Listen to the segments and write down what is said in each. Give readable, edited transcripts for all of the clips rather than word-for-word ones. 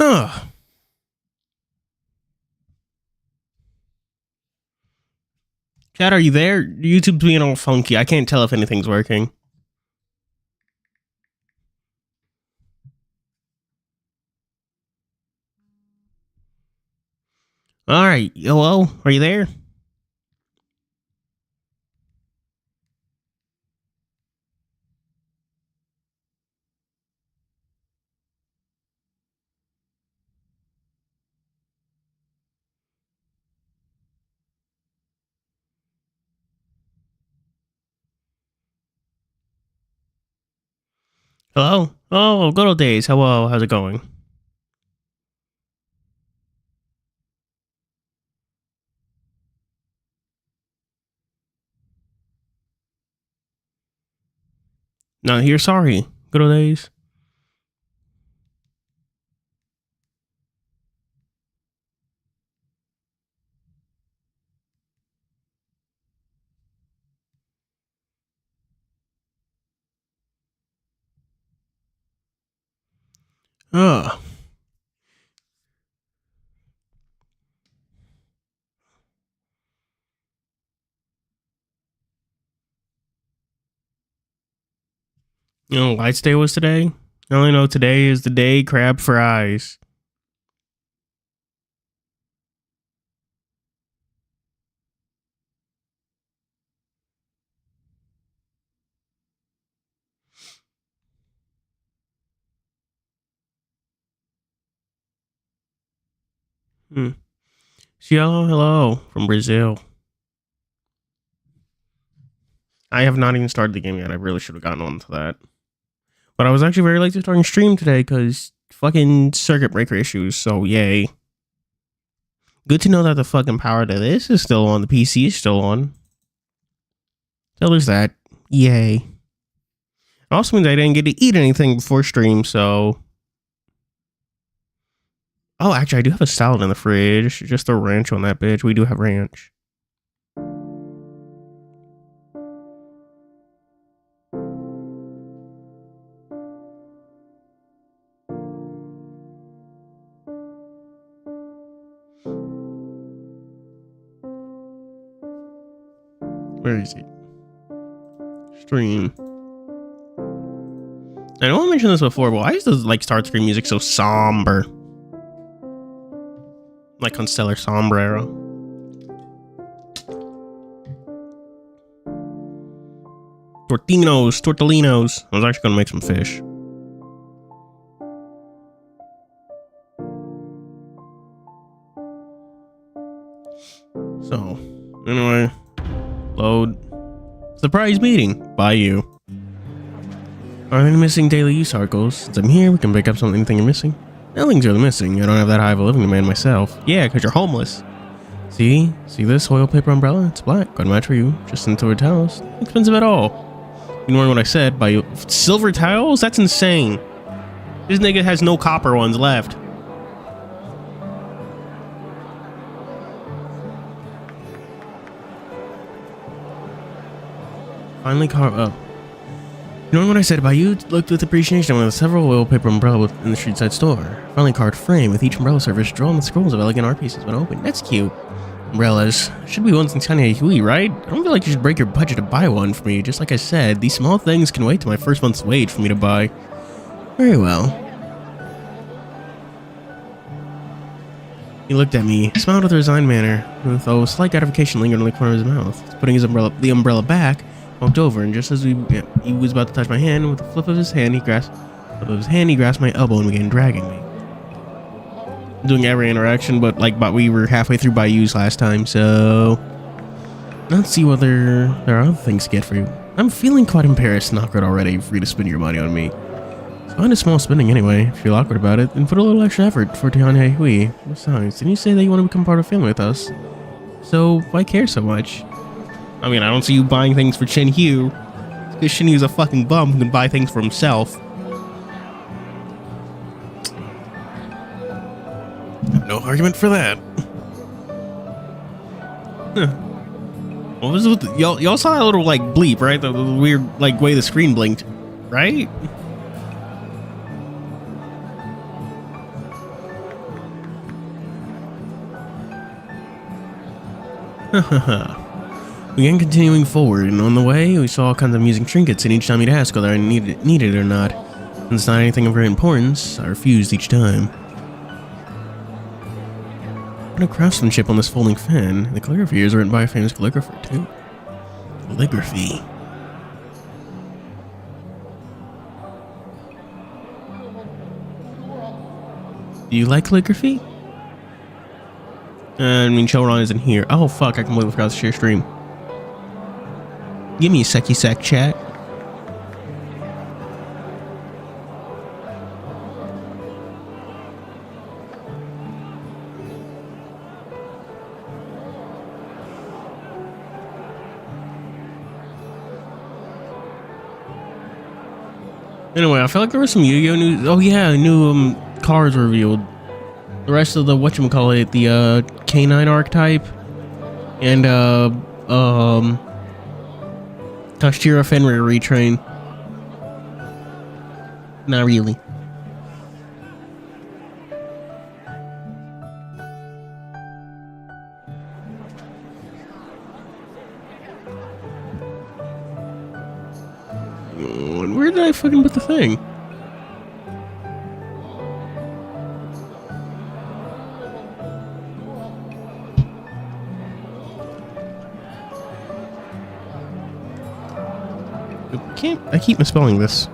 Huh. Chat, are you there? YouTube's being all funky. I can't tell if anything's working. All right. Hello? Are you there? Hello? Oh, good old days. Hello. How's it going? Not here. Sorry. Good old days. Ugh. You know, Lights Day was today. I only know today is the day crab fries. Cielo, hello from Brazil. I have not even started the game yet. I really should have gotten on to that. But I was actually very late to starting stream today because fucking circuit breaker issues, so yay. Good to know that the fucking power to this is still on. The PC is still on. So there's that. Yay. It also means I didn't get to eat anything before stream, so... Oh, actually, I do have a salad in the fridge. Just throw ranch on that bitch. We do have ranch. Where is it? Stream. I know I mentioned this before, but why is the like start screen music so somber? Like Constellar Sombrero. Tortellinos. I was actually gonna make some fish. So, anyway, load. Surprise meeting by you. Are there any missing daily use articles? Since I'm here, we can pick up anything you're missing. Nothing's really missing. I don't have that high of a living demand myself. Yeah, because you're homeless. See this oil paper umbrella? It's black. Good match for you. Just sent over towels. Not expensive at all. Ignoring what I said, by you. Silver towels? That's insane. This nigga has no copper ones left. Finally carved up. Knowing what I said about you, looked with appreciation on the several oil paper umbrellas in the street side store. Finally carved frame with each umbrella surface drawn with scrolls of elegant art pieces when open. That's cute. Umbrellas. Should be ones in TianHeHui, right? I don't feel like you should break your budget to buy one for me. Just like I said, these small things can wait till my first month's wage for me to buy. Very well. He looked at me, smiled with a resigned manner, with a slight gratification lingering on the corner of his mouth. Putting the umbrella back, walked over, and just as he was about to touch my hand, with a flip of his hand, he grasped my elbow and began dragging me. Doing every interaction, but we were halfway through Bayou's last time, so let's see whether there are other things to get for you. I'm feeling quite embarrassed and awkward already for you to spend your money on me. It's kind of small spending anyway. If you feel awkward about it, then put a little extra effort for TianHeHui. Besides, didn't you say that you want to become part of the family with us? So why care so much? I mean, I don't see you buying things for TianHeHui. Because TianHeHui's a fucking bum who can buy things for himself. No argument for that. Huh. What was it with y'all saw that little bleep, right? The weird way the screen blinked, right? We began continuing forward, and on the way, we saw all kinds of amusing trinkets, and each time he'd ask whether I needed it or not. Since it's not anything of great importance, I refused each time. What a craftsmanship on this folding fan. The calligraphy is written by a famous calligrapher, too. Calligraphy. Do you like calligraphy? I mean, Choron isn't here. Oh, fuck, I completely forgot to share stream. Give me a secky sec, chat. Anyway, I felt like there was some Yu-Gi-Oh news. Oh yeah, new cards revealed. The rest of the whatchamacallit, the canine archetype, and Tashtira Fenrir retrain. Not really. Where did I fucking put the thing? I keep misspelling this.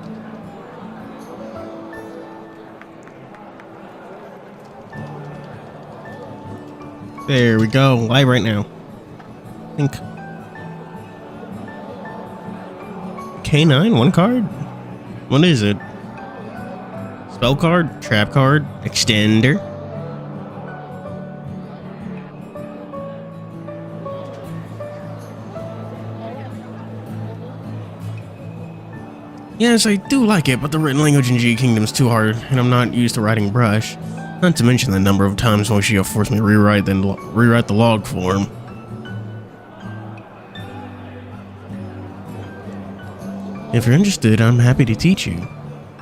There we go. Live right now. I think. K9, one card? What is it? Spell card? Trap card? Extender? Yes, I do like it, but the written language in G Kingdom's too hard, and I'm not used to writing brush. Not to mention the number of times Moshio forced me to rewrite the log form. If you're interested, I'm happy to teach you.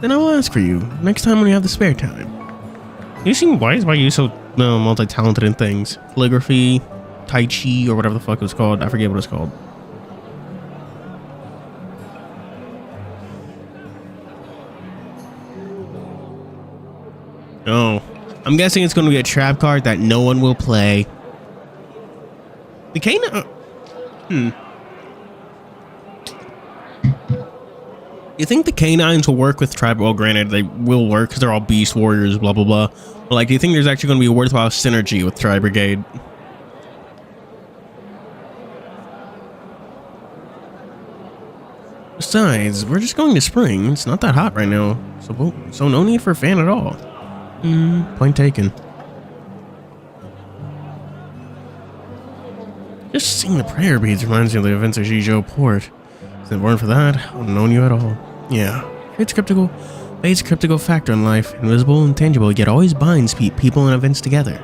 Then I will ask for you, next time when you have the spare time. You seem wise. Why are you so multi-talented in things? Calligraphy, Tai Chi, or whatever the fuck it was called. I forget what it's called. Oh, I'm guessing it's going to be a trap card that no one will play. The canine. You think the canines will work with trap? Well, granted, they will work because they're all beast warriors, blah blah blah. But like, do you think there's actually going to be a worthwhile synergy with Tri Brigade? Besides, we're just going to spring. It's not that hot right now, so no need for a fan at all. Point taken. Just seeing the prayer beads reminds me of the events of Zhizhou Port. If it weren't for that, I wouldn't have known you at all. Yeah, fate's a cryptical factor in life, invisible and tangible, yet always binds people and events together.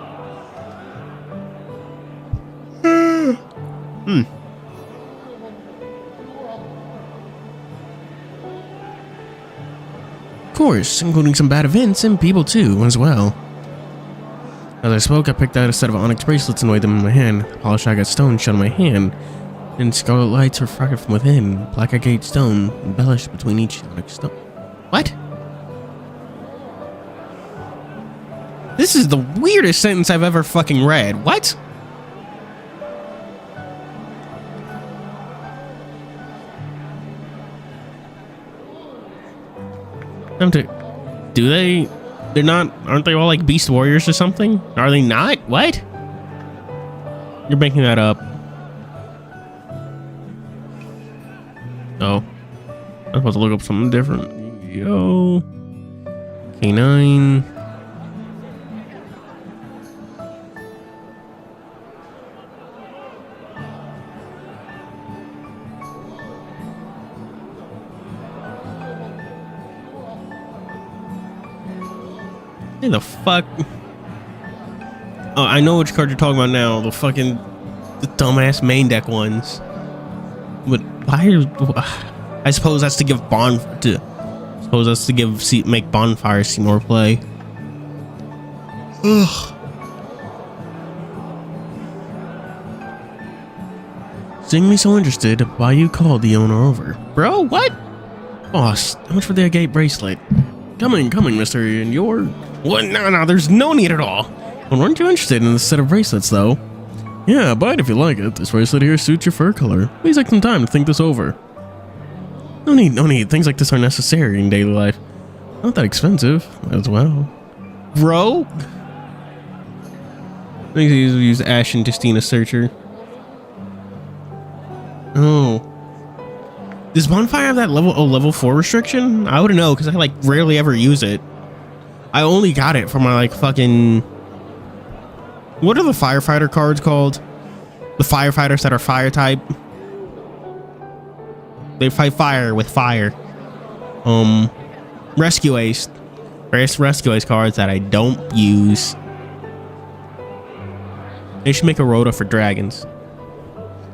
Of course, including some bad events and people too, as well. As I spoke, I picked out a set of onyx bracelets and weighed them in my hand. The polished agate stone shone in my hand, and scarlet lights refracted from within. Black agate stone embellished between each onyx stone. What? This is the weirdest sentence I've ever fucking read. What? Do they? They're not. Aren't they all like beast warriors or something? Are they not? What? You're making that up. Oh, I'm supposed to look up something different. Yo, K9. Hey, the fuck? Oh, I know which card you're talking about now. The dumbass main deck ones. But why? I suppose that's to give make bonfires see more play. Ugh. seeing me so interested, why you called the owner over? Bro, what? Boss, how much for the agate bracelet? Coming, mister, and you're... What? No, there's no need at all. Well, weren't you interested in this set of bracelets, though? Yeah, buy it if you like it. This bracelet here suits your fur color. Please take some time to think this over. No need. Things like this are necessary in daily life. Not that expensive, as well. Bro? I think he's use Ash and Justina Searcher. Oh. Does Bonfire have that level 4 restriction? I wouldn't know, because I like rarely ever use it. I only got it for my like fucking... What are the firefighter cards called? The firefighters that are fire type. They fight fire with fire. Rescue Ace. Various Rescue Ace cards that I don't use. They should make a rota for dragons.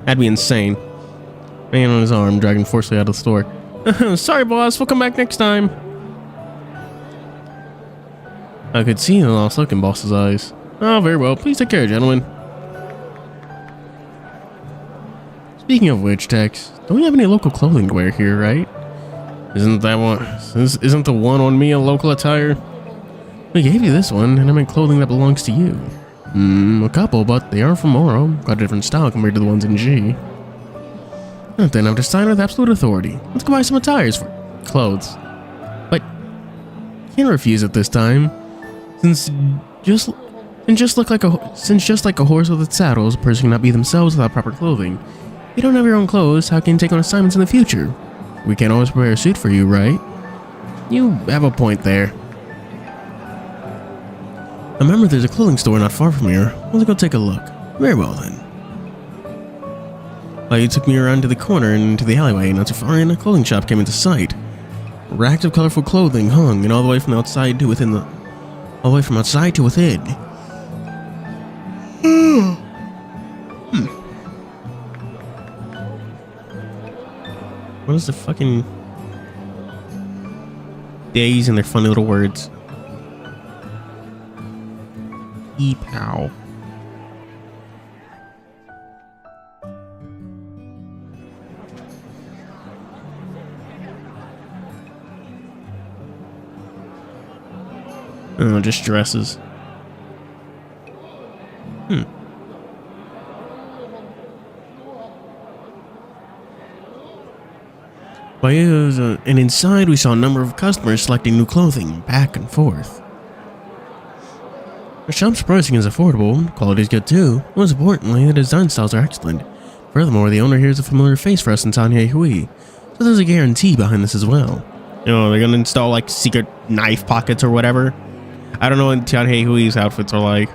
That'd be insane. Man on his arm, dragging forcefully out of the store. Sorry, boss. We'll come back next time. I could see the lost look in boss's eyes. Oh, very well. Please take care, gentlemen. Speaking of which, Tex, don't we have any local clothing to wear here, right? Isn't the one on me a local attire? We gave you this one, and I meant clothing that belongs to you. A couple, but they are from Oro. Got a different style compared to the ones in G. Then I've decided with absolute authority. Let's go buy some attires for clothes. But can't refuse it this time, since just like a horse with its saddle, a person cannot be themselves without proper clothing. If you don't have your own clothes, how can you take on assignments in the future? We can't always prepare a suit for you, right? You have a point there. I remember there's a clothing store not far from here. Let's go take a look. Very well then. You took me around to the corner and into the alleyway, and not too far in, a clothing shop came into sight. Racks of colorful clothing hung, and all the way from outside to within. What is the fucking days and their funny little words? E-pow. Oh, just dresses. And inside we saw a number of customers selecting new clothing back and forth. The shop's pricing is affordable, quality is good too. Most importantly, the design styles are excellent. Furthermore, the owner here is a familiar face for us in TianHeHui, so there's a guarantee behind this as well. You know, they're gonna install like secret knife pockets or whatever. I don't know what TianHeHui's outfits are like.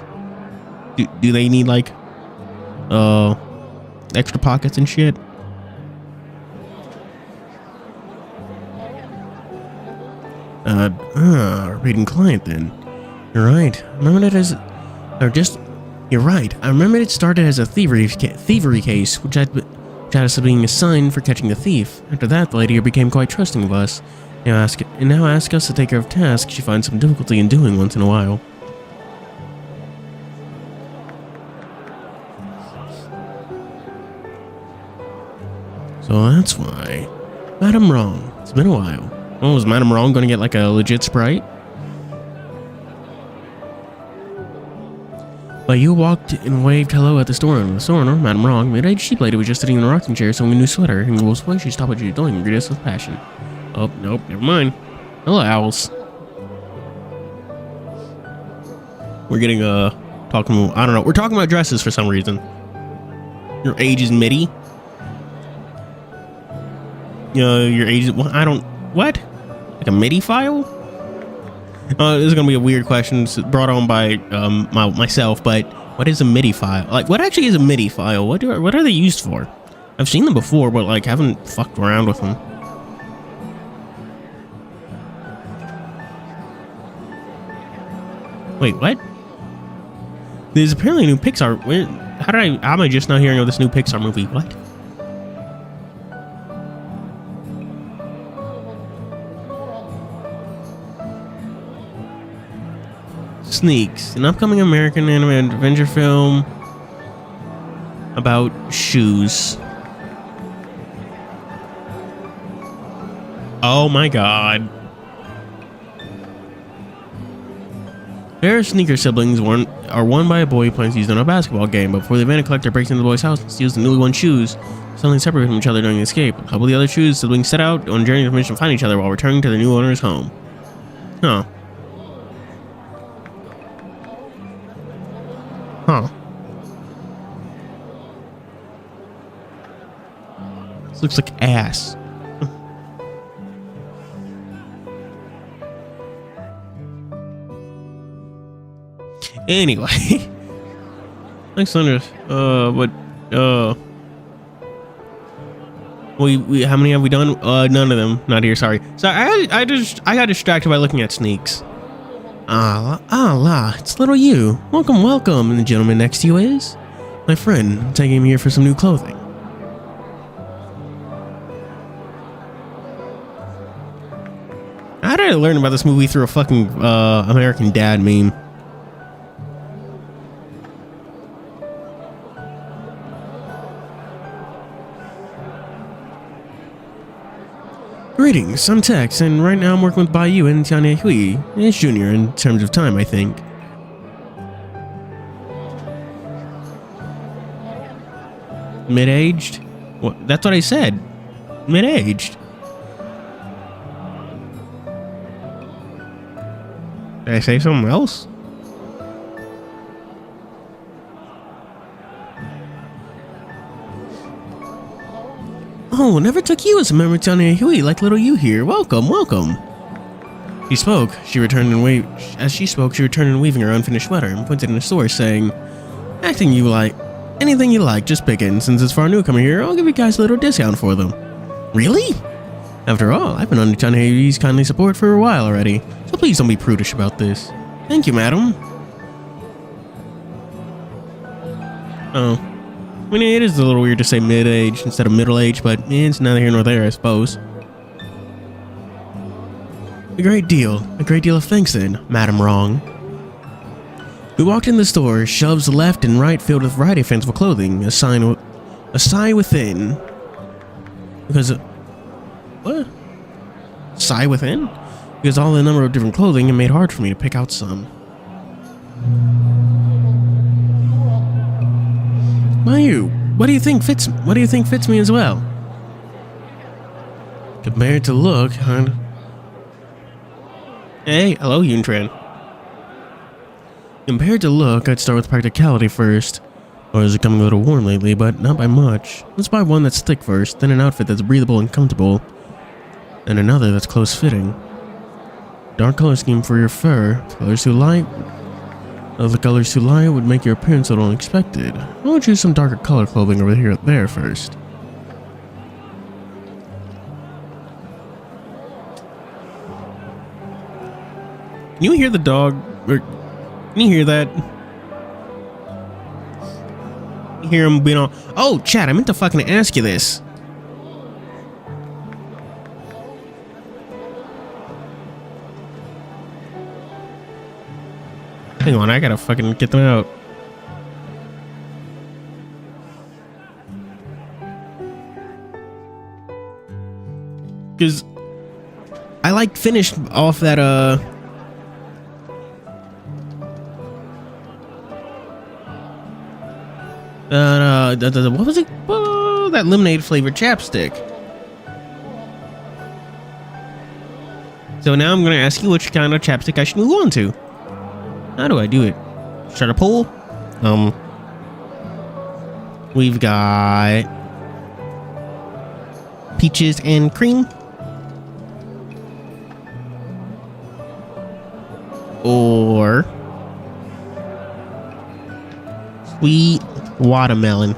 Do they need like extra pockets and shit? Repeating client then. You're right. You're right. I remember it started as a thievery case, which had us being assigned for catching the thief. After that, the lady here became quite trusting of us. Now ask us to take care of tasks she finds some difficulty in doing once in a while. So that's why. Madam Rong. It's been a while. Oh, was Madam Rong gonna get like a legit Sprite? But you walked and waved hello at the store owner. The store owner, Madam Rong, mid-aged sheep lady was just sitting in a rocking chair sewing a new sweater. In Wolf's voice, she stopped what she was doing and greeted us with passion. Oh, nope, never mind. Hello, owls. We're getting, I don't know. We're talking about dresses for some reason. Your age is MIDI. Your age is, what? Like a MIDI file? This is gonna be a weird question brought on by myself, but what is a MIDI file? Like, what actually is a MIDI file? What are they used for? I've seen them before, but like haven't fucked around with them. Wait, what? There's apparently a new Pixar. How am I just now hearing of this new Pixar movie? What? Sneaks, an upcoming American animated adventure film about shoes. Oh my god. Their sneaker siblings are won by a boy who plans to use them in a basketball game, but before the abandoned collector breaks into the boy's house and steals the newly won shoes, suddenly separate from each other during the escape. A couple of the other shoes siblings set out on a journey to mission to find each other while returning to their new owner's home. Huh. Huh. This looks like ass. Anyway. Thanks, Sandra. How many have we done? None of them. Not here, sorry. Sorry, I got distracted by looking at sneaks. La, it's little you. Welcome, welcome. And the gentleman next to you is? My friend. I'm taking him here for some new clothing. How did I learn about this movie through a fucking American Dad meme? Greetings, I'm Tex, and right now I'm working with Bayou and TianHeHui. It's junior in terms of time, I think. Mid-aged? What? That's what I said. Mid-aged. Did I say something else? Oh, never took you as a member of TianHeHui like little you here. Welcome, welcome. She spoke. As she spoke, she returned and weaving her unfinished sweater and pointed in the store, saying, "Acting you like. Anything you like, just pick it. And since it's for our newcomer here, I'll give you guys a little discount for them." Really? After all, I've been under TianHeHui's kindly support for a while already, so please don't be prudish about this. Thank you, madam. Oh. I mean, it is a little weird to say mid-aged instead of middle-aged, but it's neither here nor there, I suppose. A great deal of thanks then, Madam Rong. We walked in the store, shelves left and right filled with a variety of fanciful clothing, a sigh within. Because, what? Sigh within? Because all the number of different clothing, it made it hard for me to pick out some. Mayu, what do you think fits me as well? Compared to look, huh? Hey, hello, Yuntran. Compared to look, I'd start with practicality first. Or is it becoming a little warm lately, but not by much. Let's buy one that's thick first, then an outfit that's breathable and comfortable, and another that's close-fitting. Dark color scheme for your fur. Colors too light. If the color's too light, it would make your appearance a little unexpected. I'll choose some darker color clothing over here there first. Can you hear the dog? Or can you hear that? You hear him being all, oh, Chad, I meant to fucking ask you this. Hang on, I gotta fucking get them out. Because I like finished off that what was it? Oh, that lemonade flavored chapstick. So now I'm gonna ask you which kind of chapstick I should move on to. How do I do it? Start a poll? We've got peaches and cream. Or sweet watermelon.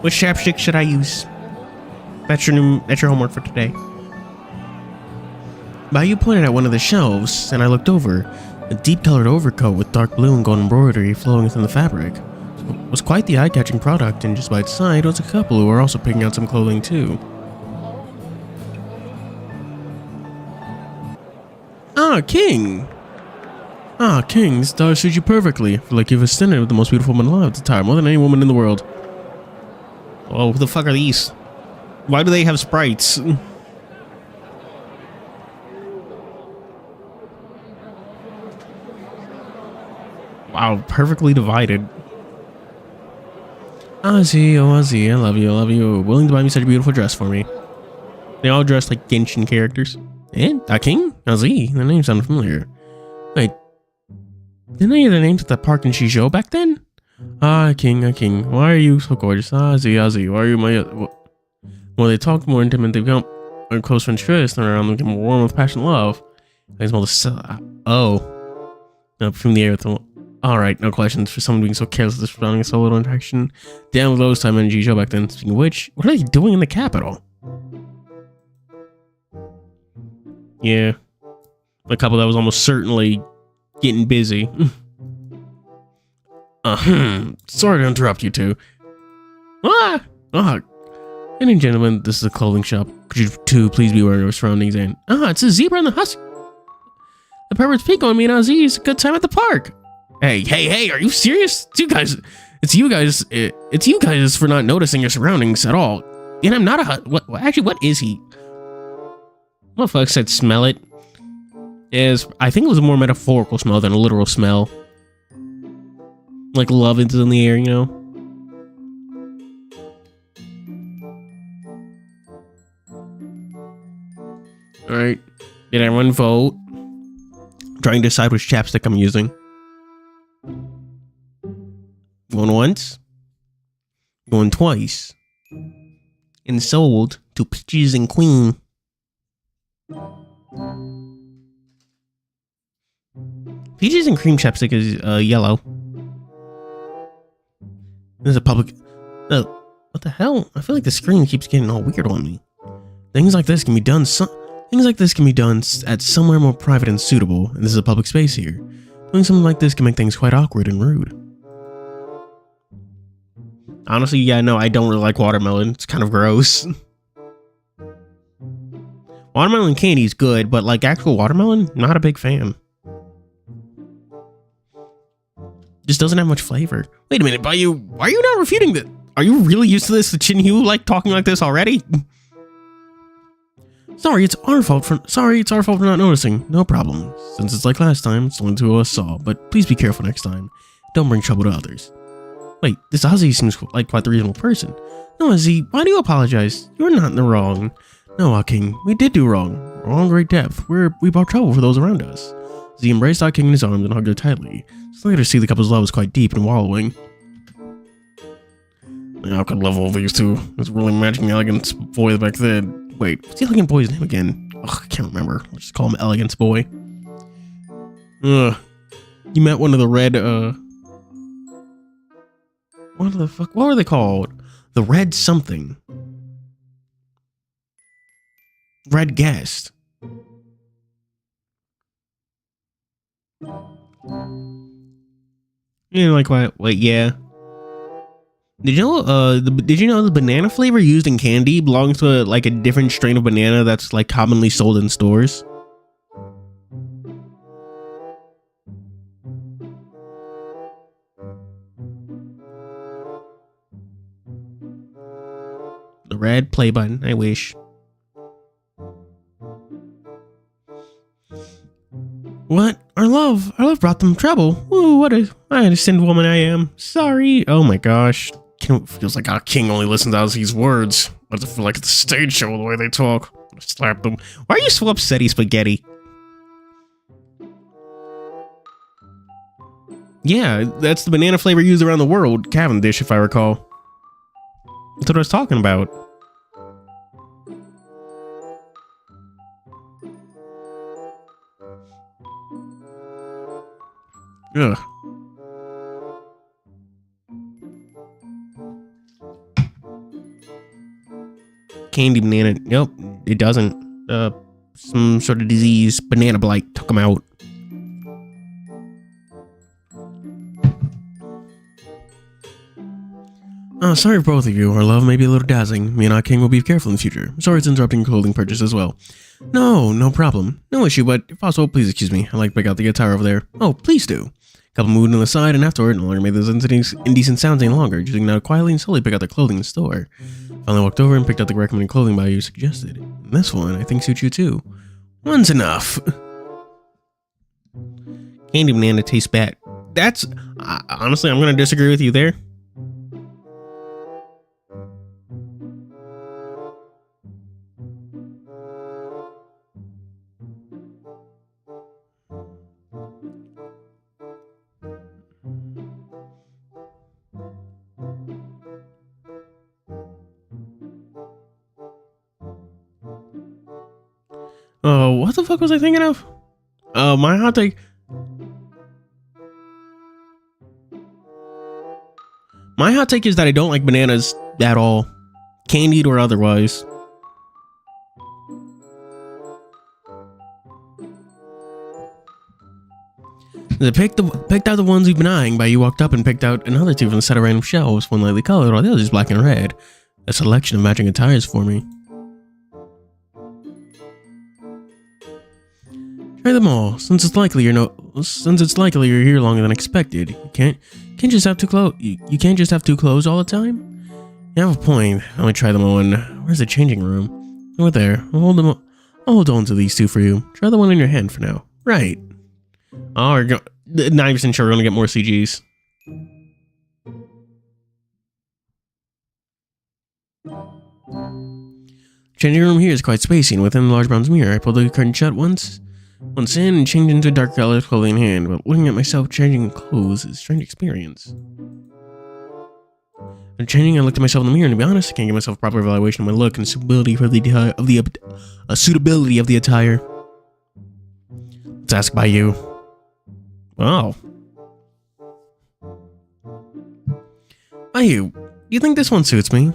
Which chapstick should I use? That's your homework for today. Bayou pointed at one of the shelves, and I looked over. A deep-colored overcoat with dark blue and gold embroidery flowing within the fabric. It was quite the eye-catching product, and just by its side was a couple who were also picking out some clothing too. Ah, King! Ah, King, this does suit you perfectly. I feel like you've ascended with the most beautiful woman alive at the time, more than any woman in the world. Oh, who the fuck are these? Why do they have sprites? Wow, perfectly divided. Ah Zhe, oh Ah Zhe, I love you, I love you. Willing to buy me such a beautiful dress for me. They all dress like Genshin characters. And King? Ah Zhe, the name sounded familiar. Wait, didn't I hear the names at the park in Shizhou back then? Ah King, why are you so gorgeous? Ah Zhe, why are you my... Well, they talk more intimate, they become more close friends first, and around them become warm with passion and love. I smell the... Oh. No, from the air with the... Alright, no questions for someone being so careless responding to so little interaction. Damn with those time energy show back then. Speaking of which, what are they doing in the capital? Yeah. A couple that was almost certainly getting busy. Sorry to interrupt you two. Ladies and gentlemen, this is a clothing shop. Could you two please be aware of your surroundings and... it's a zebra and the husk. The purpose peak on me and Ozzy is a good time at the park. Hey, are you serious? It's you guys for not noticing your surroundings at all. And I'm not a what is he? Motherfucker said smell it. I think it was a more metaphorical smell than a literal smell. Like love is in the air, you know? Alright. Did everyone vote? Trying to decide which chapstick I'm using. Going once. Going twice. And sold to Peaches and Queen. Peaches and Cream chapstick is yellow. This is a public... what the hell? I feel like the screen keeps getting all weird on me. Things like this can be done at somewhere more private and suitable, and this is a public space here. Doing something like this can make things quite awkward and rude. Honestly, yeah, no, I don't really like watermelon. It's kind of gross. Watermelon candy is good, but like actual watermelon, not a big fan. Just doesn't have much flavor. Wait a minute, why are you not refuting that? Are you really used to this? The TianHeHui like talking like this already? Sorry, it's our fault for not noticing. No problem. Since it's like last time, it's only two of us saw, but please be careful next time. Don't bring trouble to others. Wait, this Ozzy seems like quite the reasonable person. No, Ozzy, why do you apologize? You're not in the wrong. No, King, we did do wrong. Wrong great depth. We brought trouble for those around us. Ozzy embraced King in his arms and hugged her tightly. It's later to see the couple's love was quite deep and wallowing. I could love all these two. It's really matching the elegant boy back then. Wait, what's the elegant boy's name again? Ugh, I can't remember. Let's just call him Elegance Boy. You met one of the red, what the fuck? What were they called? The red something. Red guest. You know, like what? Wait, yeah. Did you know the banana flavor used in candy belongs to like a different strain of banana that's like commonly sold in stores? The red play button, I wish. What? Our love brought them trouble. Ooh, I innocent woman I am. Sorry. Oh my gosh. Feels like our king only listens to Ozzy's words. But I feel like it's a stage show the way they talk. I slap them. Why are you so upsetty, Spaghetti? Yeah, that's the banana flavor used around the world. Cavendish, if I recall. That's what I was talking about. Ugh. Candy banana. Nope, it doesn't. Some sort of disease. Banana blight took him out. Sorry for both of you. Our love may be a little dazzling. Me and our king will be careful in the future. Sorry it's interrupting your clothing purchase as well. No problem. No issue, but if possible, please excuse me. I'd like to break out the guitar over there. Oh, please do. Couple moved to the side, and afterward, no longer made those indecent sounds any longer, choosing now to quietly and slowly pick out the clothing in the store. Finally walked over and picked out the recommended clothing by you suggested. And this one, I think, suits you too. One's enough. Candy banana tastes bad. That's... honestly, I'm going to disagree with you there. What the fuck was I thinking of? My hot take. My hot take is that I don't like bananas at all, candied or otherwise. I picked out the ones we've been eyeing, but you walked up and picked out another two from the set of random shelves, one lightly colored, while the other is black and red. A selection of matching attires for me. Try them all, since it's likely you're here longer than expected. You can't just have two clothes. You can't just have two clothes all the time. You have a point. Let me try them on. Where's the changing room? Over there. I'll hold on to these two for you. Try the one in your hand for now. Right. Oh, we're not even sure we're gonna get more CGs. Changing room here is quite spacey, and within the large bronze mirror, I pulled the curtain shut once in and changed into a dark colored clothing in hand, but looking at myself changing clothes is a strange experience. After changing, I looked at myself in the mirror, and to be honest, I can't give myself a proper evaluation of my look and suitability of the attire. Let's ask by you. Wow. By you, do you think this one suits me?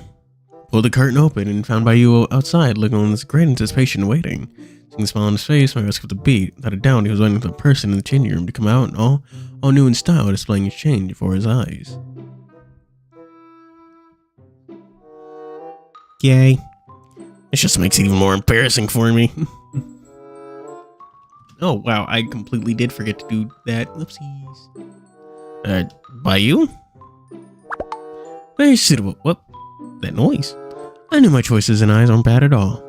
Pulled the curtain open and found by you outside, looking on this great anticipation and waiting. Seeing the smile on his face, my eyes skipped a beat. Without a doubt, he was waiting for the person in the changing room to come out and all new in style, displaying his change before his eyes. Yay. This just makes it even more embarrassing for me. Oh, wow, I completely did forget to do that. Oopsies. By you? Very suitable. What? That noise. I knew my choices and eyes aren't bad at all.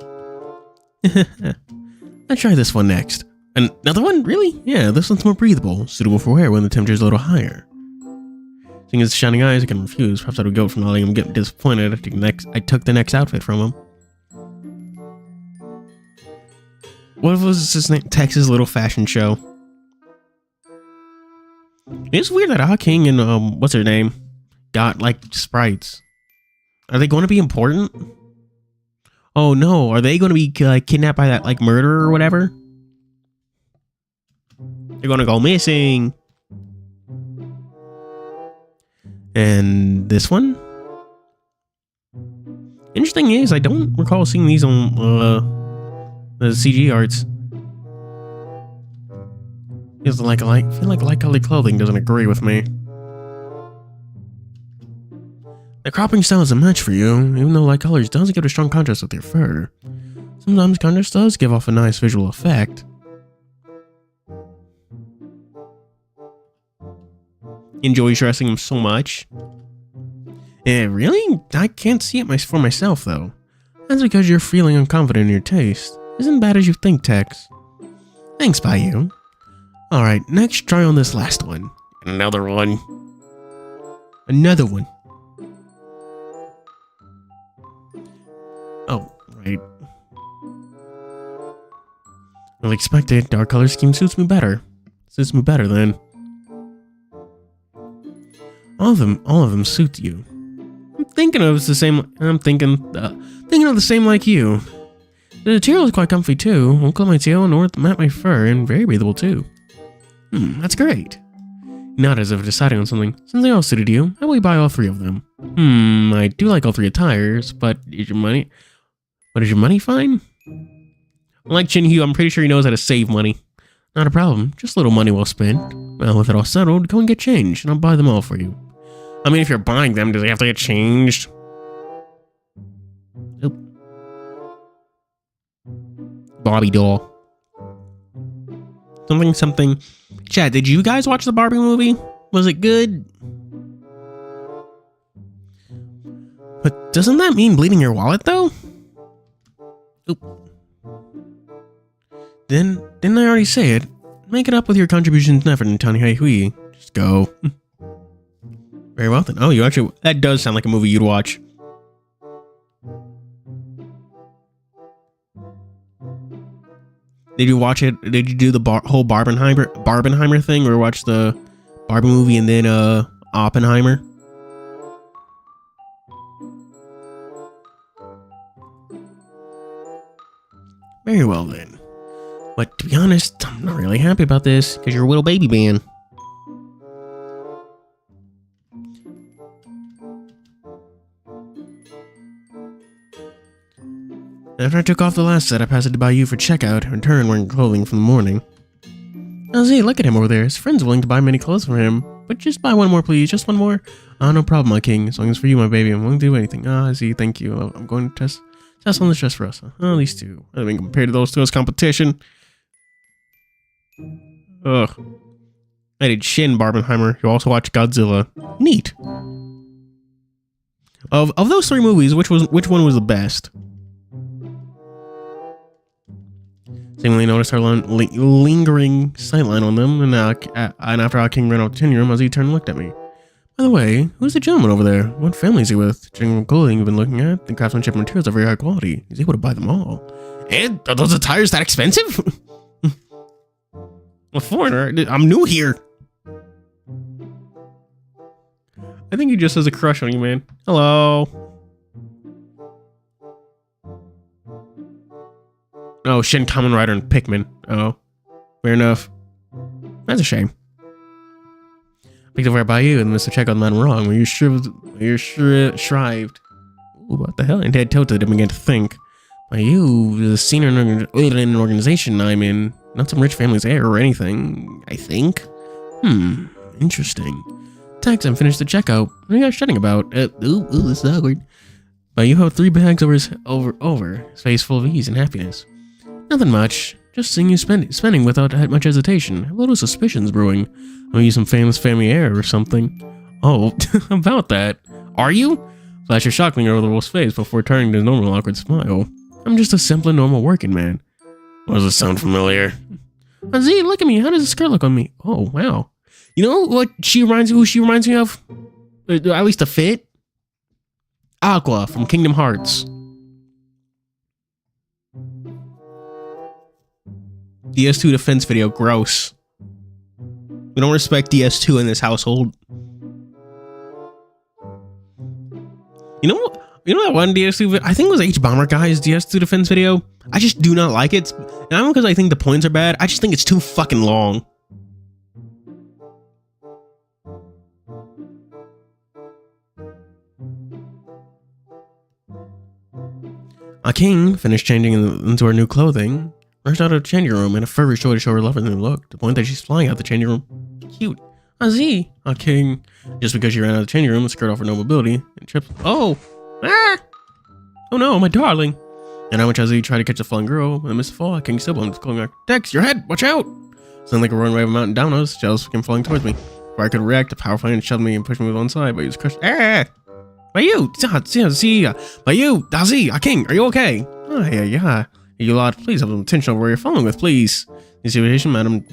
Let's try this one next. Another one? Really? Yeah, this one's more breathable, suitable for wear when the temperature is a little higher. Seeing his shining eyes, I can refuse. Perhaps I would go from not letting him get disappointed. I took the next outfit from him. What was his name? Texas Little Fashion Show. It's weird that Ah King and what's her name got like sprites. Are they going to be important? Oh no, are they going to be kidnapped by that like murderer or whatever? They're going to go missing. And this one? Interesting is, I don't recall seeing these on the CG arts. Feels like I feel like light colored clothing doesn't agree with me. The cropping style is a match for you, even though light colors does give a strong contrast with your fur. Sometimes contrast does give off a nice visual effect. Enjoy dressing him so much. Yeah, really? I can't see it for myself, though. That's because you're feeling unconfident in your taste. Isn't bad as you think, Tex. Thanks, by you. Alright, next try on this last one. Another one. Another one. Oh, right. As expected, dark color scheme suits me better. Suits me better then. All of them suit you. I'm thinking of the same like you. The material is quite comfy too. Won't cut my tail nor mat my fur, and very breathable too. That's great. Not as if deciding on something. Since they all suited you, how about we buy all three of them? I do like all three attires, but is your money fine? Like TianHeHui, I'm pretty sure he knows how to save money. Not a problem, just a little money well spent. Well, with it all settled, go and get change, and I'll buy them all for you. I mean, if you're buying them, do they have to get changed? Nope. Barbie doll. Something. Chad, did you guys watch the Barbie movie? Was it good? But doesn't that mean bleeding your wallet, though? Oop. Didn't I already say it? Make it up with your contributions and effort in TianHeHui. Just go. Very well then. Oh, you actually... That does sound like a movie you'd watch. Did you watch it? Did you do the whole Barbenheimer thing, or watch the Barbie movie and then Oppenheimer? Very well then. But to be honest, I'm not really happy about this because you're a little baby man. After I took off the last set, I passed it by you for checkout, in turn wearing clothing from the morning. Oh, see, look at him over there. His friend's willing to buy many clothes for him. But just buy one more, please. Just one more. No problem, my king. As long as it's for you, my baby, I'm willing to do anything. I see, thank you. I'm going to test on this dress for us. Oh, these two. I mean, compared to those two, it's competition. Ugh. I did Shin Barbenheimer. You also watched Godzilla. Neat. Of those three movies, which one was the best? Seemingly noticed our lingering sightline on them, and after our king ran out the changing room, he turned and looked at me. By the way, who's the gentleman over there? What family is he with? General clothing you've been looking at, the craftsmanship materials are very high quality. He's able to buy them all. And are those attires that expensive? A foreigner? I'm new here. I think he just has a crush on you, man. Hello. Oh, Shin Kamen Rider and Pikmin. Oh, fair enough. That's a shame. Picked over by you and missed a check on man Rong. When you're shrived. Ooh, what the hell? And head tilted and began to think. By you, the senior in an organization I'm in. Not some rich family's heir or anything, I think. Interesting. Tax, I'm finished the checkout. What are you guys chatting about? Ooh, this is awkward. But you have 3 bags over his face full of ease and happiness. Nothing much. Just seeing you spending without much hesitation. A little suspicions brewing. Maybe some famous family heir or something. Oh, about that. Are you? Flash a shockingly over the wolf's face before turning to his normal awkward smile. I'm just a simple and normal working man. Does this sound familiar? Z, look at me. How does the skirt look on me? Oh, wow. You know what who she reminds me of? At least a fit? Aqua from Kingdom Hearts. DS2 defense video, gross. We don't respect DS2 in this household. You know that one DS2 I think it was H-Bomber Guy's DS2 defense video? I just do not like it. Not because I think the points are bad, I just think it's too fucking long. A king finished changing into her new clothing. Rushed out of the changing room in a fervent joy to show her lover the new look, to the point that she's flying out the changing room. Cute. Z, a king. Just because she ran out of the changing room, the skirt off her no mobility, and tripped. Oh! Ah! Oh no, my darling. And how much Z tried to catch the falling girl, and missed the fall, King Sybil was calling back, Dex, your head, watch out! Sounded like a roaring wave of mountain down us, jealous came falling towards me. Before I could react, the powerful hand shoved me and pushed me to one side, but he was crushed. Ah! By you! By you! Z, a king, are you okay? Oh, yeah. You lot, please have some attention over where you're falling with, please. In this situation, Madam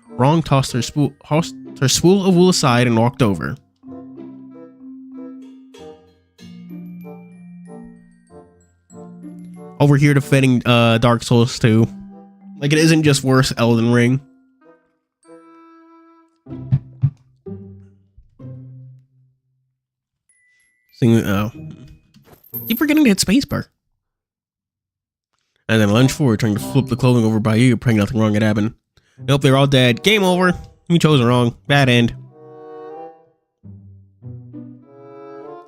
Rong tossed her spool of wool aside and walked over. Over here defending Dark Souls 2. Like, it isn't just worse Elden Ring. Keep forgetting to hit spacebar. And then lunge forward, trying to flip the clothing over by you, praying nothing wrong had happened. Nope, they're all dead. Game over. You chose it wrong. Bad end.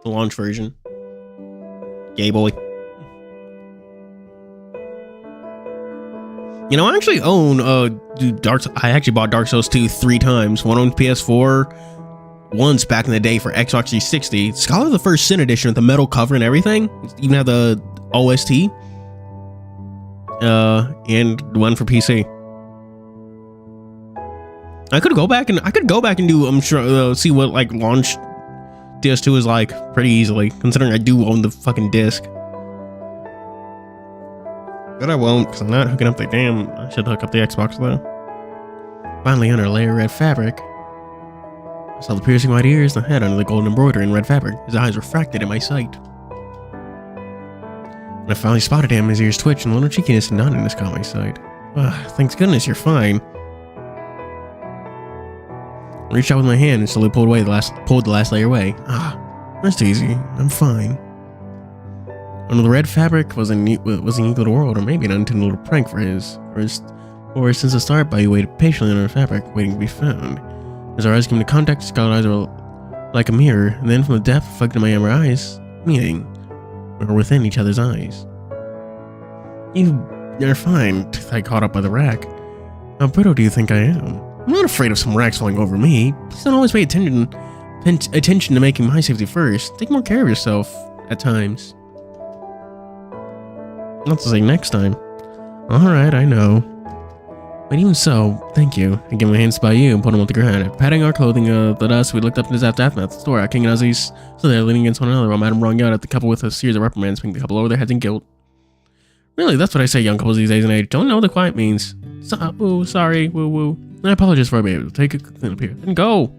The launch version. Gay boy. You know, I actually own I actually bought Dark Souls 2 3 times. One on PS4, once back in the day for Xbox 360. Scholar the first Sin edition with the metal cover and everything. Even had the OST. And one for PC. I could go back and do, I'm sure, see what like launch DS2 is like pretty easily, considering I do own the fucking disc. But I won't, because I'm not hooking up the damn. I should hook up the Xbox though. Finally, under a layer of red fabric, I saw the piercing white ears and the head under the golden embroidery in red fabric. His eyes refracted in my sight. When I finally spotted him, his ears twitched and a little cheekiness and naughtiness caught my sight. Thanks goodness you're fine. I reached out with my hand and slowly pulled the last layer away. Rest easy. I'm fine. Under the red fabric was a neat little world, or maybe an unintended little prank for or since the start, Bayou waited patiently under the fabric, waiting to be found. As our eyes came into contact, Scarlet eyes were like a mirror, and then from the depth reflected in my amber eyes, meaning we were within each other's eyes. You're fine, I caught up by the rack. How brittle do you think I am? I'm not afraid of some racks falling over me. Please don't always pay attention to making my safety first. Take more care of yourself at times. Not to say next time. Alright, I know. But even so, thank you. I give my hands by you and put them on the ground. Patting our clothing, the dust, we looked up in his aftermath at the store. King and Ah Zhe stood there leaning against one another while Madame Rong yelled at the couple with a series of reprimands, making the couple lower their heads in guilt. Really, that's what I say young couples these days, and I don't know what the quiet means. Sorry, woo-woo. And I apologize for being able to take a clean up here. Then go!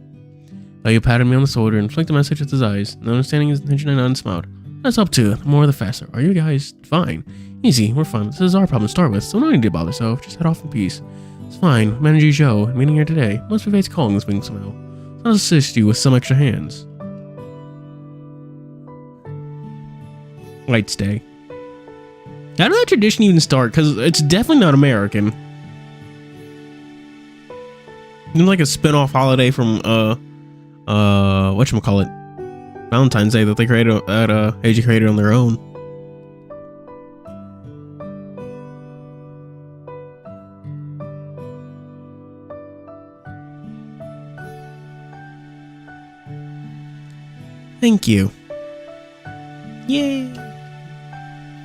You patted me on the shoulder and flicked a message at his eyes. And understanding his intention, I nodded and smiled. That's up to. The more the faster. Are you guys fine? Easy, we're fine. This is our problem to start with, so no need to bother yourself. Just head off in peace. It's fine. Manager Joe, meeting here today. Must be fate's calling this wing somehow. I'll assist you with some extra hands. Lights Day. How did that tradition even start? Because it's definitely not American. It's like a spin-off holiday from whatchamacallit, Valentine's Day that they created that AG created on their own. Thank you. Yay.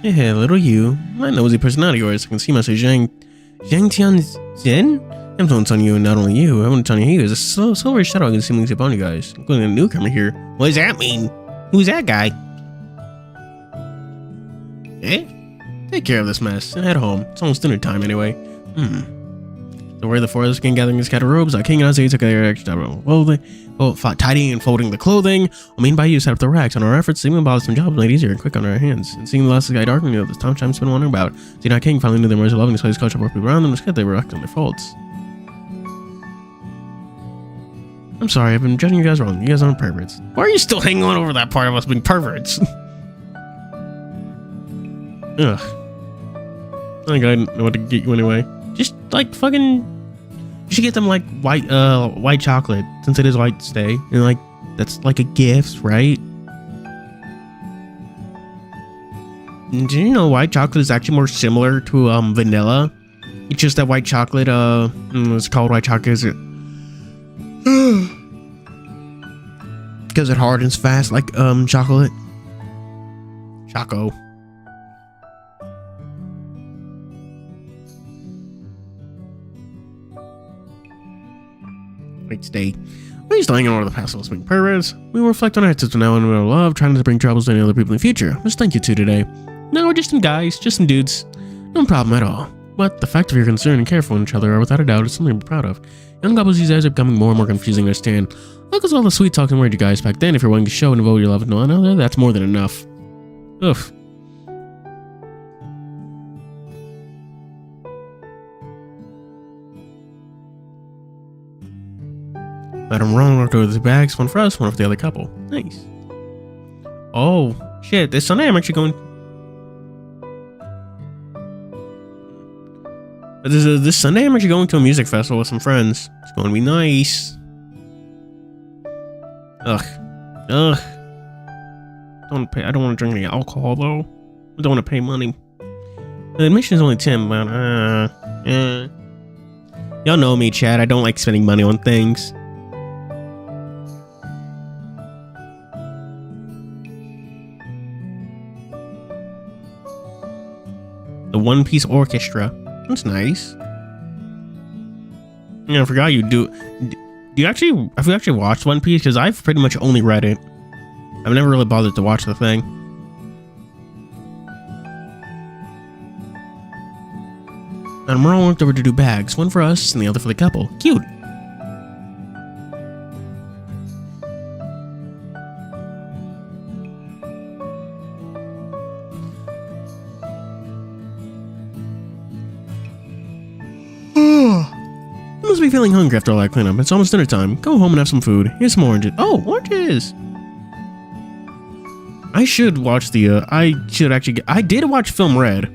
Hey, little you. My nosy personality yours. I can see myself Tianhen? I'm telling you, and not only you, I want to tell you, there's a silver shadow I can seemingly see upon you guys, including a newcomer here. What does that mean? Who's that guy? Eh? Take care of this mess and head home. It's almost dinner time anyway. So where the four of us can gathering his scattered robes, King and Ah Zhe took their extra clothing, tidying and folding the clothing. By you set up the racks, and our efforts seemingly bother some jobs made easier and quick on our hands. And seeing the last sky darkening, this time Chime's been wondering about. King finally knew their mothers were loving this place, culture, work people around them, and they were acting their faults. I'm sorry, I've been judging you guys wrong. You guys aren't perverts. Why are you still hanging on over that part of us being perverts? Ugh. I think I know what to get you anyway. Just like fucking. You should get them like white chocolate, since it is White Day, and like that's like a gift, right? And do you know white chocolate is actually more similar to vanilla? It's just that white chocolate it's called white chocolate. Is it? Because it hardens fast like chocolate. Choco. White Day. We're still hanging on to the past of being perverts. We will reflect on our attitudes now and our love, trying to bring troubles to any other people in the future. Just thank you two today. No, we're just some guys, just some dudes. No problem at all. But the fact of your concern and care for each other are without a doubt is something to be proud of. Young couples these days are becoming more and more confusing to understand. Look at all the sweet talking words you guys back then. If you're willing to show and devote your love to one another, that's more than enough. Oof. Madame Rong walked over the bags, one for us, one for the other couple. Nice. Oh, shit, this Sunday I'm actually going... This Sunday I'm actually going to a music festival with some friends. It's going to be nice. Ugh. I don't want to drink any alcohol though. I don't want to pay money. The admission is only 10, but y'all know me, Chad. I don't like spending money on things. The One Piece Orchestra. That's nice. Yeah, I forgot you do. Do you actually? Have you actually watched One Piece? Because I've pretty much only read it. I've never really bothered to watch the thing. And we're all walked over to do bags. One for us and the other for the couple. Cute. You must be feeling hungry after all that cleanup. It's almost dinner time. Go home and have some food. Here's some oranges. Oh, oranges! I should watch the, I did watch Film Red.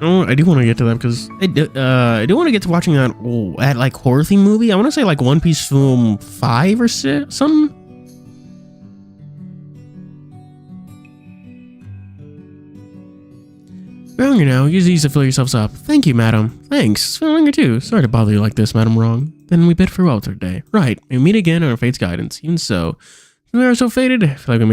Oh, I do want to get to that because I do want to get to watching that at like horror theme movie. I want to say like One Piece Film 5 or something. You're hungry now. Use these to fill yourselves up. Thank you, madam. Thanks. Feeling hungry too. Sorry to bother you like this, Madam Rong. Then we bid farewell for today. Right. We meet again on fate's guidance. Even so, we are so fated. I feel like we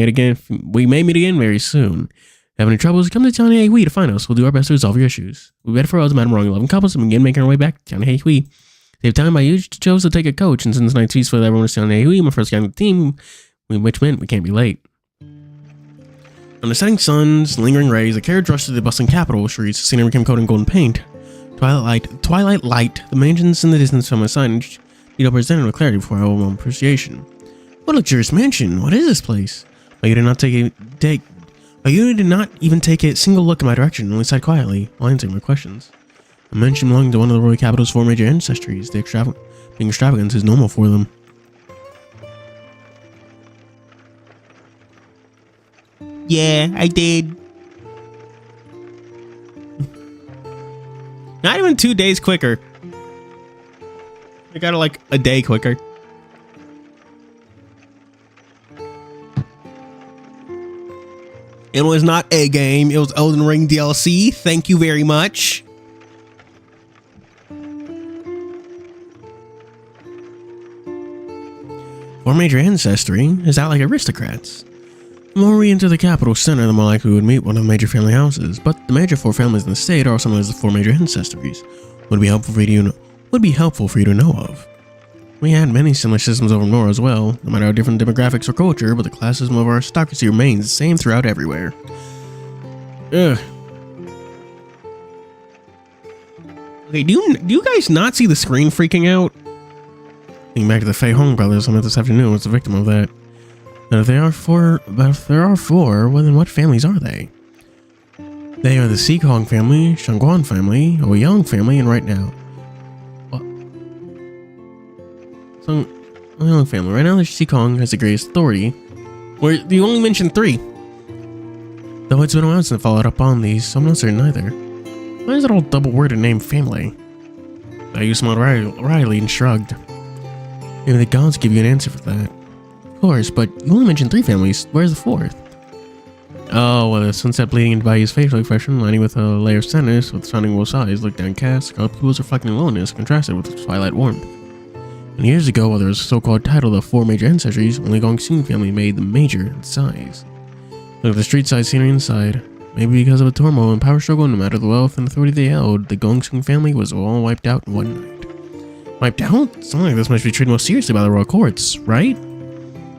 may meet again very soon. Have any troubles? Come to TianHeHui to find us. We'll do our best to resolve your issues. We bid farewell to Madam Rong 11 couples and begin making our way back to TianHeHui. Save time by you chose to take a coach, and since night's feast for everyone to TianHeHui, my first gang of the team, which meant we can't be late. On the setting sun's lingering rays, the carriage rushed through the bustling capital streets. The scenery became coated in golden paint. Twilight light, the mansions in the distance from my signage need to present with clarity before our own appreciation. What a luxurious mansion! What is this place? But you did not even take a single look in my direction, only sighed quietly while answering my questions. A mansion belonging to one of the royal capital's 4 major ancestries. Being extravagant is normal for them. Yeah, I did. Not even 2 days quicker. I got it like a day quicker. It was not a game. It was Elden Ring DLC. Thank you very much. Four major ancestry? Is that like aristocrats? The more we enter the capital center, the more likely we would meet one of the major family houses. But the major 4 families in the state are also known as the 4 major ancestries. Would be helpful for you to know of. We had many similar systems over Nora as well, no matter how different demographics or culture, but the class system of our aristocracy remains the same throughout everywhere. Ugh. Okay, do you guys not see the screen freaking out? Thinking back to the Fei Hong brothers I met this afternoon was the victim of that. But if there are four, well then what families are they? They are the Sikong family, Shangguan family, Ouyang family, and right now. What? So, Ouyang family. Right now the Sikong has the greatest authority. Where you only mentioned 3. Though it's been a while since I followed up on these, so I'm not certain either. Why is it all double-worded name family? I smiled wryly and shrugged. Maybe the gods give you an answer for that. Of course, but you only mentioned 3 families. Where's the 4th? Oh, well, the sunset bleeding into Bayou's facial expression, lining with a layer of sadness, with sounding wolf's eyes, looked downcast, scarlet pupils reflecting loneliness, contrasted with the twilight warmth. And years ago, while there was a so-called title of 4 major ancestries, only Gongsun family made them major in size. Look at the street-side scenery inside. Maybe because of a turmoil and power struggle, no matter the wealth and authority they held, the Gongsun family was all wiped out in one night. Wiped out? Something like this must be treated more seriously by the royal courts, right?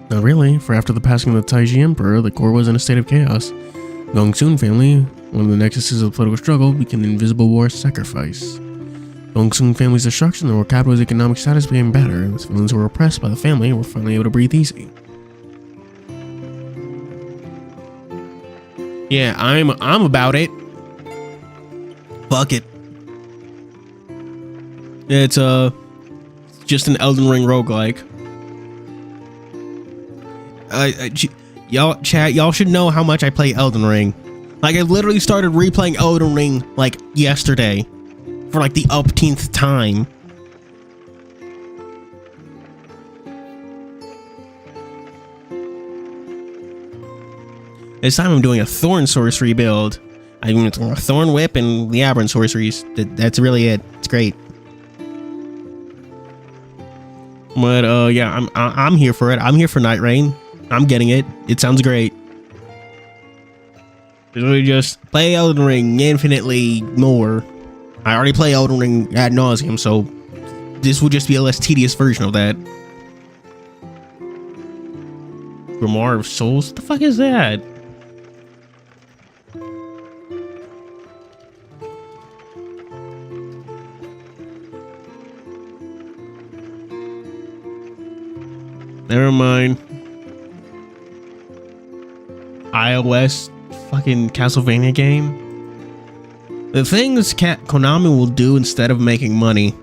Not really, for after the passing of the Taiji Emperor, the court was in a state of chaos. The Gongsun family, one of the nexuses of the political struggle, became an invisible war sacrifice. The Gongsun family's destruction, the royal capital's economic status became better, and the civilians who were oppressed by the family were finally able to breathe easy. Yeah, I'm about it. Fuck it. It's just an Elden Ring roguelike. Y'all should know how much I play Elden Ring. Like, I literally started replaying Elden Ring like yesterday for like the upteenth time. This time I'm doing a Thorn sorcery build. I'm doing a Thorn Whip and the Aberrant sorceries. That's really it. It's great. But yeah, I'm here for it. I'm here for Night Rain. I'm getting it. It sounds great. We just play Elden Ring infinitely more. I already play Elden Ring ad nauseum, so this will just be a less tedious version of that. Grimoire of Souls? What the fuck is that? Never mind. iOS fucking Castlevania game. The things Konami will do instead of making money.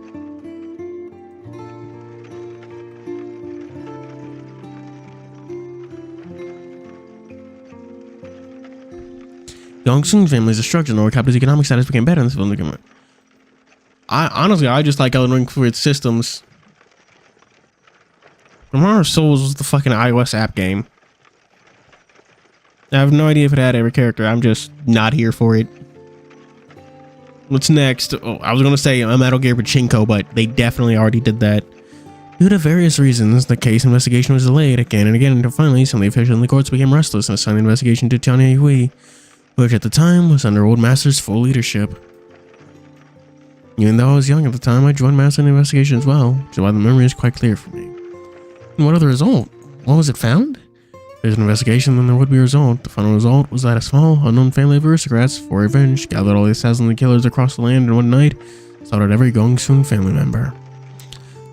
Gongsun family's destruction or Captain's economic status became better in this film. I just like Elden Ring for its systems. Grimoire of Souls was the fucking iOS app game. I have no idea if it had every character. I'm just not here for it. What's next? Oh, I was gonna say a Metal Gear Pachinko, but they definitely already did that. Due to various reasons, the case investigation was delayed again and again until finally some of the officials in the courts became restless and assigned the investigation to TianHeHui, which at the time was under Old Master's full leadership. Even though I was young at the time, I joined Master in the investigation as well, which is why the memory is quite clear for me. And what of the result? What was it found? There's an investigation, then there would be a result. The final result was that a small, unknown family of aristocrats, for revenge, gathered all the assassins and killers across the land in one night, slaughtered every Gongsun family member.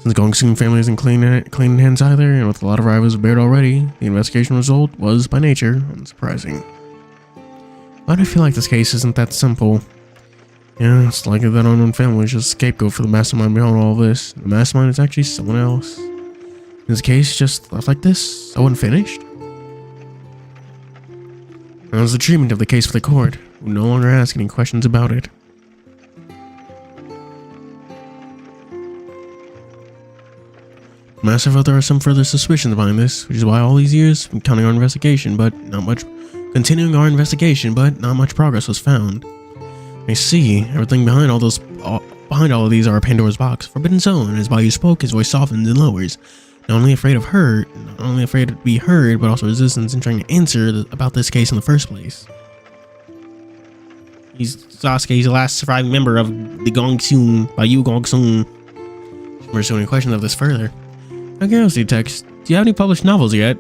Since the Gongsun family isn't clean hands either, and with a lot of rivals bared already, the investigation result was, by nature, unsurprising. Why do I feel like this case isn't that simple? Yeah, it's likely that unknown family is just a scapegoat for the mastermind behind all of this. The mastermind is actually someone else. Is this case just left like this, so unfinished? That was the treatment of the case for the court, who no longer ask any questions about it. Master felt there are some further suspicions behind this, which is why all these years, I'm counting our investigation, but not much progress was found. I see, everything behind all of these are a Pandora's box, forbidden zone, and as Bayou spoke, his voice softens and lowers. Not only afraid to be heard, but also resistance in trying to answer about this case in the first place. Sasuke, he's the last surviving member of the Gongsun, Bayou Gongsun. We're pursuing questions of this further. Out of curiosity, Tex, do you have any published novels yet?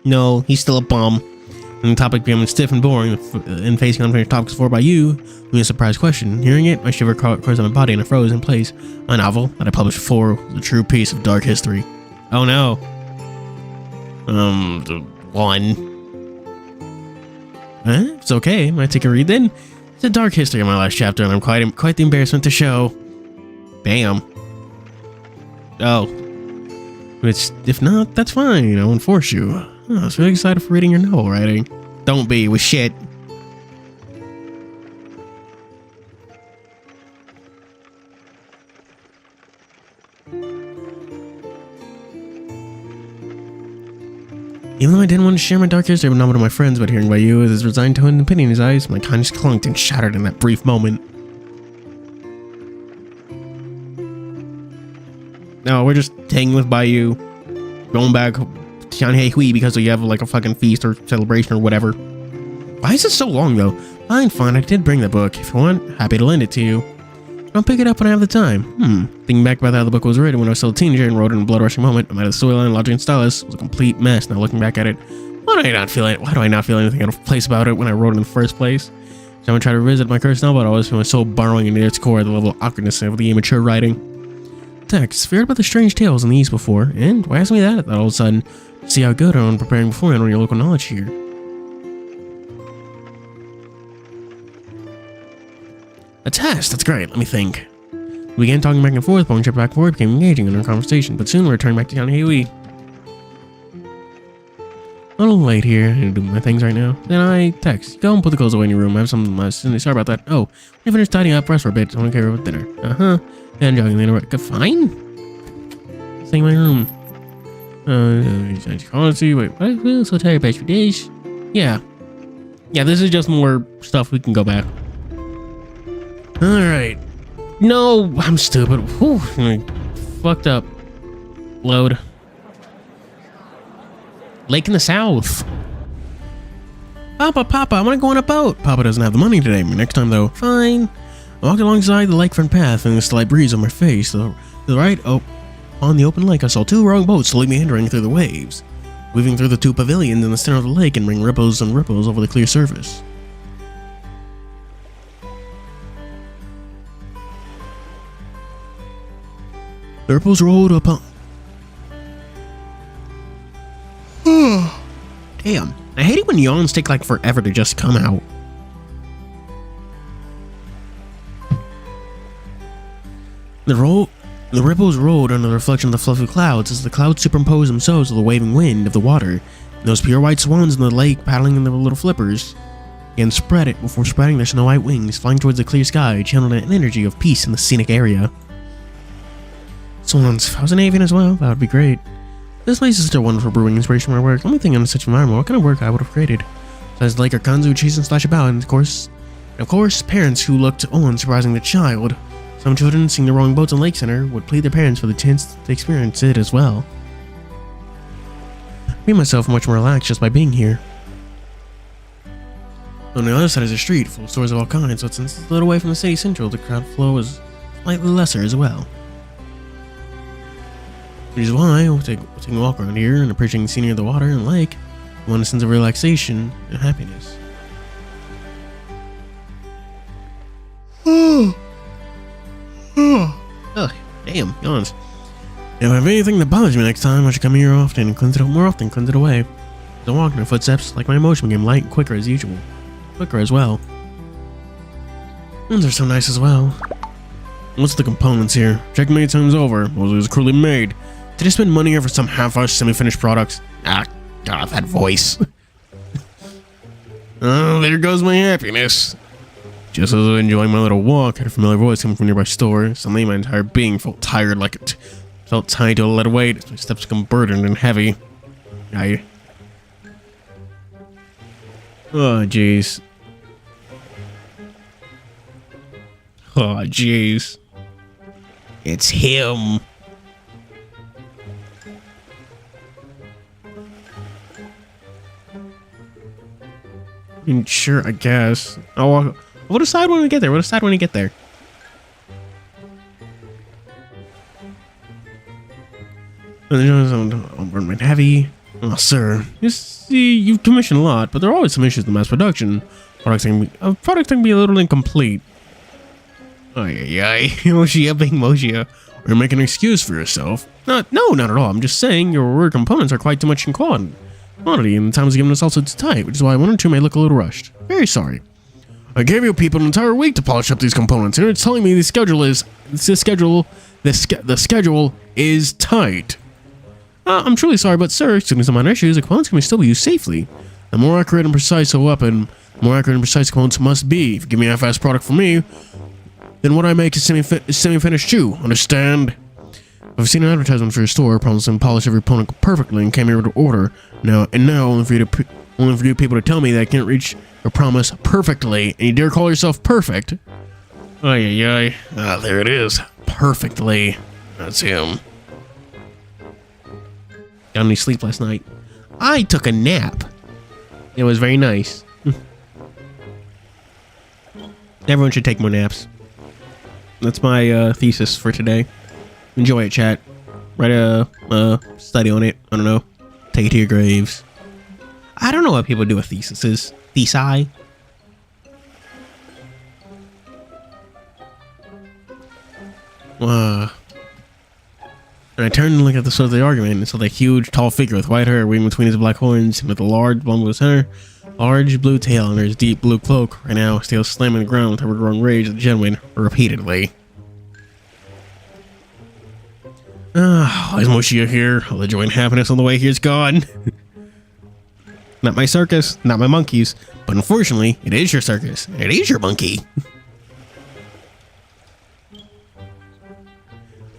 No, he's still a bum. And the topic becoming stiff and boring, and facing unfinished topics before Bayou, me a surprise question. Hearing it, my shiver coursed on my body and I froze in place. My novel, that I published before, was a true piece of dark history. Oh no. The one. Huh? It's okay. Might take a read then. It's a dark history of my last chapter, and I'm quite the embarrassment to show. Bam. Oh. If not, that's fine. I won't force you. Oh, I was really excited for reading your novel writing. Don't be with shit. Even though I didn't want to share my dark history with none of my friends, but hearing by you with his resigned tone and pity in his eyes, my kindness clunked and shattered in that brief moment. No, we're just hanging with Bayou, going back TianHeHui because we have like a fucking feast or celebration or whatever. Why is it so long though? Fine, I did bring the book. If you want, happy to lend it to you. I'll pick it up when I have the time. Thinking back about how the book was written when I was still a teenager and wrote it in a blood rushing moment, no matter the storyline, logic, and stylus, was a complete mess. Now looking back at it, why do I not feel anything out of place about it when I wrote it in the first place? So I'm gonna try to revisit my cursed novel, but I always feel so borrowing into its core, the level of awkwardness of the immature writing. Text, feared about the strange tales in the East before, and why ask me that all of a sudden? See how good I'm preparing beforehand on your local knowledge here. A test, that's great, let me think. We began talking back and forth, pulling back and forth, became engaging in our conversation, but soon we returned back to TianHeHui. A little late here, I need to do my things right now. Then I text, go and put the clothes away in your room, I have something sorry about that. Oh, I finished tidying up, rest for a bit, so I want to carry over dinner. And jogging the internet, fine? Stay in my room. Honestly, wait, I feel so tired about your days. Yeah, this is just more stuff we can go back. Alright. No, I'm stupid. Whew, fucked up. Load. Lake in the south. Papa, I want to go on a boat. Papa doesn't have the money today. Next time, though. Fine. I walked alongside the lakefront path, and a slight breeze on my face. To the right, on the open lake, I saw 2 rowing boats slowly meandering through the waves, weaving through the 2 pavilions in the center of the lake and bring ripples and ripples over the clear surface. The ripples rolled upon... Damn. I hate it when yawns take like forever to just come out. The ripples rolled under the reflection of the fluffy clouds as the clouds superimposed themselves with the waving wind of the water, and those pure white swans in the lake paddling in their little flippers again spread it before spreading their snow white wings, flying towards the clear sky, channeling an energy of peace in the scenic area. Swans, if I was an avian as well, that would be great. This place is still wonderful brewing inspiration for my work. Let me think on such an environment, what kind of work I would have created. Besides the lake are cons who chase and slash about, and of course, parents who looked on surprising the child. Some children, seeing the rowing boats on Lake Center, would plead their parents for the chance to experience it as well. I made myself much more relaxed just by being here. On the other side is a street full of stores of all kinds, but since it's a little away from the city central, the crowd flow is slightly lesser as well. Which is why we'll take a walk around here and appreciating the scenery of the water and lake, and want a sense of relaxation and happiness. Oh, damn, yawns. If I have anything that bothers me next time, I should come here often and cleanse it away. As I walk, my footsteps, like my emotion, became light and quicker as usual. Quicker as well. And they're so nice as well. What's the components here? Checked many times over. Was it was cruelly made? Did I spend money here for some half-assed semi-finished products? Ah, God, that voice. Oh, there goes my happiness. Just as I was enjoying my little walk, I heard a familiar voice coming from a nearby store. Suddenly, my entire being felt tired, like it felt tiny to a lead weight as my steps become burdened and heavy. Oh, jeez. Oh, jeez. It's him. I mean, sure, I guess. I'll walk. We'll decide when we get there. I'm heavy. Oh, sir. You see, you've commissioned a lot, but there are always some issues with mass production. Products can be a little incomplete. Moshia being Moshia. Or you're making an excuse for yourself. No, not at all. I'm just saying your rare components are quite too much in quantity, and the time is given us also too tight, which is why 1 or 2 may look a little rushed. Very sorry. I gave you people an entire week to polish up these components, and it's telling me the schedule is tight. I'm truly sorry, but sir, excuse some minor issues, the components can still be used safely. The more accurate and precise a weapon, the more accurate and precise components must be. If you give me a half-assed product for me, then what I make is semi-finished too. Understand? I've seen an advertisement for your store promising to polish every component perfectly and came here to order. Now only for you people to tell me that I can't reach your promise perfectly, and you dare call yourself perfect? There it is. Perfectly. That's him. Got any sleep last night? I took a nap. It was very nice. Everyone should take more naps. That's my thesis for today. Enjoy it, chat. Write a study on it. I don't know. Take it to your graves. I don't know what people do with theses. Thesi. And I turned and looked at the source of the argument and saw the huge, tall figure with white hair weaving between his black horns and with a large bumble in the center, large blue tail under his deep blue cloak. Right now, his tail slamming the ground with ever-growing rage at the gentleman repeatedly. Why is Moshia here? All the joy and happiness on the way here's gone. Not my circus, not my monkeys, but unfortunately, it is your circus. It is your monkey.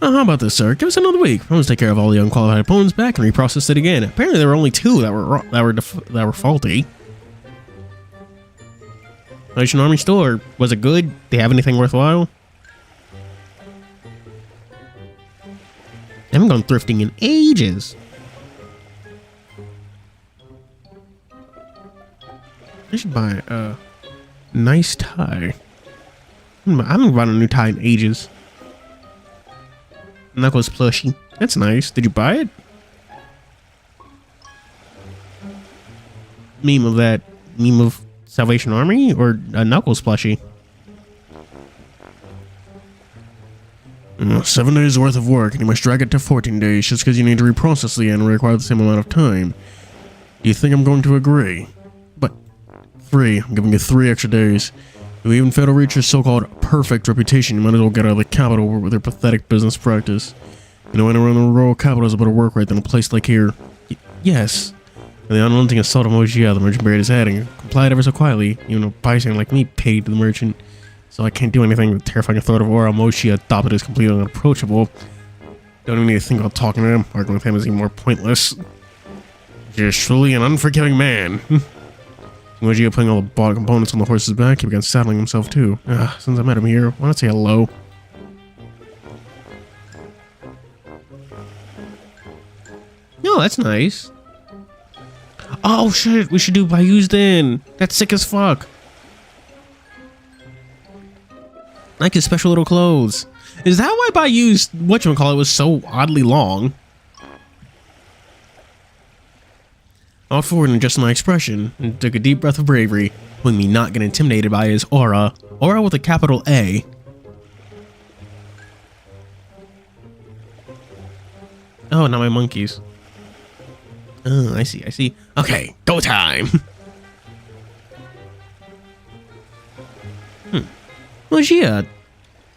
How about this, sir? Give us another week. I'm going to take care of all the unqualified opponents back and reprocess it again. Apparently, there were only 2 that were faulty. Nation Army store, was it good? Do they have anything worthwhile? I haven't gone thrifting in ages. I should buy a nice tie. I haven't bought a new tie in ages. Knuckles plushie. That's nice. Did you buy it? Meme of Salvation Army or a Knuckles plushie? 7 days worth of work and you must drag it to 14 days just because you need to reprocess the end and require the same amount of time. Do you think I'm going to agree? But 3. I'm giving you 3 extra days. You even fail to reach your so-called perfect reputation, you might as well get out of the capital with your pathetic business practice. You know, anywhere in the royal capital is a better work rate than a place like here. Yes. And the unrelenting assault of Mojia, the merchant buried his head and complied ever so quietly. Even a bystander like me paid to the merchant. So I can't do anything with the terrifying thought of Aura Mojia adopted as completely unapproachable. Don't even need to think about talking to him. Arguing with him is even more pointless. You're truly an unforgiving man. Mojia putting all the bought components on the horse's back, he began saddling himself too. Since I met him here, why not say hello? No, that's nice. Oh shit, we should do Bayou's Den. That's sick as fuck. Like his special little clothes. Is that why Bayou's whatchamacallit was so oddly long? I walked forward and adjusted my expression and took a deep breath of bravery, with me not get intimidated by his aura. Aura with a capital A. Oh, not my monkeys. Oh, I see. Okay, go time. Mojia.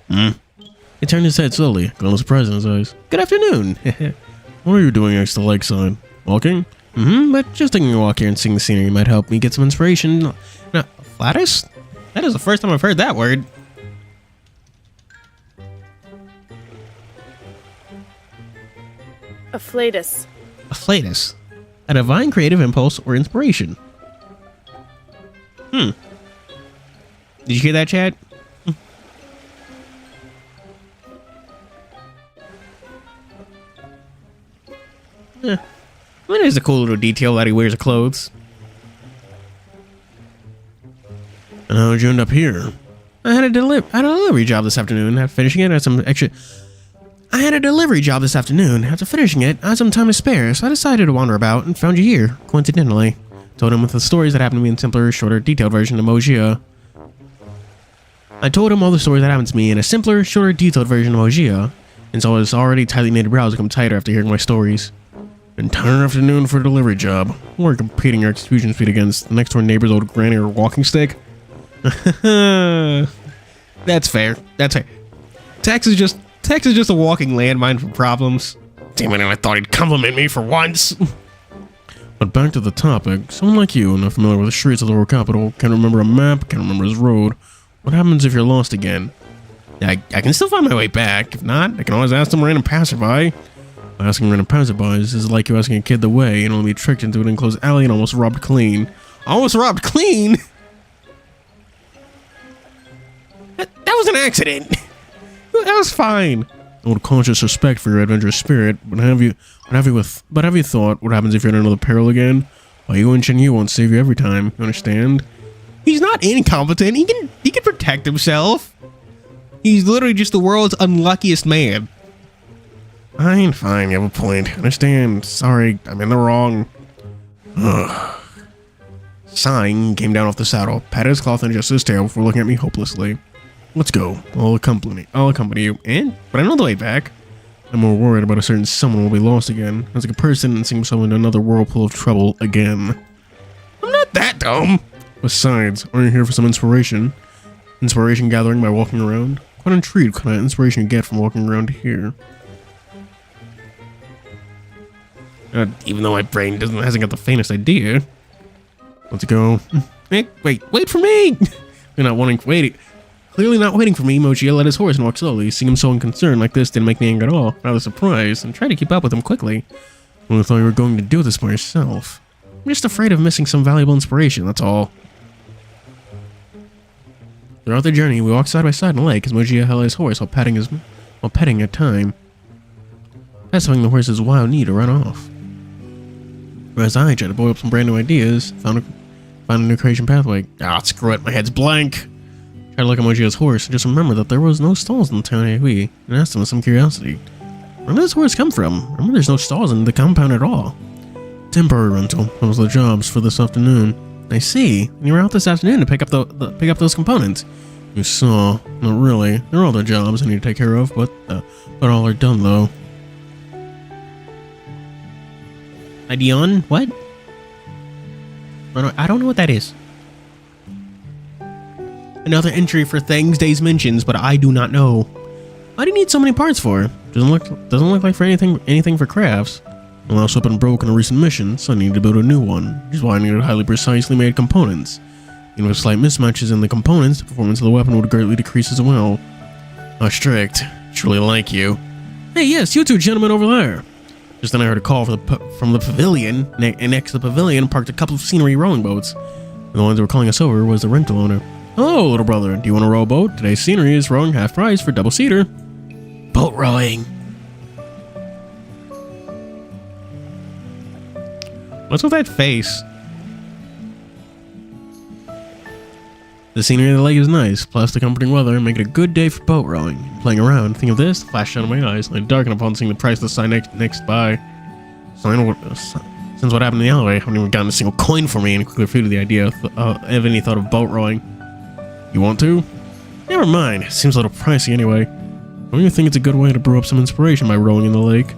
He turned his head slowly, got a surprise in his eyes. Good afternoon. What are you doing next to Lakeside? Walking? But just taking a walk here and seeing the scenery might help me get some inspiration. Now, flatus? That is the first time I've heard that word. Afflatus. Afflatus. A divine creative impulse or inspiration. Did you hear that, Chad? Well, there's a cool little detail that he wears the clothes. And how'd you end up here? I had a delivery job this afternoon. After finishing it, I had some time to spare, so I decided to wander about and found you here, coincidentally. Told him with the stories that happened to me in simpler, shorter, detailed version of Mojia. I told him all the stories that happened to me in a simpler, shorter, detailed version of Mojia, and so his already tightly knitted brows become tighter after hearing my stories. Entire afternoon for a delivery job. We're competing your execution speed against the next door neighbor's old granny or walking stick. That's fair. Tex is just a walking landmine for problems. Damn it, I thought he'd compliment me for once. But back to the topic. Someone like you, not familiar with the streets of the world capital, can't remember a map, can't remember his road. What happens if you're lost again? I can still find my way back. If not, I can always ask some random passerby. Asking random passerbys is like you asking a kid the way and only be tricked into an enclosed alley and almost robbed clean. Almost robbed clean? That was an accident. That was fine. Old conscious respect for your adventurous spirit, but have you thought what happens if you're in another peril again? Well, you and TianHeHui won't save you every time, you understand? He's not incompetent, he can protect himself. He's literally just the world's unluckiest man. Fine, you have a point. Understand. Sorry, I'm in the wrong. Ugh. Sighing, came down off the saddle, patted his cloth and adjusted his tail before looking at me hopelessly. Let's go. I'll accompany you. But I know the way back. I'm more worried about a certain someone will be lost again. It's like a person and sink himself into another whirlpool of trouble again. I'm not that dumb. Besides, aren't you here for some inspiration? Inspiration gathering by walking around? Quite intrigued what kind of inspiration you get from walking around here. Even though my brain hasn't got the faintest idea. Let's go. Wait for me! Clearly not waiting for me, Mojia led his horse and walked slowly. Seeing him so unconcerned like this didn't make me angry at all. Rather surprised, and tried to keep up with him quickly. Well, I thought you were going to do this by yourself. I'm just afraid of missing some valuable inspiration, that's all. Throughout the journey, we walked side by side in the lake as Mojia held his horse while petting at time. Pacifying the horse's wild need to run off. Whereas I tried to boil up some brand new ideas, found Find a new creation pathway. Ah, screw it. My head's blank. Try to look at Moji's horse and just remember that there was no stalls in TianHeHui and asked him with some curiosity. Where did this horse come from? Remember there's no stalls in the compound at all. Temporary rental. That was the jobs for this afternoon. I see. And you were out this afternoon to pick up pick up those components. You saw. Not really. There are other jobs I need to take care of, but all are done though. Dion? What? I don't know what that is. Another entry for things Days mentions, but I do not know. Why do you need so many parts for? Doesn't look like for anything for crafts. My last weapon broke in a recent mission, so I need to build a new one, which is why I needed highly precisely made components. Even with slight mismatches in the components, the performance of the weapon would greatly decrease as well. How strict. Truly like you. Hey, yes, you two gentlemen over there. Just then I heard a call from the pavilion, and next to the pavilion parked a couple of scenery rowing boats. And the ones that were calling us over was the rental owner. Hello, little brother. Do you want to row a boat? Today's scenery is rowing half price for double-seater. Boat rowing. What's with that face? The scenery of the lake is nice, plus the comforting weather make it a good day for boat rowing. Playing around, think of this, flashed out of my eyes, like darkened upon seeing the price of the sign next by. Since what happened in the alleyway, I haven't even gotten a single coin for me and quickly refuted the idea of any thought of boat rowing. You want to? Never mind, it seems a little pricey anyway. Don't you think it's a good way to brew up some inspiration by rowing in the lake?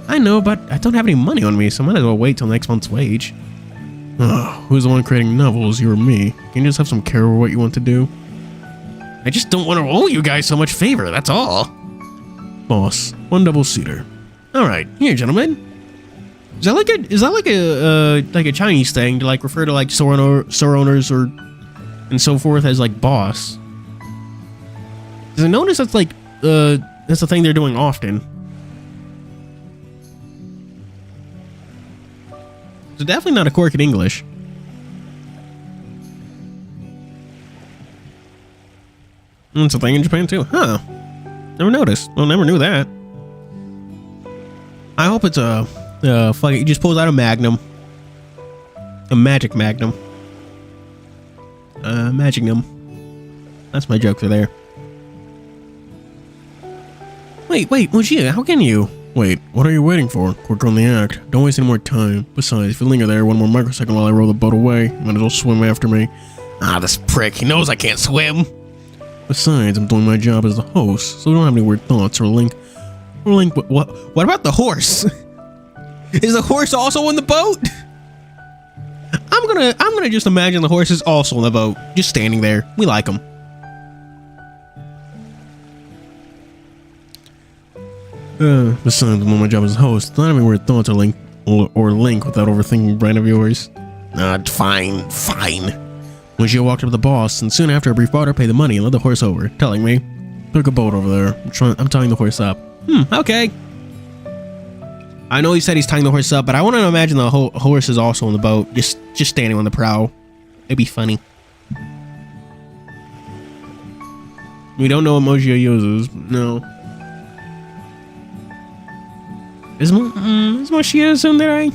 I know, but I don't have any money on me, so I might as well wait till next month's wage. Who's the one creating novels, you or me? Can you just have some care over what you want to do? I just don't want to owe you guys so much favor, that's all. Boss, one double-seater. Alright, here, gentlemen. Is that like a Chinese thing to like refer to like store owners or and so forth as like boss? Because I notice that's like that's the thing they're doing often. It's definitely not a quirk in English. And it's a thing in Japan too. Huh. Never noticed. Well, never knew that. I hope it's a fuck it, he just pulls out a magnum. A magic magnum. Magignum. That's my joke for there. Wait, Mujia, how can you? Wait, what are you waiting for? Quicker on the act. Don't waste any more time. Besides, if you linger there one more microsecond while I row the boat away, you might as well swim after me. Ah, this prick. He knows I can't swim. Besides, I'm doing my job as the host, so we don't have any weird thoughts or link. What about the horse? Is the horse also in the boat? I'm gonna just imagine the horse is also in the boat, just standing there. We like him. Besides, I'm doing my job as a host. Not having weird thoughts or link without overthinking a brand of yours. Fine. When she walked up to the boss, and soon after a brief barter, paid the money and led the horse over, telling me, "Pick a boat over there. I'm tying the horse up." Okay. I know he said he's tying the horse up, but I want to imagine the horse is also on the boat, just standing on the prow. It'd be funny. We don't know what Mojia uses. No. Is Mojia a tsundere?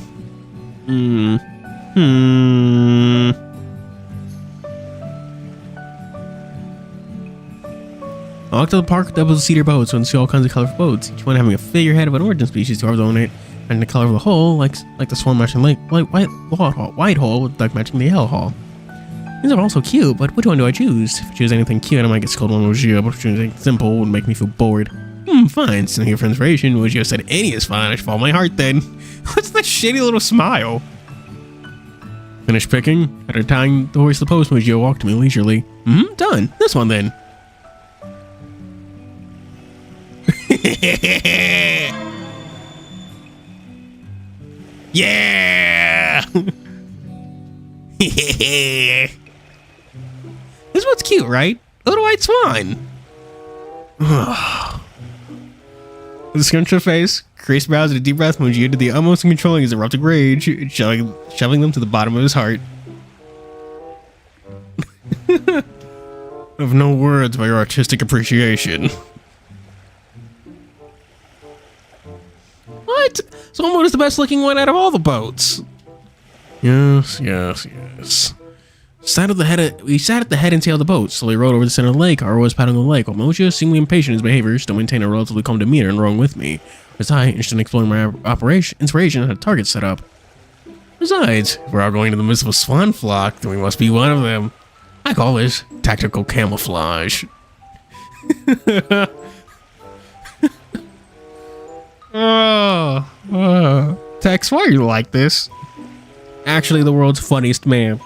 I walked to the park with double-seater boats and see all kinds of colorful boats, each one having a figurehead of an origin species carved on it, and the color of the hull, like the swan matching lake, white hull with duck matching the yellow hull. These are all so cute, but which one do I choose? If I choose anything cute, I might get scolded on Mojia, but if I choose anything simple, it would make me feel bored. Fine. Sitting here for inspiration, Mojia said any is fine. I should follow my heart then. What's that shady little smile? Finished picking. After tying the horse to the post, Mojia walked to me leisurely. Done. This one then. Yeah! This one's cute, right? Little white swan. With a scrunch of face, creased brows, and a deep breath, Mojia did the almost uncontrolling his erupting rage, shoving them to the bottom of his heart. I have no words by your artistic appreciation. What? Someone is the best looking one out of all the boats. Yes. We sat at the head and tail of the boat, slowly rowed over the center of the lake. Our was paddling the lake, while Mojo, seemingly impatient in his behavior, still maintained a relatively calm demeanor and rowing with me. As I, interested in exploring my inspiration, had a target set up. Besides, if we're all going to the midst of a swan flock, then we must be one of them. I call this tactical camouflage. Tex, why are you like this? Actually, the world's funniest man.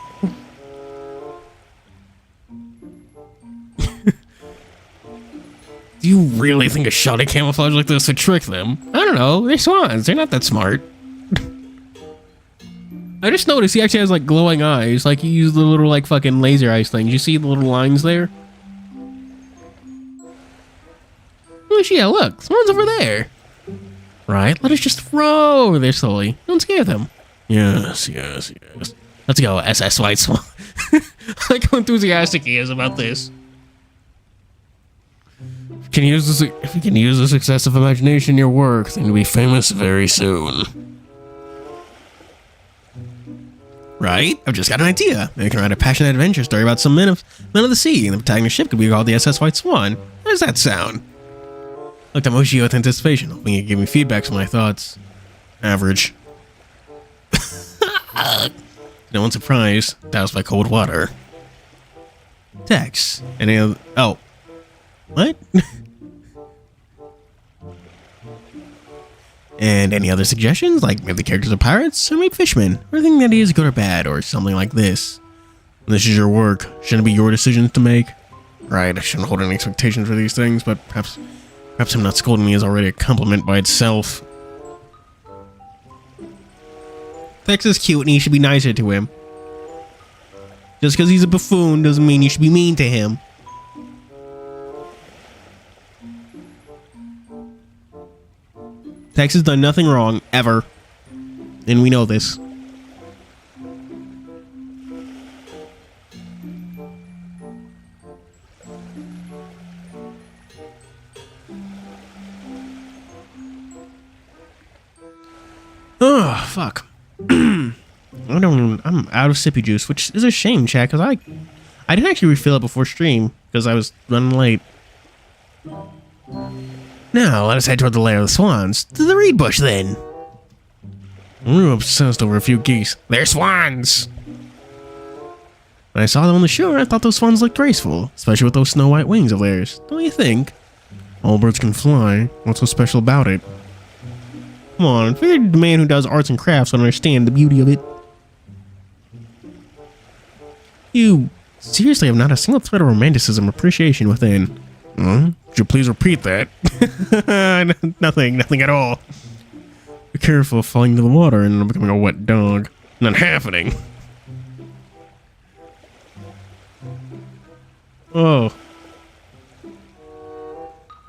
Do you really think a shot at camouflage like this would trick them? I don't know, they're swans, they're not that smart. I just noticed he actually has like glowing eyes, like he used the little like fucking laser eyes things. You see the little lines there? Oh yeah, look, someone's over there. Right, let us just row over there slowly. Don't scare them. Yes. Let's go, SS White Swan. Like how enthusiastic he is about this. If you can use this excessive imagination in your work, then you'll be famous very soon. Right? I've just got an idea. Maybe I can write a passionate adventure story about some men of the sea, and the protagonist ship could be called the SS White Swan. How does that sound? Looked at Moshi with anticipation, hoping he'd give me feedback on my thoughts. Average. No one's surprised. Doused by cold water. Tex. Any other... Oh. What? And any other suggestions? Like maybe the characters are pirates, or maybe fishermen, or anything that is good or bad, or something like this. This is your work. Shouldn't it be your decisions to make? Right, I shouldn't hold any expectations for these things, but perhaps him not scolding me is already a compliment by itself. Tex is cute and you should be nicer to him. Just because he's a buffoon doesn't mean you should be mean to him. Tex has done nothing wrong, ever. And we know this. Oh, fuck. I'm out of sippy juice, which is a shame, chat, because I didn't actually refill it before stream, because I was running late. Now, let us head toward the lair of the swans. To the reed bush, then. We were obsessed over a few geese. They're swans! When I saw them on the shore, I thought those swans looked graceful, especially with those snow-white wings of theirs. Don't you think? All birds can fly. What's so special about it? Come on, I figured the man who does arts and crafts would understand the beauty of it. You seriously have not a single thread of romanticism or appreciation within. Would you please repeat that? Nothing at all. Be careful of falling into the water and becoming a wet dog. Not happening. Oh.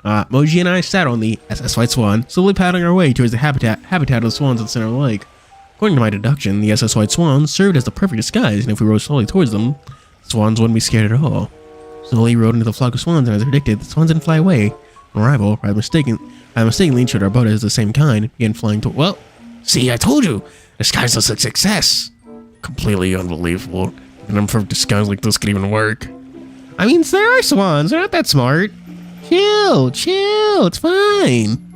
Moji and I sat on the SS White Swan, slowly paddling our way towards the habitat of the swans at the center of the lake. According to my deduction, the SS White Swan served as the perfect disguise, and if we rowed slowly towards them, the swans wouldn't be scared at all. Slowly rode into the flock of swans, and as I predicted, the swans didn't fly away. On arrival, I mistakenly ensured our boat as the same kind, began flying to— Well, see, I told you! Disguise was a success! Completely unbelievable. An imperfect disguise like this could even work. I mean, there are swans, they're not that smart. Chill, it's fine.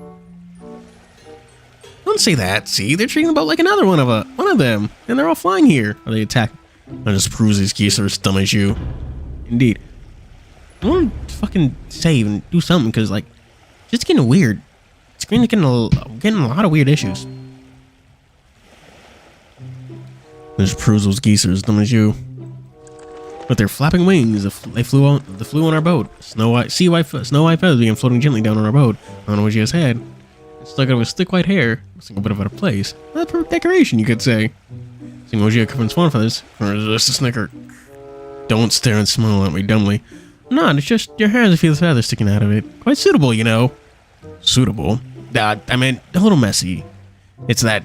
Don't say that, see, they're treating the boat like another one of them, and they're all flying here. Or they attack. That just proves these geese are as dumb as you. Indeed. I want to fucking save and do something, because, like, it's just getting weird. It's getting a lot of weird issues. This proves those geese are as dumb as you. With their flapping wings, they flew on our boat. Snow white feathers began floating gently down on our boat. I don't know what she has had. It's stuck out with thick white hair. It's a bit of out of place. Not a perfect decoration, you could say. Seeing Moji covered in swan feathers, just a snicker. Don't stare and smile at me dumbly. No, it's just your hair has a few feathers sticking out of it. Quite suitable, you know. Suitable? I meant a little messy. It's that...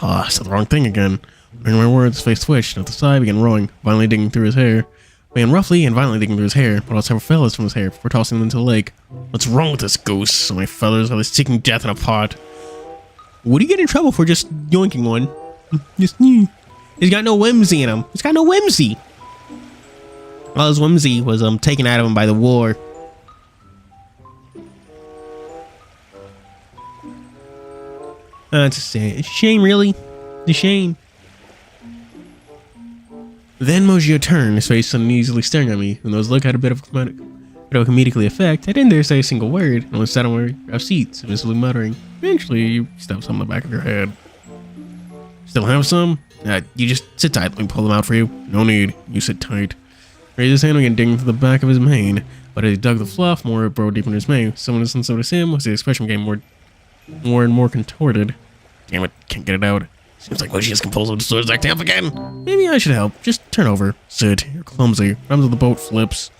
I said the wrong thing again. Hearing my words, his face twitched, and at the side began rowing, violently digging through his hair. Began roughly and violently digging through his hair, but out several feathers from his hair before tossing them into the lake. What's wrong with this goose? So many feathers, are they seeking death in a pot? Would he get in trouble for just yoinking one? He's got no whimsy in him. He's got no whimsy. All his whimsy was taken out of him by the war. It's a shame, really. It's a shame. Then Mojio turned, his face uneasily staring at me, and those look had a bit of comedically effect. I didn't dare say a single word, and only sat on our seats, visibly muttering. Eventually, you stuffed some in the back of your head. Still have some? You just sit tight, let me pull them out for you. No need, you sit tight. Raised his hand again, digging to the back of his mane, but as he dug the fluff, more it burrowed deep in his mane. Someone didn't notice him, as the expression became more and more contorted. Damn it, can't get it out. Seems like Mojio's compulsive disorders acting up again. Maybe I should help. Just turn over. Sit. You're clumsy. Runs the boat flips.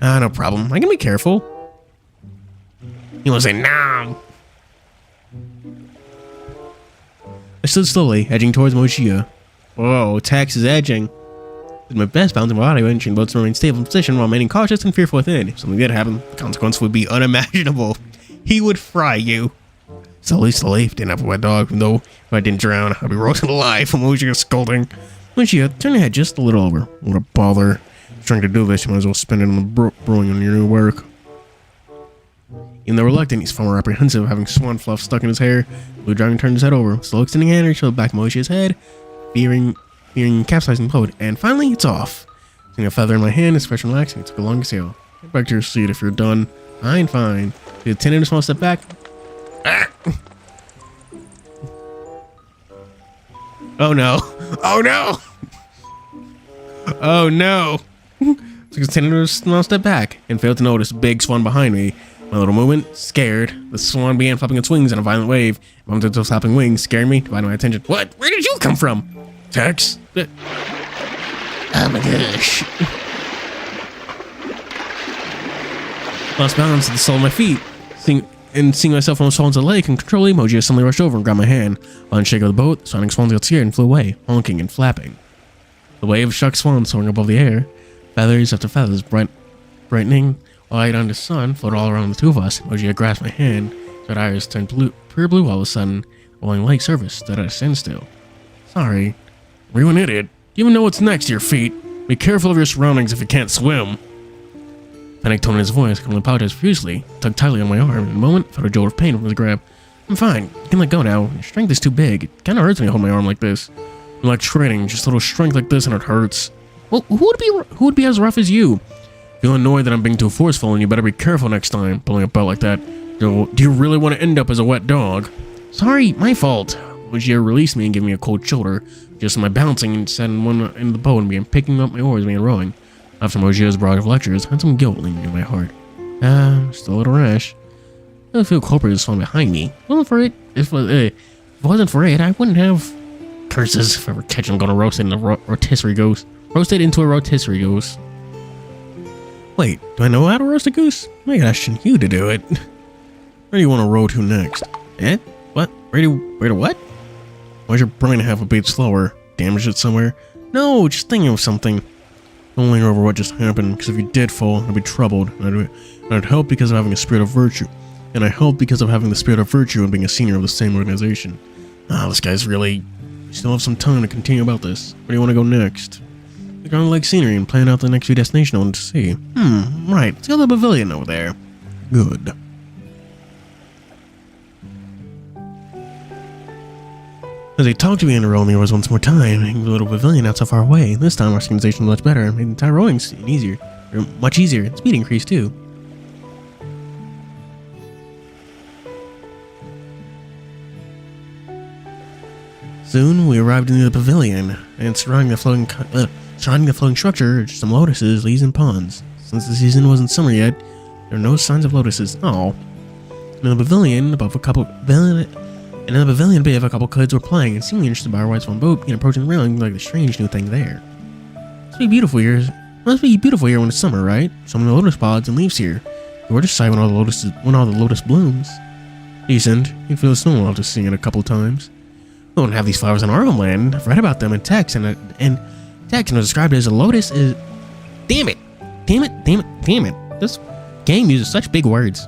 No problem. I can be careful. You want to say no? I stood slowly, edging towards Mojio. Whoa, Tex is edging. Did my best balancing my body, ensuring boats remain stable in position while remaining cautious and fearful within. If something did happen, the consequence would be unimaginable. He would fry you. Slowly, didn't have a wet dog, though if I didn't drown, I'd be roasted alive from Mojio scolding. Mojio, turn your head just a little over. What a bother. Trying to do this, you might as well spend it on the brewing on your new work. Even though reluctant, he's far more apprehensive of having swan fluff stuck in his hair. Blue Dragon turned his head over, still extending hand, and showed back Mojio's head, fearing capsizing the boat, and finally, it's off. Seeing a feather in my hand, his expression relaxing, he took a long exhale. Get back to your seat if you're done. Fine. He attended a small step back. Ah. Oh no. Took a tender small step back and failed to notice a big swan behind me. My little movement, scared, the swan began flapping its wings in a violent wave. Bumped into those flapping wings, scaring me, dividing my attention. What? Where did you come from? Tex? Oh my gosh. Lost balance at the sole of my feet. Seeing myself almost fall into the lake, uncontrollably, Mojio suddenly rushed over and grabbed my hand. On the shake of the boat, the surrounding swans got scared and flew away, honking and flapping. The wave struck swans soaring above the air. Feathers after feathers, brightening, light on the sun, floated all around the two of us. Mojio grasped my hand, so that eyes turned pure blue all of a sudden. The rolling lake surface stood at a standstill. Sorry. Were you an idiot? Do you even know what's next to your feet? Be careful of your surroundings if you can't swim. Panic tone in his voice, I could only apologize profusely, tugged tightly on my arm. In a moment, I felt a jolt of pain from his grab. I'm fine. You can let go now. Your strength is too big. It kind of hurts when you hold my arm like this. I'm like training, just a little strength like this and it hurts. Well, who would be as rough as you? Feel annoyed that I'm being too forceful and you better be careful next time, pulling a belt like that. Do you really want to end up as a wet dog? Sorry, my fault. Mojio released me and gave me a cold shoulder. Just my bouncing and sat in one end of the boat and began picking up my oars and rowing. After Mojio's barrage of lectures, I had some guilt lingering in my heart. Still a little rash. I feel culprit is falling behind me. If it wasn't for it, I wouldn't have. Curses, if I ever catch him, I'm gonna roast it in a rotisserie goose. Roast it into a rotisserie goose. Wait, do I know how to roast a goose? Maybe I asking you to do it. Where do you want to row to next? What? Where to what? Why's your brain half a beat slower? Damaged it somewhere? No, just thinking of something. Don't linger over what just happened, because if you did fall, I'd be troubled. And I'd help because of having a spirit of virtue. And I help because of having the spirit of virtue and being a senior of the same organization. This guy's really... We still have some time to continue about this. Where do you want to go next? We're going to Lake Scenery and plan out the next few destinations I want to see. Right. Let's go to the pavilion over there. Good. As they talked to me and rowing the oars once more time, making the little pavilion not so far away. This time our synchronization was much better and made the entire rowing easier. Much easier. And speed increased too. Soon we arrived near the pavilion, and surrounding the floating structure are some lotuses, leaves, and ponds. Since the season wasn't summer yet, there are no signs of lotuses. Oh. In the pavilion, above a couple kids were playing and seemingly interested by our white swan boat and approaching the railing like the strange new thing there. Must be beautiful here when it's summer, right? So many lotus pods and leaves here. You were just sight when all the lotus blooms. Decent. You feel it's normal after seeing it a couple times. We don't have these flowers in our homeland. I've read about them in text and text and described it as a lotus is... Damn it. This game uses such big words.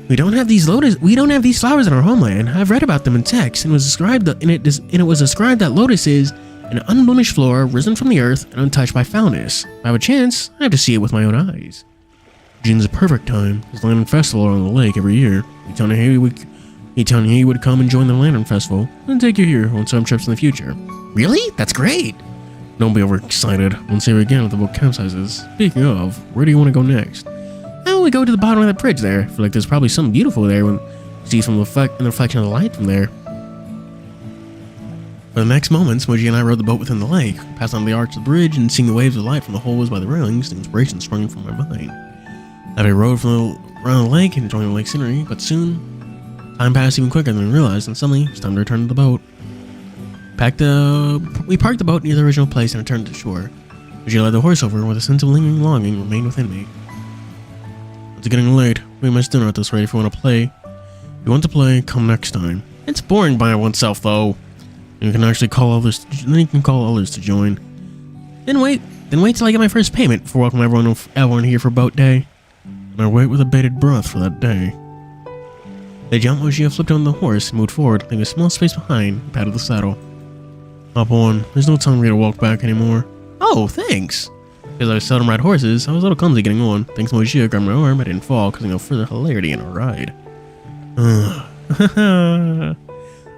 We don't have these flowers in our homeland. I've read about them in text and it was described that lotuses An unblemished floor, risen from the earth and untouched by foulness. If I have a chance, I have to see it with my own eyes. June's a perfect time. There's a lantern festival on the lake every year. TianHeHui would come and join the lantern festival and take you here on some trips in the future. Really? That's great! Don't be overexcited. Won't see you again if the boat capsizes. Speaking of, where do you want to go next? Oh, we go to the bottom of that bridge there. I feel like there's probably something beautiful there when you see from the reflection of the light from there. For the next moments, Moji and I rode the boat within the lake, passed on the arch of the bridge, and seeing the waves of light from the holes by the railings, the inspiration sprung from my mind. I rode around the lake and enjoying the lake scenery, but soon, time passed even quicker than we realized, and suddenly, it's time to return to the boat. We parked the boat near the original place and returned to shore. Moji led the horse over with a sense of lingering longing remained within me. It's getting late. We must dinner at this rate if you want to play. If you want to play, come next time. It's boring by oneself, though. You can actually call others. Then you can call others to join. Then wait till I get my first payment before welcoming everyone here for boat day. And I wait with a bated breath for that day. They jumped. Moji flipped on the horse and moved forward, leaving a small space behind, and patted the saddle. Hop on. There's no time for me to walk back anymore. Oh, thanks. Because I seldom ride horses, I was a little clumsy getting on. Thanks to Moji grabbed my arm, I didn't fall, causing no further hilarity in our ride.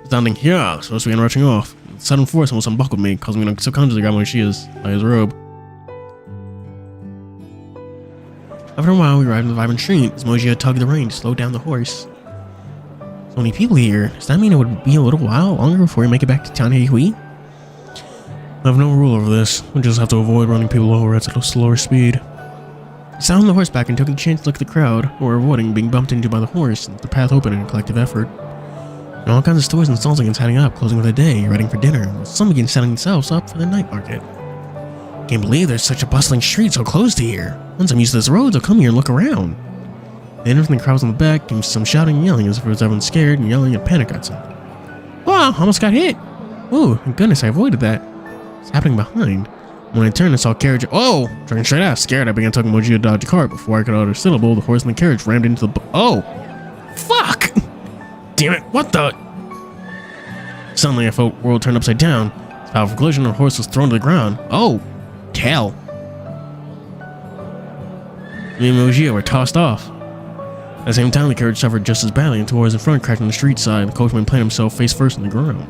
Standing here, supposed to be rushing off. Sudden force almost unbuckled me, causing me to subconsciously grab Moji's by his robe. After a while, we arrived in the vibrant street as Moji tugged the rein to slow down the horse. So many people here. Does that mean it would be a little while longer before we make it back to TianHeHui? I have no rule over this. We just have to avoid running people over at a slower speed. I sat on the horseback and took a chance to look at the crowd, who were avoiding being bumped into by the horse and the path open in a collective effort. And all kinds of stores and stalls again heading up, closing for the day, ready for dinner, and some again setting themselves up for the night market. Can't believe there's such a bustling street so close to here. Once I'm used to this road, I'll come here and look around. Then from the crowds on the back came some shouting and yelling as if everyone scared and yelling and panic got some. Wow, almost got hit. Oh, thank goodness I avoided that. What's happening behind? When I turned, I saw Carriage. Oh! Turning straight out, scared, I began talking Moji to dodge the cart. Before I could utter a syllable, the horse and the carriage rammed into the. Oh! Fuck! Damn it! What the? Suddenly, I felt the world turned upside down. This powerful collision, the horse was thrown to the ground. Oh! Hell! Me and Moji were tossed off. At the same time, the carriage suffered just as badly, and two horses in front crashed on the street side. The coachman planted himself face first on the ground.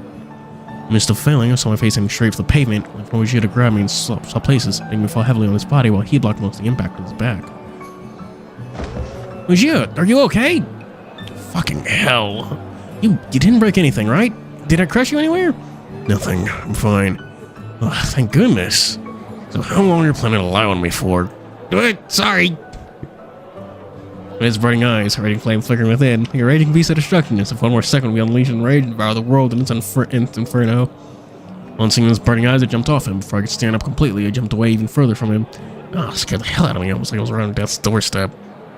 Amidst of failing, I saw my face aiming straight for the pavement, and Moji to grab me in some places, making me fall heavily on his body while he blocked most of the impact on his back. Moji, are you okay? Fucking hell. You didn't break anything, right? Did I crush you anywhere? Nothing. I'm fine. Oh, thank goodness. So how long are you planning to lie on me for? Do it! Sorry! With his burning eyes, a raging flame flickering within, like a raging beast of destruction. As if one more second we unleashed and rage and devour the world in its inferno. On seeing his burning eyes, I jumped off him. Before I could stand up completely, I jumped away even further from him. Oh, it scared the hell out of me, almost like I was around death's doorstep.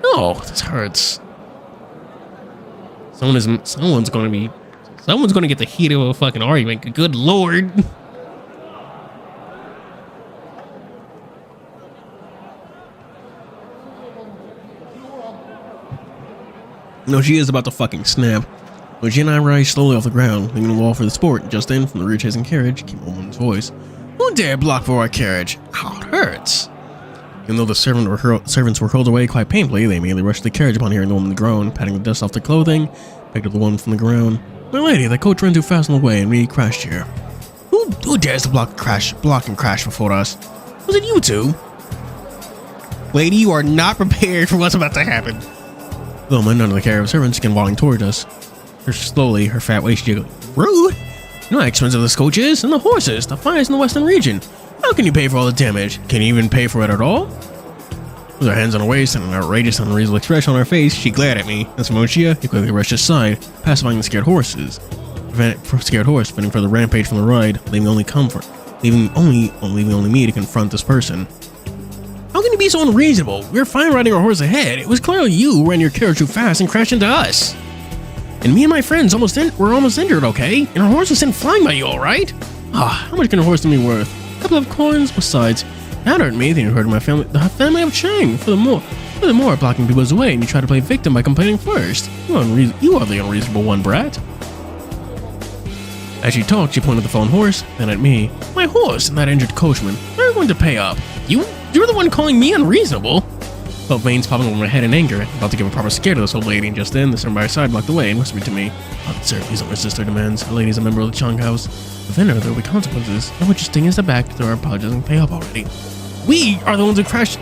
Oh, this hurts. Someone's gonna get the heat of a fucking argument. Good lord. No, she is about to fucking snap. Moji and I rise slowly off the ground, leaving the wall for the sport. Just then, from the rear chasing carriage, came a woman's voice. Who dare block for our carriage? Oh, it hurts. Even though the servants were hurled away quite painfully, they immediately rushed to the carriage upon hearing the woman groan, patting the dust off their clothing, picked up the woman from the ground. My lady, the coach ran too fast on the way, and we crashed here. Who dares to block and crash before us? Was it you two? Lady, you are not prepared for what's about to happen. The woman under the care of servants began walking toward us. Slowly, her fat waist jiggling. Rude! You know how expensive this coach is, and the horses, the finest in the western region. How can you pay for all the damage? Can you even pay for it at all? With her hands on her waist and an outrageous and unreasonable expression on her face, she glared at me. As for Moji, he quickly rushed aside, pacifying the scared horses. Preventing further rampage from the ride, leaving only me to confront this person. How can you be so unreasonable? We were fine riding our horse ahead. It was clearly you who ran your carriage too fast and crashed into us. And me and my friends were almost injured, okay? And our horse was sent flying by you, all right? How much can a horse to me worth? A couple of coins. Besides, that hurt me. Then you hurt my family, the family of Chang. Furthermore, blocking people's way, and you try to play victim by complaining first. You are the unreasonable one, brat. As she talked, she pointed the fallen horse, then at me. My horse and that injured coachman. They're going to pay up. You're the one calling me unreasonable. Felt veins popping over my head in anger, about to give a proper scare to this old lady, and just then, the servant by her side blocked the way and whispered to me, sir, please don't resist our demands. The lady is a member of the Chong house. Within her, there will be consequences. Now we're just sting us back through our apologies and pay up already. We are the ones who crashed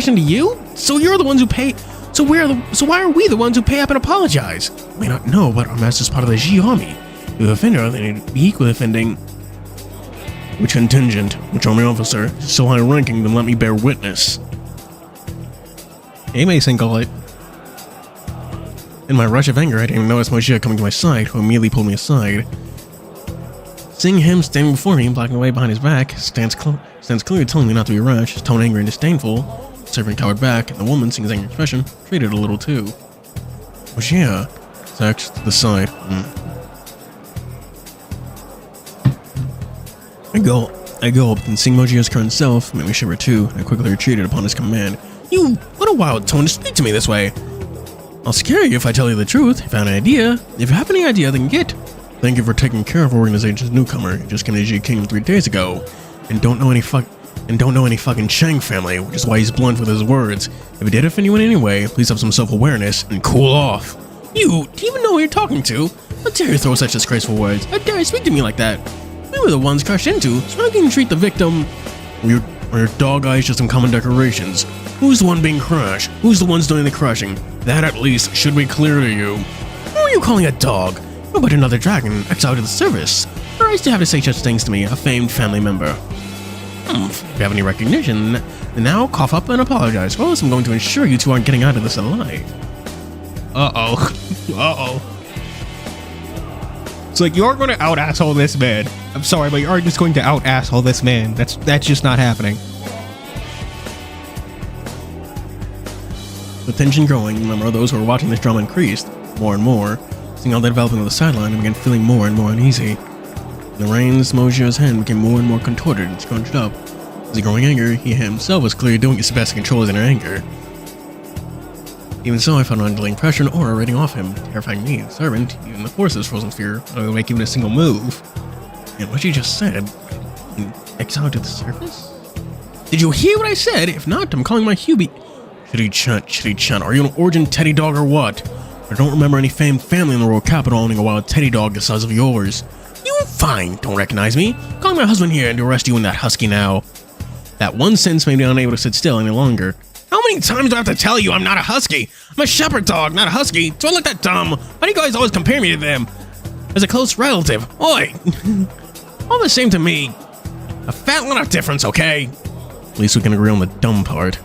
into you? So you're the ones who pay. So why are we the ones who pay up and apologize? You may not know, but our master's part of the Ji army. If you offend her, they need to be equally offending. Which contingent, which army officer, is so high ranking, then let me bear witness. Hey, Mason Gullet. In my rush of anger, I didn't even notice Mojia coming to my side, who immediately pulled me aside. Seeing him standing before me, blocking away behind his back, stands clearly telling me not to be rash, his tone angry and disdainful. The servant cowered back, and the woman, seeing his angry expression, treated a little too. Mojia, Zax to the side. I go up, and seeing Mojia's current self, made me shiver too, and I quickly retreated upon his command. What a wild tone to speak to me this way. I'll scare you if I tell you the truth. If you have any idea, then get. Thank you for taking care of our organization's newcomer. He just came to Ji Kingdom 3 days ago, and don't know any fucking Chang family, which is why he's blunt with his words. If it did offend you in any way, please have some self-awareness and cool off. Do you even know who you're talking to? How dare you throw such disgraceful words? How dare you speak to me like that? We were the ones crashed into, so how can you treat the victim? Your dog eyes just some common decorations. Who's the one being crushed? Who's the ones doing the crushing? That at least should be clear to you. Who are you calling a dog? You're but another dragon, exiled to the service. Or I used to have to say such things to me, a famed family member. If you have any recognition, then now cough up and apologize, or else I'm going to ensure you two aren't getting out of this alive. It's like, you're going to out-asshole this man. I'm sorry, but you are just going to out-asshole this man. That's just not happening. With tension growing, the number of those who were watching this drama increased, more and more. Seeing all that developing on the sideline, I began feeling more and more uneasy. The reins, Mojia's hand became more and more contorted and scrunched up. As he growing angry, he himself was clearly doing his best to control his inner anger. Even so, I felt an undelaying pressure and aura radiating off him, terrifying me, the servant, even the forces frozen fear, I would make even a single move. And what you just said, exiled to the surface? Did you hear what I said? If not, I'm calling my Hubie. Shitty Chun, are you an origin teddy dog or what? I don't remember any famed family in the royal capital owning a wild teddy dog the size of yours. You fine, don't recognize me. Calling my husband here and to arrest you and that husky now. That one sentence made me unable to sit still any longer. How many times do I have to tell you I'm not a husky? I'm a shepherd dog, not a husky. Do I look that dumb? Why do you guys always compare me to them? As a close relative. Oi! All the same to me. A fat lot of difference, okay? At least we can agree on the dumb part.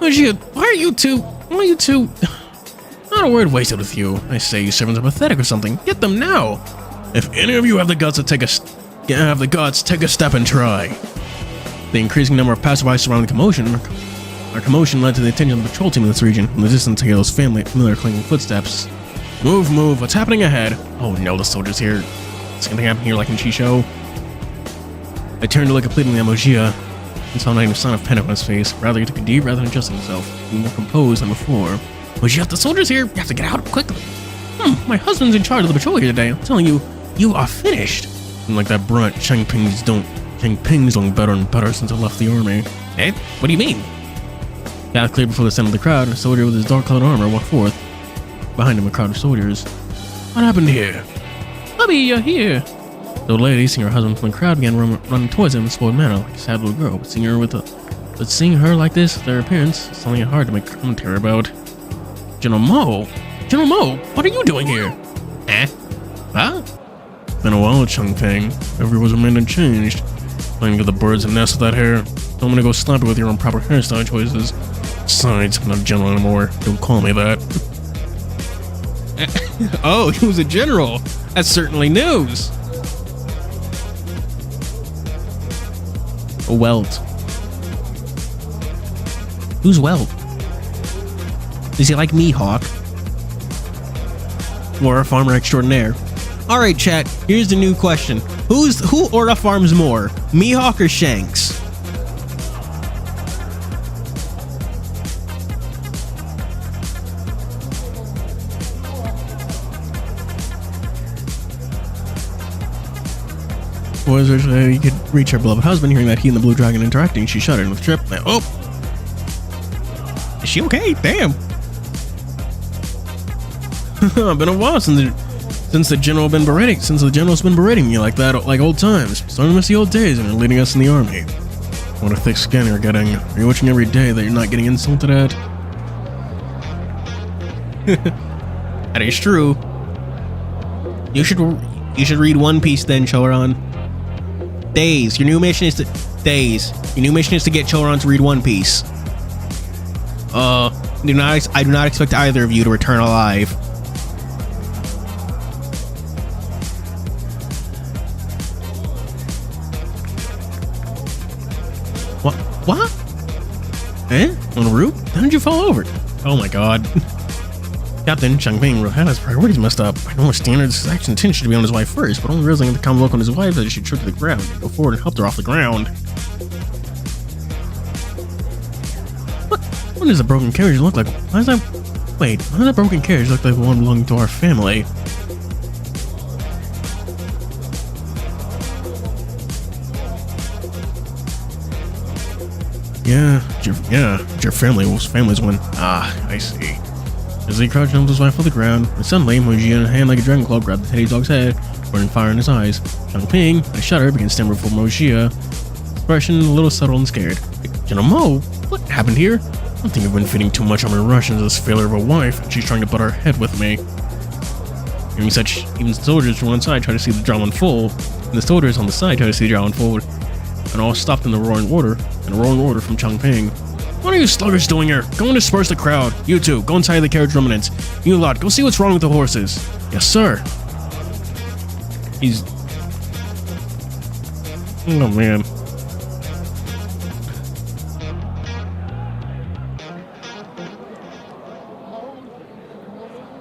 Why are you two... Not a word wasted with you. I say you servants are pathetic or something. Get them now. If any of you have the guts to take a step and try. The increasing number of passersby surrounding the commotion. Our commotion led to the attention of the patrol team in this region. In the distance, I hear those familiar clanging footsteps. Move. What's happening ahead? Oh no, the soldiers here. Same thing happened here like in Shisho. I turned to look completely at Mojia and saw not even a sign of panic on his face. Rather, he took a deep breath and adjusted himself, being more composed than before. Mojia, the soldiers here. You have to get out quickly. My husband's in charge of the patrol here today. I'm telling you, you are finished. And like that brunt, Chong Ping's doing better and better since I left the army. Eh? What do you mean? Path cleared before the center of the crowd, and a soldier with his dark-colored armor walked forth. Behind him, a crowd of soldiers. What happened here? Hubby, you're here. The old lady, seeing her husband from the crowd, began running towards him in a spoiled manner, like a sad little girl. But seeing her like this, their appearance, something hard to make commentary about. General Mo, what are you doing here? Huh? Been a while, Chong Ping. Every was remained unchanged. Playing to the birds and nests with that hair. Don't want to go sloppy with your improper hairstyle choices. Besides, I'm not a general anymore. Don't call me that. Oh, he was a general. That's certainly news. A welt. Who's Welt? Is he like Mihawk? Or a farmer extraordinaire? Alright, chat, here's the new question. Who Aura farms more? Mihawk or Shanks? was he could reach her beloved husband. Hearing that he and the blue dragon interacting, she shuddered with trip. Oh, is she okay? Damn. Been a while since the general been berating. Since the general's been berating me like that, like old times. Starting to miss the old days and leading us in the army. What a thick skin you're getting. Are you wishing every day that you're not getting insulted at? That is true. You should read One Piece then, Choron. Days. Your new mission is to get Choron to read One Piece. I do not expect either of you to return alive. What? Eh? On the roof? How did you fall over? Oh my god. Captain Chong Ping had his priorities messed up. I know his standards action intention to be on his wife first, but only realizing the calm look on his wife that he should trip to the ground, go forward and helped her off the ground. What does a broken carriage look like? Why does that broken carriage look like one belonging to our family? Yeah, it's your family's one. Ah, I see. As he crouched down with his wife on the ground, and suddenly, Moji in a hand like a dragon claw grabbed the teddy dog's head, burning fire in his eyes. Chong Ping, a shudder, began to stammer before Mojia, expression a little subtle and scared. General Mo, what happened here? I think I've been feeding too much on my Russians to this failure of a wife, and she's trying to butt her head with me. Hearing such, even soldiers from one side try to see the drama unfold, and the soldiers on the side try to see the drama unfold, and all stopped in a roaring order from Chong Ping. What are you sluggers doing here? Go and disperse the crowd. You two, go inside the carriage ruminants. You lot, go see what's wrong with the horses. Yes, sir. Oh, man.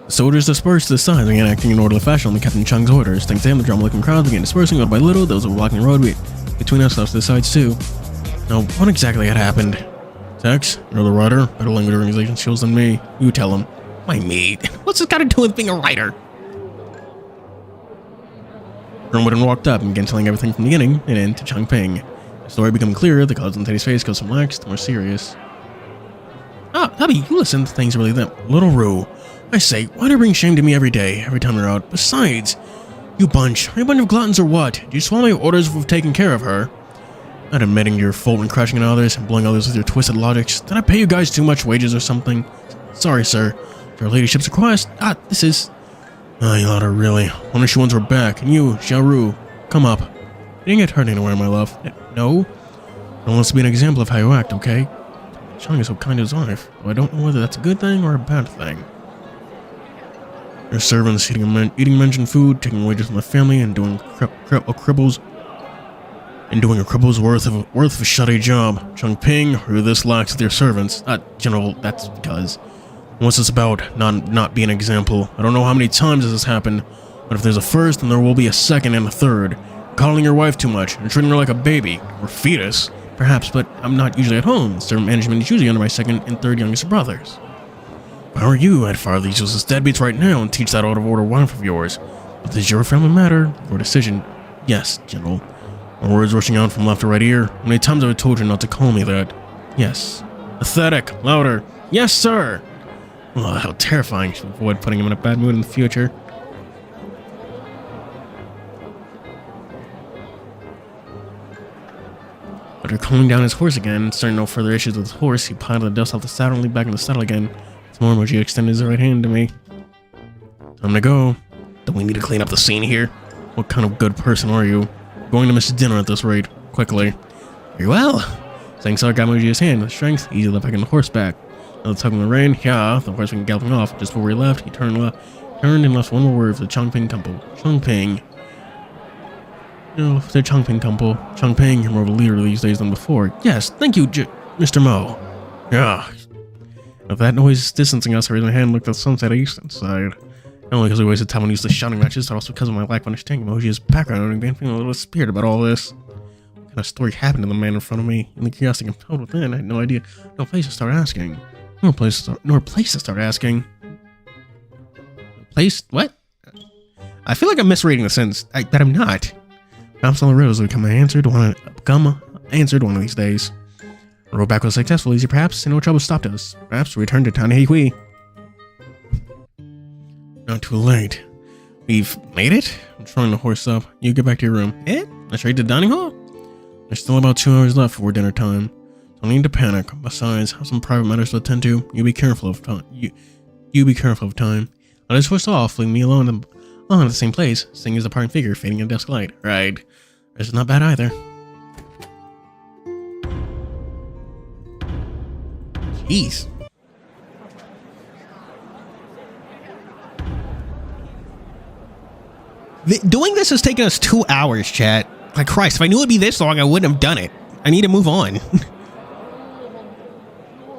The soldiers dispersed to the sides, began acting in orderly fashion on Captain Chung's orders. Thanks to him, the drama-looking crowd began dispersing little by little. Those who were blocking the road between us left to the sides too. Now, what exactly had happened? Tex, you're the writer. Better language organization skills than me. You tell him. Why me? What's this got to do with being a writer? Rong walked up and began telling everything from the beginning and end to Chong Ping. The story became clearer. The colors on Teddy's face goes from lax to more serious. Ah, Tubby, you listen. Things are really that. Little Roo. I say, why do you bring shame to me every day, every time you're out? Besides, are you a bunch of gluttons or what? Do you swallow my orders for taking care of her? Not admitting your fault when crashing on others and blowing others with your twisted logics. Did I pay you guys too much wages or something? Sorry, sir. Your ladyship's request. This is... you lot are really... One of the ones were back. And you, Xiaoru, come up. You didn't get hurt anywhere, my love. No? I want us to be an example of how you act, okay? Chong is so kind to his wife, though I don't know whether that's a good thing or a bad thing. Your servants eating mentioned food, taking wages from the family, and doing a cribble's worth of a shitty job. Chong Ping, who this lacks with your servants. General, that's because. What's this about? Not being an example. I don't know how many times this has happened, but if there's a first, then there will be a second and a third. Calling your wife too much and treating her like a baby or fetus, perhaps, but I'm not usually at home. Servant management is usually under my second and third youngest brothers. If I were you, I'd fire these useless deadbeats right now and teach that out-of-order wife of yours. But this is your family matter, your decision. Yes, General. My words rushing out from left to right ear. How many times have I told you not to call me that? Yes. Pathetic. Louder. Yes, sir. Oh, how terrifying. Should avoid putting him in a bad mood in the future. After calming down his horse again, starting no further issues with his horse, he piled the dust off the saddle and leaned back in the saddle again. Some more Moji extended his right hand to me. Time to go. Don't we need to clean up the scene here? What kind of good person are you? Going to miss dinner at this rate. Quickly. Very well. Saying so, I got Moji's hand with strength, easily left back in the horseback. Another tug on the rein. Yeah, the horse went galloping off. Just before he left, he turned and left one more word for the Chong Ping temple. Chong Ping. No, for the Chong Ping temple. Chong Ping, you're more of a leader these days than before. Yes, thank you, Mr. Mo. Yeah. With that noise distancing us, I raised my hand and looked at the sunset eastern side. Not only because we wasted time on useless shouting matches, but also because of my lack of understanding of Moji's background and being feeling a little spirit about all this. What kind of story happened to the man in front of me? And the curiosity compelled within, I had no idea. No place to start asking. No place to start asking. Place? What? I feel like I'm misreading the sentence, but I'm not. Perhaps all the riddles will become answered one of these days. The road back was successful, easy perhaps, and no trouble stopped us. Perhaps we return to TianHeHui. Not too late. We've made it? I'm throwing the horse up. You get back to your room. Eh? Straight to the dining hall? There's still about 2 hours left before dinner time. Don't need to panic. Besides, I have some private matters to attend to. You be careful of time. You be careful of time. Let us push off, leaving me alone at the same place, seeing his departing figure fading in dusk light. Right. This is not bad either. Jeez. Doing this has taken us 2 hours, chat. Like Christ, if I knew it'd be this long, I wouldn't have done it. I need to move on.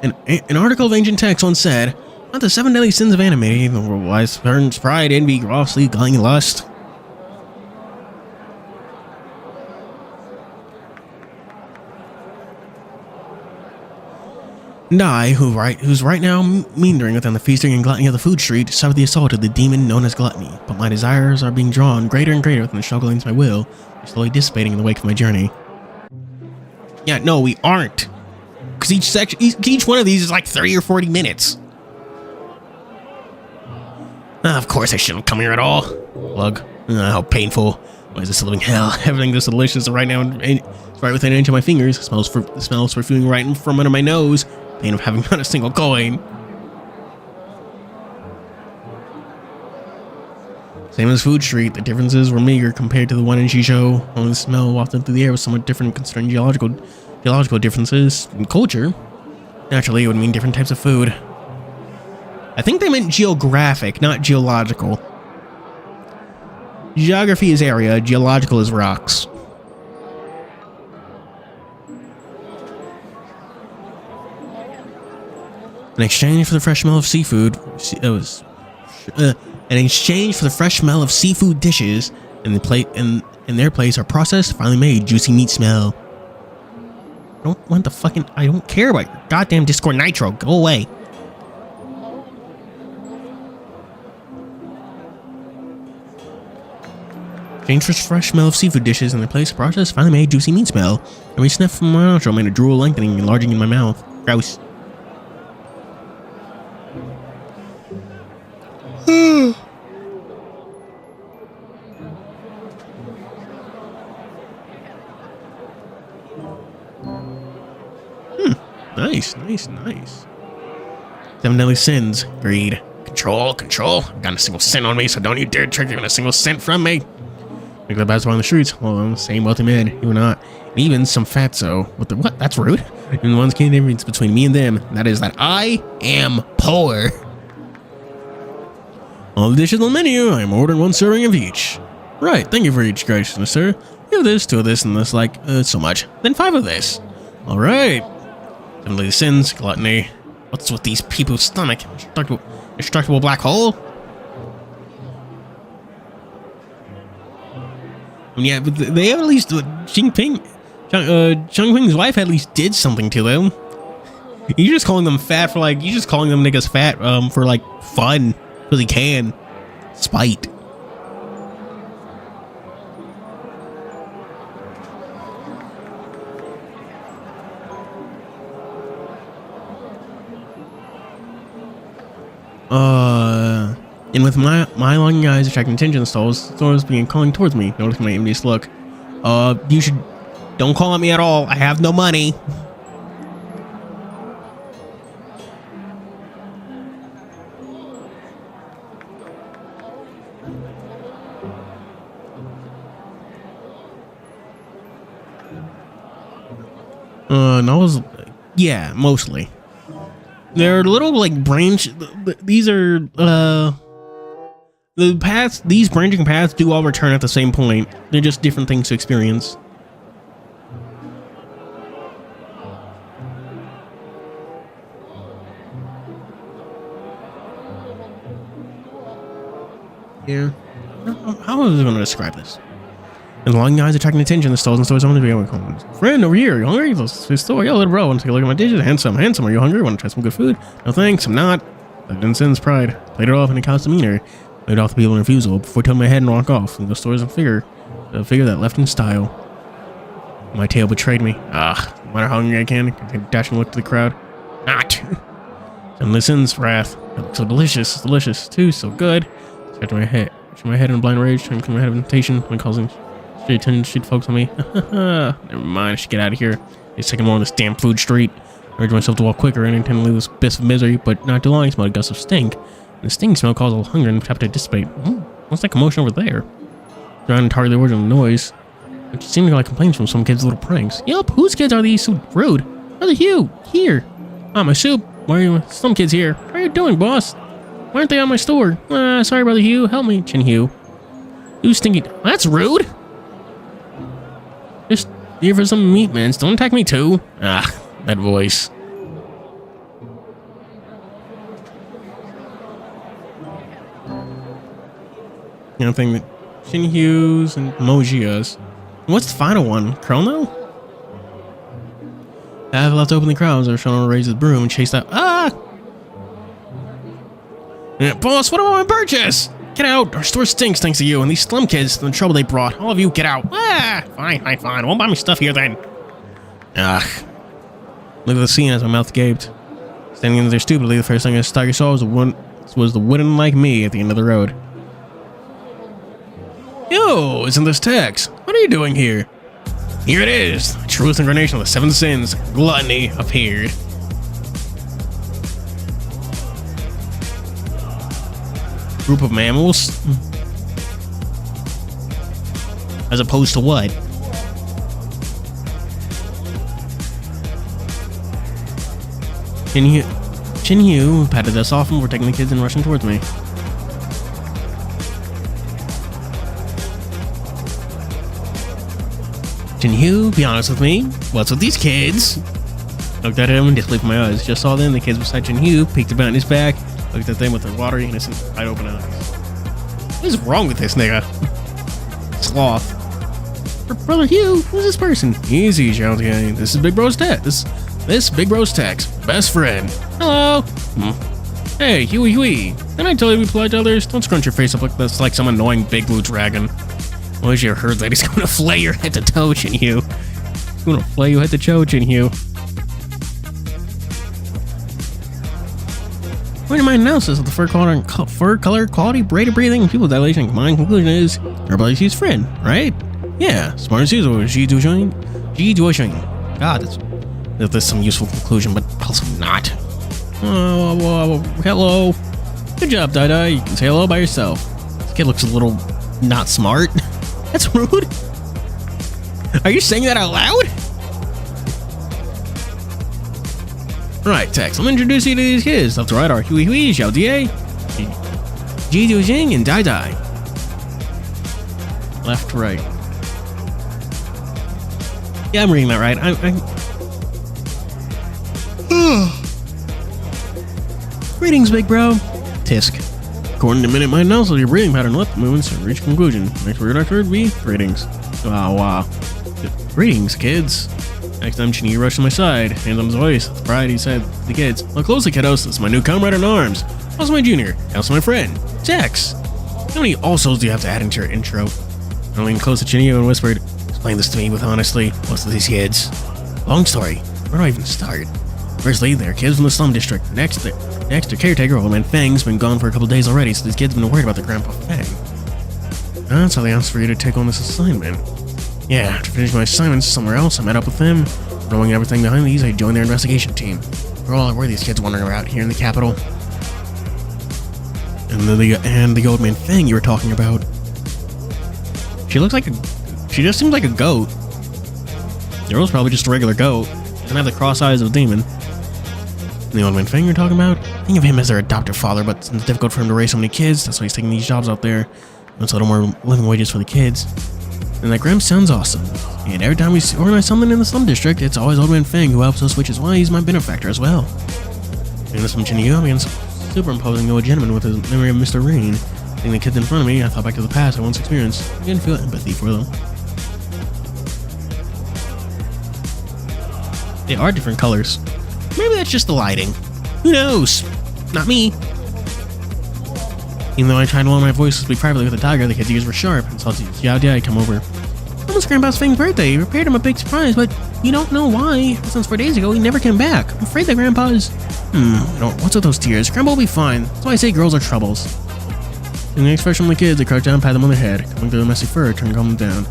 An article of ancient text once said, "Not the 7 deadly sins of anime, the wise turns pride, envy, gross, sleep, lying, and lust." And I, who's right now meandering within the feasting and gluttony of the food street, suffer the assault of the demon known as gluttony. But my desires are being drawn greater and greater within the struggle against my will, slowly dissipating in the wake of my journey. Yeah, no, we aren't. Because each one of these is like 30 or 40 minutes. Of course I shouldn't come here at all. Lug. How painful. Why is this a living hell? Everything this delicious right now, it's right within an inch of my fingers. It smells for food right from under my nose. Pain of having not a single coin. Same as Food Street, the differences were meager compared to the one in Shisho. Only the smell wafted through the air was somewhat different concerning geological differences in culture. Naturally, it would mean different types of food. I think they meant geographic, not geological. Geography is area, geological is rocks. In exchange for the fresh smell of seafood, dishes in their place are processed, finely made, juicy meat smell. I don't care about your goddamn Discord Nitro. Go away. Exchange for fresh smell of seafood dishes in their place, processed, finely made, juicy meat smell. Every sniff from my nostril made a drool lengthening and enlarging in my mouth. Gross. Nice. 7 deadly sins. Greed. Control. I've got a single cent on me, so don't you dare trick even a single cent from me. Make the best on the streets. Well, I'm the same wealthy man. You are not. And even some fatso. What? That's rude. And the one's key difference between me and them. That is that I am poor. All the dishes on the menu. I am ordering 1 serving of each. Right. Thank you for each, graciousness, sir. You have this, 2 of this, and this, so much. Then 5 of this. All right. 7 deadly sins, gluttony. What's with these people's stomach? Indestructible black hole? Yeah, but they have at least Chong Ping's wife at least did something to them. You're just calling them fat for you're just calling them niggas fat for fun because he can. Spite. And with my longing eyes attracting attention, Stores began calling towards me, noticing my envious look. You should don't call at me at all. I have no money. Novels, yeah, mostly. They're little branch. These are the paths. These branching paths do all return at the same point. They're just different things to experience. Yeah. How was I going to describe this? And longing eyes attracting attention, the stalls and stores. I want to be able to come. Friend over here, you hungry? Let's to the store. Yo, little bro, want to take a look at my dishes? Handsome. Are you hungry? Want to try some good food? No thanks, I'm not. I've done sin's pride. Played it off in a callous demeanor. Laid off the people in refusal before turning my head and walk off and go towards a figure that left in style. My tail betrayed me. No matter how hungry I can, I take a dashing look to the crowd. Not. And listens, wrath. It looks so delicious too, so good. Scratching my head in a blind rage, trying to clear my head of temptation when causing straight attention she'd focus on me. Never mind, I should get out of here. It's taking more on this damn food street. I urge myself to walk quicker and intend to leave this abyss of misery, but not too long. I smelled a gust of stink. And the stinking smell caused a hunger and appetite to dissipate. What's that commotion over there? Trying to target the original noise, which seemed like complaints from some kids' little pranks. Yup, whose kids are these so rude? Brother Hugh, here. My soup. Why are you? Some kids here. What are you doing, boss? Why aren't they on my store? Sorry, Brother Hugh. Help me, TianHeHui. You stinky. That's rude. Just here for some meat, man. Don't attack me too. That voice. You know, thing that TianHeHui's and Mojia's. What's the final one? Chrono? I have left open the crowds or shown to raise the broom and chase out. Boss, what about my purchase? Get out! Our store stinks thanks to you and these slum kids and the trouble they brought. All of you, get out! Fine. Won't buy me stuff here then. Look at the scene as my mouth gaped. Standing there stupidly, the first thing I saw was the wooden like me at the end of the road. Yo, isn't this Tex? What are you doing here? Here it is! The truest incarnation of the seven sins, gluttony, appeared. Group of mammals? As opposed to what? TianHeHui patted us off and we're taking the kids and rushing towards me. TianHeHui, be honest with me. What's with these kids? Looked at him and disbelieved my eyes. Just saw then the kids beside TianHeHui peeked about in his back, looked at them with their watery, innocent, wide open eyes. What is wrong with this nigga? Sloth. Brother Hugh, who's this person? Easy, Xiaotian. This is Big Bro's Tex. This Big Bro's Tex. Best friend. Hello. Hey, Huey. Didn't I tell you to be polite to others? Don't scrunch your face up like this, like some annoying big blue dragon. What is your herd lady's gonna flay your head to toe, TianHeHui? She's gonna flay you head to toe, TianHeHui. According to my analysis of the fur color, quality, rate of breathing, pupil dilation, my conclusion is everybody's his friend, right? Yeah, smart as usual. Ji Duoxing. God, that's some useful conclusion, but also not. Hello. Good job, Dai. You can say hello by yourself. This kid looks a little not smart. That's rude. Are you saying that out loud? Right, Tex, let me introduce you to these kids. Left to right are HeHui, Xiaotie, Ji Duoxing, and Dai. Left to right. Yeah, I'm reading that right. Greetings, big bro. Tisk. According to Minute My Analysis, your breathing pattern left movements and reach conclusion. Next word I heard be greetings. Wow. Greetings, kids. Next time TianHeHui rushed to my side, hands on his voice. With pride, he said to the kids, look closely, kiddos. This is my new comrade in arms. Also my junior. Also my friend, Tex. How many alsos do you have to add into your intro? I leaned close to TianHeHui and whispered, explain this to me with honestly. What's with these kids? Long story. Where do I even start? Firstly, they're kids from the slum district. Next, their caretaker, old man Fang's been gone for a couple days already, so these kids have been worried about their grandpa Fang. That's how they asked for you to take on this assignment. Yeah, after finishing my assignments somewhere else, I met up with them. Throwing everything behind these, I joined their investigation team. For all I were, these kids wandering around here in the capital. And the old man Fang you were talking about. She just seems like a goat. The girl's probably just a regular goat. Doesn't have the cross eyes of a demon. And the old man Fang you're talking about? Think of him as their adoptive father, but since it's difficult for him to raise so many kids, that's why he's taking these jobs out there. Wants a little more living wages for the kids. And that Grim sounds awesome. And every time we organize something in the slum district, it's always old man Fang who helps us, which is why he's my benefactor as well. And this from TianHeHui, I'm against superimposing the old gentleman with his memory of Mr. Reen. Seeing the kids in front of me, I thought back to the past I once experienced. I didn't feel empathy for them. They are different colors. Maybe that's just the lighting. Who knows? Not me. Even though I tried to lower my voice to speak privately with the tiger, the kid's ears were sharp and saw Xiao Jia come over. Almost Grandpa's Fang's birthday. We prepared him a big surprise, but you don't know why. Since 4 days ago, he never came back. I'm afraid that Grandpa's... what's with those tears? Grandpa will be fine. That's why I say girls are troubles. In the expression from the kids, they crouched down and pat them on their head. Coming through the messy fur, turned to calm them down.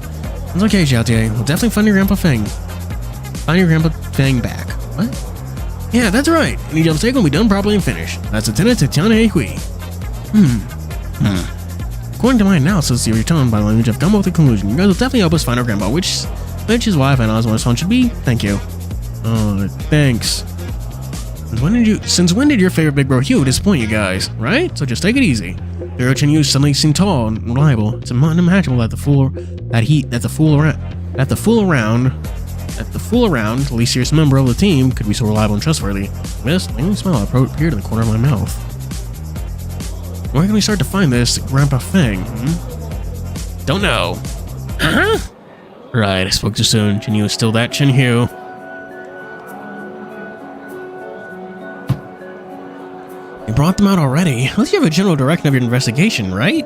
It's okay, Xiao Jia. We'll definitely find your Grandpa Fang. Find your Grandpa Fang back. What? Yeah, that's right. Any job mistake will be done properly and finished. That's a tenet to TianHeHui. According to my analysis of your tone body language, I've come up with a conclusion. You guys will definitely help us find our grandpa, which is why I've analyzed what our swan should be. Thank you. Thanks. Since when did your favorite big bro Hugh disappoint you guys? Right? So just take it easy. Little Jun you suddenly seem tall and reliable. It's unimaginable that the fool around, the least serious member of the team, could be so reliable and trustworthy. This lingering smile appeared in the corner of my mouth. Where can we start to find this Grandpa Fang? Don't know. Right, I spoke too soon. Jin Yu is still that Jin Yu. You brought them out already. At least you have a general direction of your investigation, right?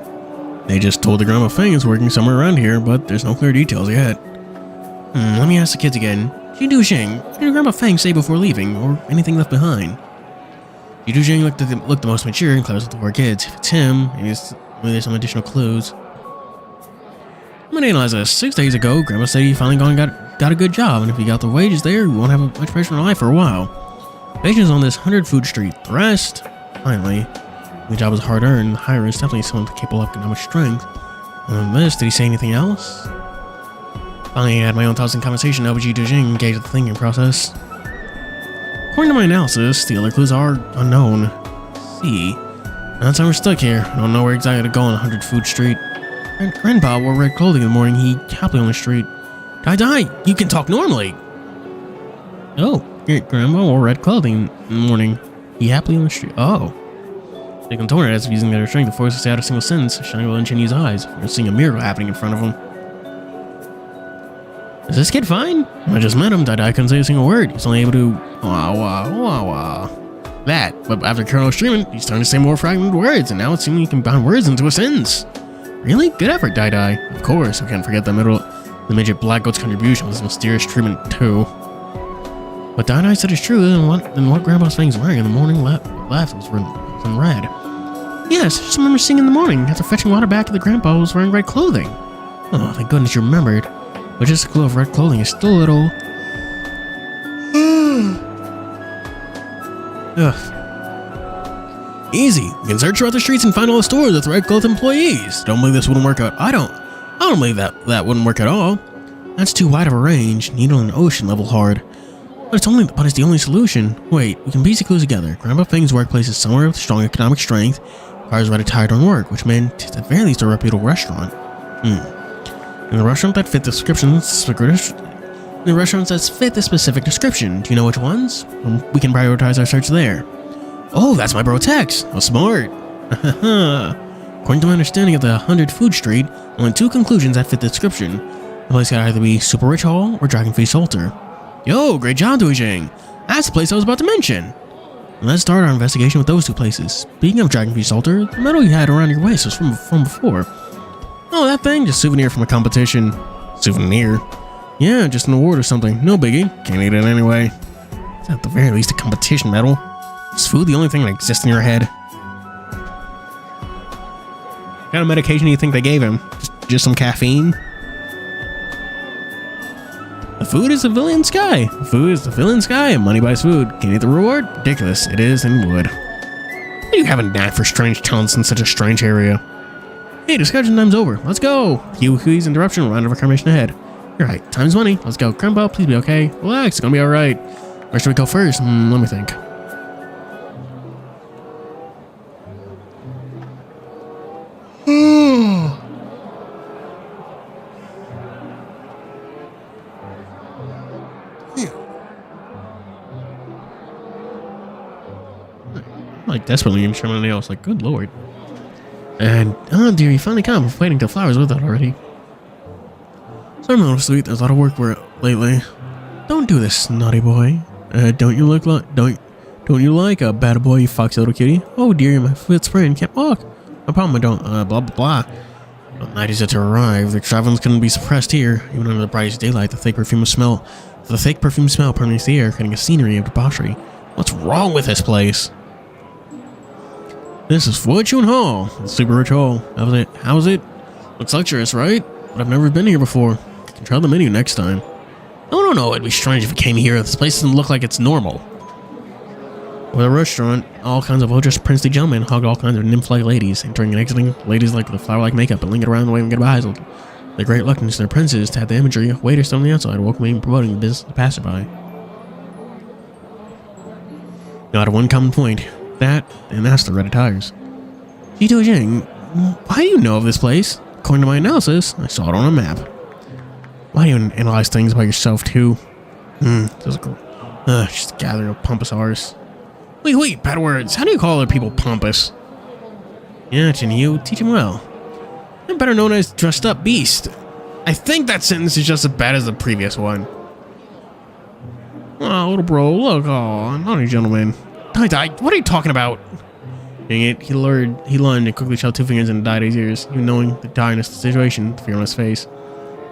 They just told the Grandpa Fang is working somewhere around here, but there's no clear details yet. Let me ask the kids again. Jidu Xing, what did Grandpa Fang say before leaving, or anything left behind? Jidu Xing looked the most mature and close with the 4 kids. If it's him, maybe there's some additional clues. I'm gonna analyze this. 6 days ago, Grandpa said he finally got a good job, and if he got the wages there, we won't have much pressure on life for a while. Patience on this 100 food street. The rest, finally. The job was hard earned. The hire is definitely someone capable of economic strength. On this, did he say anything else? Finally, I had my own thoughts and conversation. Jidu Xing engaged with the thinking process. According to my analysis, the other clues are unknown. See, that's how we're stuck here. I don't know where exactly to go on 100 food street. Grandpa wore red clothing in the morning. He happily on the street. Die, you can talk normally. Oh, Grandpa wore red clothing in the morning. He happily on the street. Oh. They contorted as if using their strength to force us out a single sentence, shining in Chinese eyes. We're seeing a miracle happening in front of him. Is this kid fine? I just met him. Dai couldn't say a single word. He's only able to that. But after Colonel streaming, he's starting to say more fragmented words, and now it seems he can bound words into a sentence. Really? Good effort, Dai. Of course, we can't forget the midget Black Goat's contribution with this mysterious treatment too. What Dai said is true, then what Grandpa's Fang's wearing in the morning left was in red. Yes, I just remember seeing in the morning after fetching water back to the Grandpa was wearing red clothing. Oh, thank goodness you remembered. But just a clue of red clothing is still a little... Ugh. Easy. You can search throughout the streets and find all the stores with red clothed employees. Don't believe this wouldn't work out. I don't believe that wouldn't work at all. That's too wide of a range. Needle and ocean level hard. But it's the only solution. Wait, we can piece the clues together. Grandpa Fang's workplace is somewhere with strong economic strength, requires red attire on work, which meant at the very least a reputable restaurant. In the restaurant that fit the specific description. Do you know which ones? We can prioritize our search there. Oh, that's my bro Tex. Oh, smart. According to my understanding of the 100 food street, only 2 conclusions that fit the description. The place could either be Super Rich Hall or Dragon Feast Altar. Yo, great job, Duijing. That's the place I was about to mention. Let's start our investigation with those 2 places. Speaking of Dragon Feast Altar, the medal you had around your waist was from before. Oh, that thing? Just souvenir from a competition. Souvenir? Yeah, just an award or something. No biggie. Can't eat it anyway. It's at the very least a competition medal. Is food the only thing that exists in your head? What kind of medication do you think they gave him? Just some caffeine? The food is the villain sky. Food is the villain sky, and money buys food. Can you eat the reward? Ridiculous. It is and would. How do you have a knack for strange talents in such a strange area? Hey, discussion time's over. Let's go. TianHeHui's interruption. Round of information ahead. You're right. Time's money. Let's go. Grandpa, please be okay. Relax. It's gonna be all right. Where should we go first? Let me think. Like desperately in my nails. Like, good lord. And, oh dear, you finally come. We're waiting till flowers with it already. Sorry, I'm a little sweet. There's a lot of work for it lately. Don't do this, naughty boy. Don't you like a bad boy, you foxy little kitty? Oh dear, my foot's sprained. Can't walk. No problem, I don't, blah, blah, blah. Well, night is yet to arrive. The extravagance couldn't be suppressed here. Even under the brightest daylight, the thick perfume smell permeates the air, creating a scenery of debauchery. What's wrong with this place? This is Fuuri Hall. It's super rich hall. How's it? Looks luxurious, right? But I've never been here before. I can try the menu next time. No, it'd be strange if we came here. This place doesn't look like it's normal. With a restaurant, all kinds of well-dressed princely gentlemen hugged all kinds of nymph-like ladies, entering and exiting. Ladies like the flower-like makeup and lingered around waving goodbyes. The great reluctance to their princes to have the imagery of waiters on the outside, welcoming and promoting the business of the passerby. Got one common point. That's the red attires. Little Jun, why do you know of this place? According to my analysis, I saw it on a map. Why do you analyze things by yourself, too? Just a gathering of pompous artists. Wait, bad words. How do you call other people pompous? Yeah, TianHeHui, teach him well. I'm better known as dressed up beast. I think that sentence is just as bad as the previous one. Oh, little bro, look, naughty gentleman. Die, what are you talking about? Dang it, he lunged and quickly shoved 2 fingers into Dai's ears, even knowing the dire situation, fear on his face.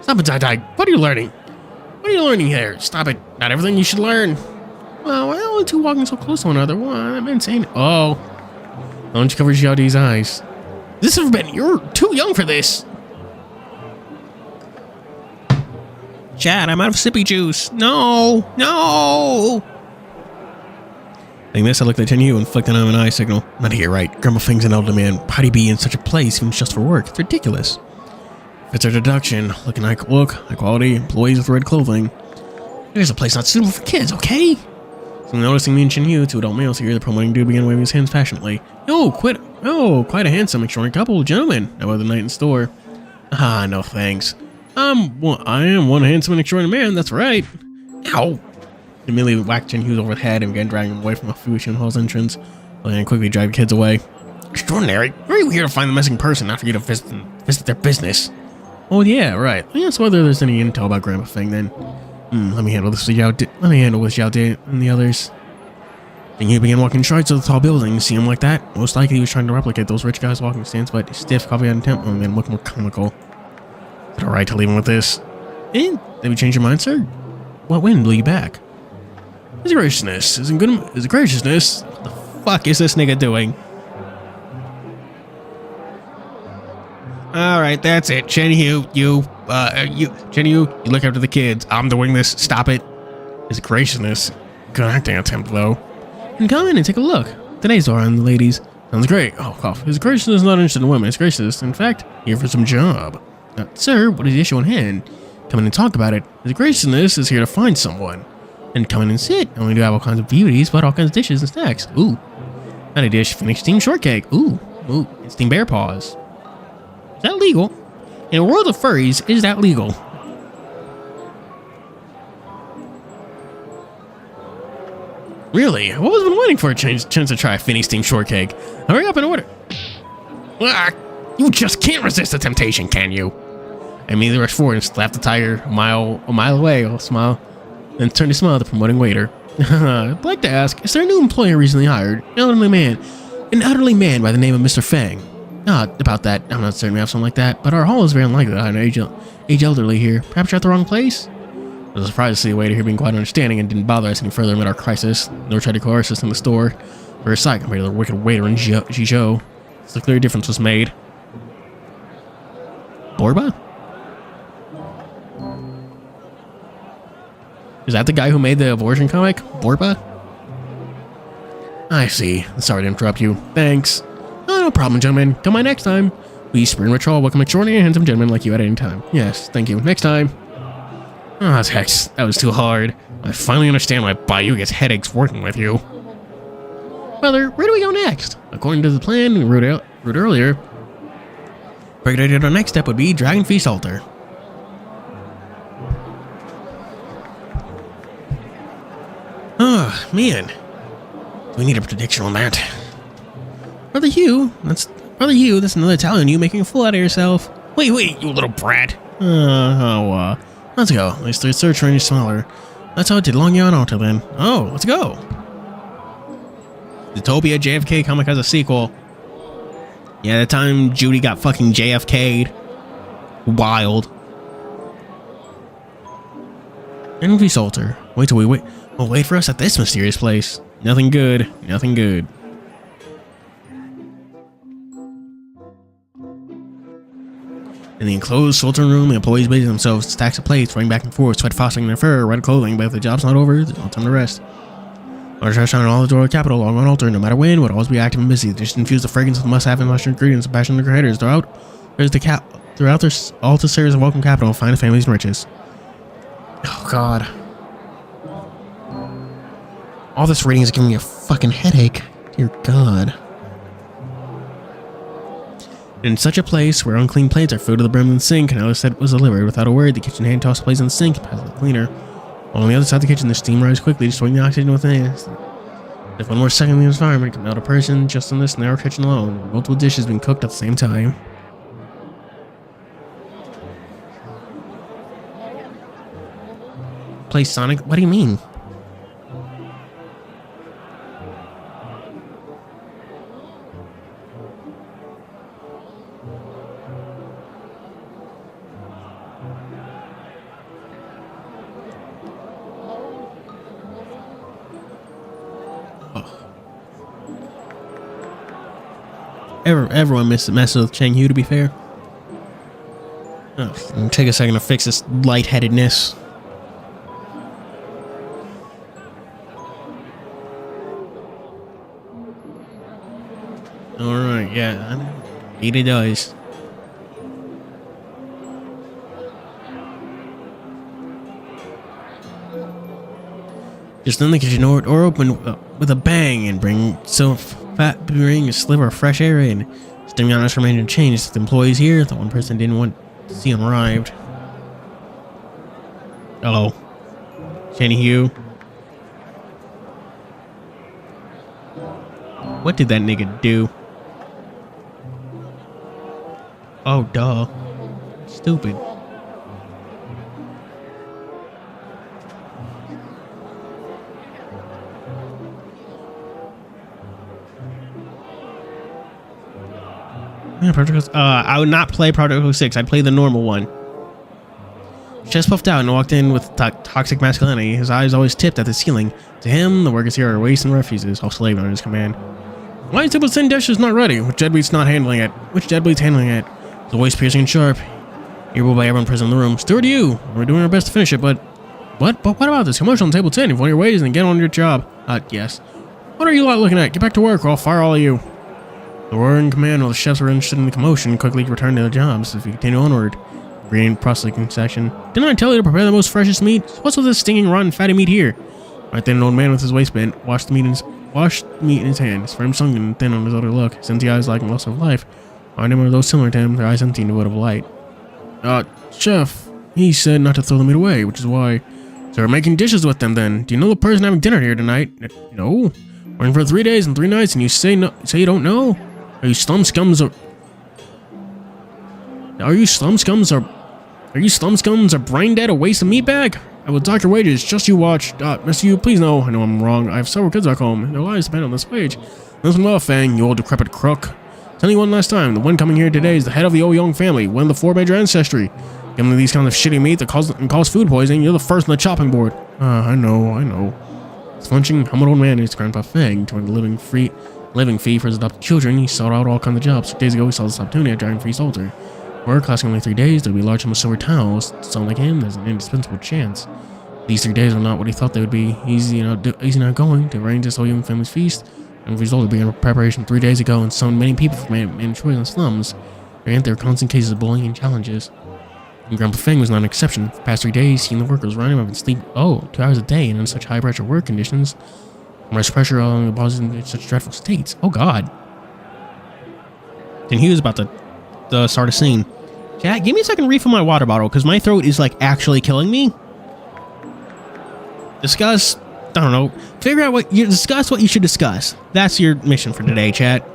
Stop it, Dai. What are you learning? What are you learning here? Stop it. Not everything you should learn. Well, why are the two walking so close to one another? What? I'm insane. Oh. Why don't you cover Xiaodi's eyes? You're too young for this. Chad, I'm out of sippy juice. No. Saying this, I looked at TianHeHui and flicked on him an eye signal. Not here, right? Grandma Fang's an elder man. How do you be in such a place, even just for work? It's ridiculous. If it's a deduction, high quality, employees with red clothing. There's a place not suitable for kids, okay? So noticing me and TianHeHui, 2 adult males here, the promoting dude began waving his hands passionately. Quite a handsome, extraordinary couple, gentlemen. How about the night in store? No thanks. I am one handsome and extraordinary man, that's right. Ow! He immediately whacked TianHeHui over the head and began dragging him away from the Fuuri Hall's entrance, and quickly drive the kids away. Extraordinary? Where are you here to find the missing person, not for you to visit their business? Oh yeah, right. Yes, whether there's any intel about Grandma Fang then. Let me handle this with Xiao and the others. And he began walking straight to the tall building. See him like that? Most likely he was trying to replicate those rich guys' walking stance, but his stiff coffee on tempo made him look more comical. Is it alright to leave him with this? Did we change your mind, sir? What wind blew you back? His graciousness. His graciousness. What the fuck is this nigga doing? Alright, that's it. TianHeHui, you look after the kids. I'm doing this. Stop it. His graciousness. Good acting attempt, though. And come in and take a look. Today's door on the ladies. Sounds great. Oh, cough. His graciousness is not interested in women. His graciousness, in fact, here for some job. Sir, what is the issue on hand? Come in and talk about it. His graciousness is here to find someone. And come in and sit. Not only do I have all kinds of beauties, but all kinds of dishes and snacks. Ooh. Not a dish. Finished steamed shortcake. Ooh. And steamed bear paws. Is that legal? In a world of furries, is that legal? Really? I've always been waiting for a chance to try a finished steamed shortcake. Hurry up and order. You just can't resist the temptation, can you? I immediately rushed forward and slapped the tiger a mile away. I'll smile. Then turned to smile at the promoting waiter. I'd like to ask, is there a new employee recently hired? An elderly man by the name of Mr. Fang. About that, I'm not certain we have something like that, but our hall is very unlikely to hire an age elderly here. Perhaps you're at the wrong place? I was surprised to see a waiter here being quite understanding and didn't bother us any further amid our crisis, nor tried to coerce us in the store for a sight compared to the wicked waiter in Jizhou. So a clear difference was made. Borba? Is that the guy who made the abortion comic? Borba? I see. Sorry to interrupt you. Thanks. Oh, no problem, gentlemen. Come by next time. We spring ritual welcome extraordinary handsome gentlemen like you at any time. Yes, thank you. Next time. Oh, hex. That was too hard. I finally understand why Bayou gets headaches working with you. Brother, where do we go next? According to the plan we wrote earlier, our next step would be Dragon Feast Altar. Oh, man. We need a prediction on that. Brother Hugh, that's another Italian you making a fool out of yourself. Wait, you little brat. Let's go. At least the search range is smaller. That's how it did long on Altar then. Oh, let's go. Zootopia JFK comic has a sequel. Yeah, the time Judy got fucking JFK'd. Wild. Envy Salter. Wait till we wait. Oh, wait for us at this mysterious place. Nothing good. Nothing good. In the enclosed Sultan room, the employees busy themselves, stacks of plates, running back and forth, sweat fostering their fur, red clothing, but if the job's not over, there's no time to rest. Large restaurant in all the door of the capital, along on altar, no matter when, would always be active and busy. They just infuse the fragrance of must-have and lush ingredients of passion of the creators. Throughout their altar series of welcome capital, finest families and riches. Oh god. All this reading is giving me a fucking headache. Dear god. In such a place where unclean plates are filled to the brim in the sink, another set was delivered. Without a word, the kitchen hand tossed the plates in the sink, passed to the cleaner. While on the other side of the kitchen, the steam rises quickly, destroying the oxygen within. If one more second in the environment, come out a person just in this narrow kitchen alone, multiple dishes being cooked at the same time. Play Sonic? What do you mean? Everyone messes with TianHeHui, to be fair. Oh, it'll take a second to fix this lightheadedness. Alright, yeah. Indeed it does. Just then the kitchen door opened with a bang and bring a sliver of fresh air in. Steaming on us remained unchanged. The employees here, the one person didn't want to see him arrived. Hello. TianHeHui. What did that nigga do? Oh, duh. Stupid. Yeah, I would not play Project 6. I'd play the normal one. Chest puffed out and walked in with toxic masculinity. His eyes always tipped at the ceiling. To him, the workers here are waste and refuses, all slave under his command. Why is table 10 dishes not ready? Which deadbeat's not handling it? Which deadbeat's handling it? The voice piercing and sharp. Earable by everyone present in the room. Steward, you! We're doing our best to finish it, but... What? But what about this commotion on table 10? If one of your ways, then get on your job. Yes. What are you lot looking at? Get back to work or I'll fire all of you. The roaring command while the chefs were interested in the commotion quickly returned to their jobs as we continue onward. Green processing section. Didn't I tell you to prepare the most freshest meat? What's with this stinging, rotten, fatty meat here? Right then, an old man with his waist bent washed the meat in his hand, his frame sunken and thin on his outer look, his empty eyes lacking loss of life. I knew those similar to him, their eyes empty and devoid of light. Chef, he said not to throw the meat away, which is why. So we're making dishes with them then. Do you know the person having dinner here tonight? No. Working for 3 days and 3 nights and you say you don't know? Are you slum scums or brain dead, a waste of meat bag? I will dock your wages, just you watch. Mister you, please know, I know I'm wrong. I have several kids back home, and their lives depend on this wage. Listen well, Fang, you old decrepit crook. Tell you one last time, the one coming here today is the head of the Young family, one of the 4 major ancestry. Give them these kinds of shitty meat that cause food poisoning, you're the first on the chopping board. I know. This flinching, humbled old man is Grandpa Fang, turned a living fee for his adopted children. He sought out all kinds of jobs. 6 days ago, he saw this opportunity at Dragon Free's altar. Work lasting only 3 days, there'll be a large number of silver towels. Someone like him, there's an indispensable chance. These 3 days were not what he thought they would be. Easy not going to arrange this whole young family's feast. And the result began preparation 3 days ago, and so many people from Detroit and the slums. There were constant cases of bullying and challenges. And Grandpa Fang was not an exception. For the past 3 days, he and the workers running up and sleep 2 hours a day, and in such high pressure work conditions. Much pressure on the bosses in such dreadful states. Oh god. And he was about to start a scene. Chat, give me a second to refill my water bottle, because my throat is like actually killing me. Discuss, I don't know, figure out what you discuss what you should discuss. That's your mission for today, chat.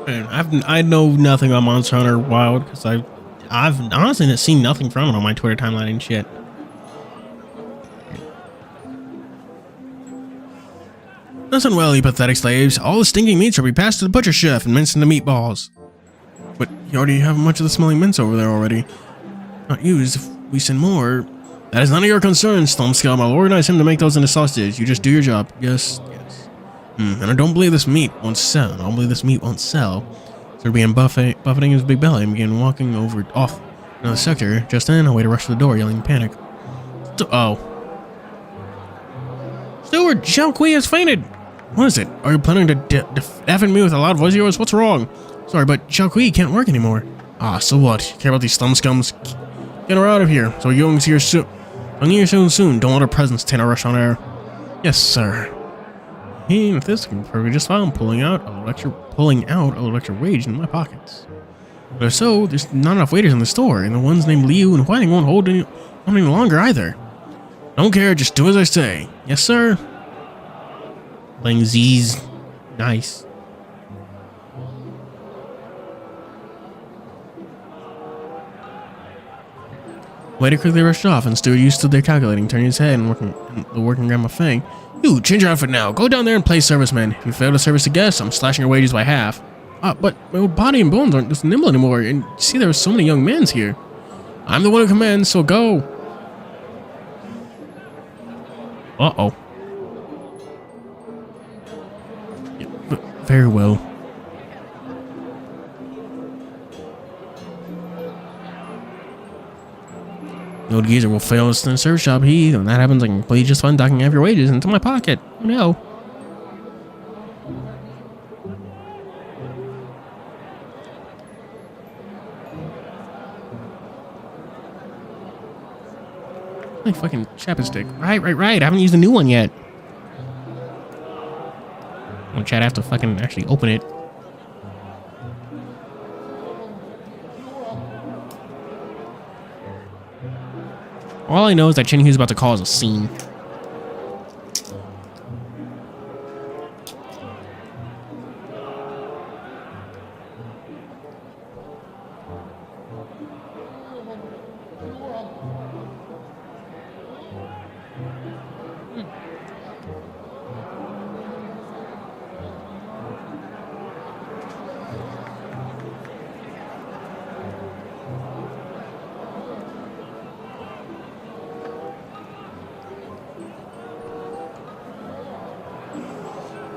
Man, I know nothing about Monster Hunter Wild because I've honestly seen nothing from it on my Twitter timeline and shit. Listen well, you pathetic slaves. All the stinking meats will be passed to the butcher chef and minced into meatballs. But you already have much of the smelling mince over there already. Not used. If we send more, that is none of your concern, Slumpscum. I'll organize him to make those into sausages. You just do your job. Yes. And I don't believe this meat won't sell. So he'll begin buffeting his big belly and begin walking off another sector. Just then, a waiter rushed to the door, yelling in panic. Steward, Xiaoqui has fainted. What is it? Are you planning to deafen me with a loud voice of yours? What's wrong? Sorry, but Xiaoqui can't work anymore. So what? You care about these Slumpscums? Get her out of here. So you're going to see her soon. I'll need her soon. Don't let her presence taint our rush on air. Yes, sir. Hey, with this can perfectly just fine. Pulling out a little extra wage in my pockets. But if so, there's not enough waiters in the store, and the ones named Liu and Huang won't hold any longer either. Don't care, just do as I say. Yes, sir. Playing Z's. Nice. Waiter quickly rushed off, and Steward stood there calculating, turning his head and working Grandma Fang. You, change your outfit now. Go down there and play serviceman. If you fail to service a guest, I'm slashing your wages by half. But my old body and bones aren't just nimble anymore, and see there are so many young men here. I'm the one who commands, so go. Uh-oh. Yeah, very well. The old geezer will fail us in the service job. When that happens, I can completely just fun docking half your wages into my pocket. Oh no. My fucking chapstick. Right. I haven't used the new one yet. Oh, Chad, I have to fucking actually open it. All I know is that TianHeHui's about to cause a scene.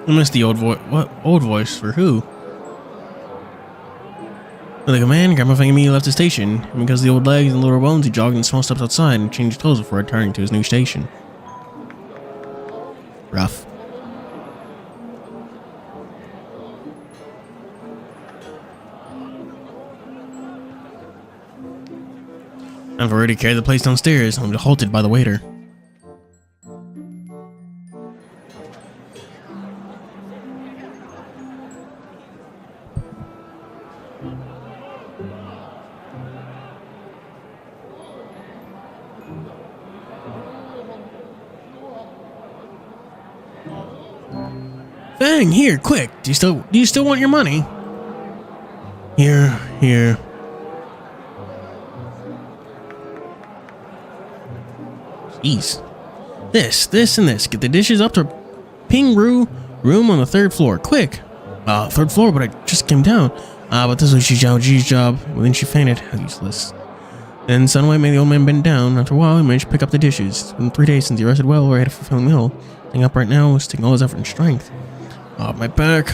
I missed the old voice. What? Old voice? For who? With a command, Grandma Fang and me left the station, and because of the old legs and little bones, he jogged in small steps outside and changed clothes before returning to his new station. Rough. I've already carried the place downstairs, and I'm halted by the waiter. Fang, here, quick! Do you still want your money? Here. Jeez. This, and this. Get the dishes up to Ping room on the 3rd floor. Quick! 3rd floor, but I just came down. But this was Zhao Ji's job. Well, then she fainted. How useless. Then Sunway made the old man bend down. After a while, he managed to pick up the dishes. It's been 3 days since he rested well or had a fulfilling meal. Staying up right now is taking all his effort and strength. My back.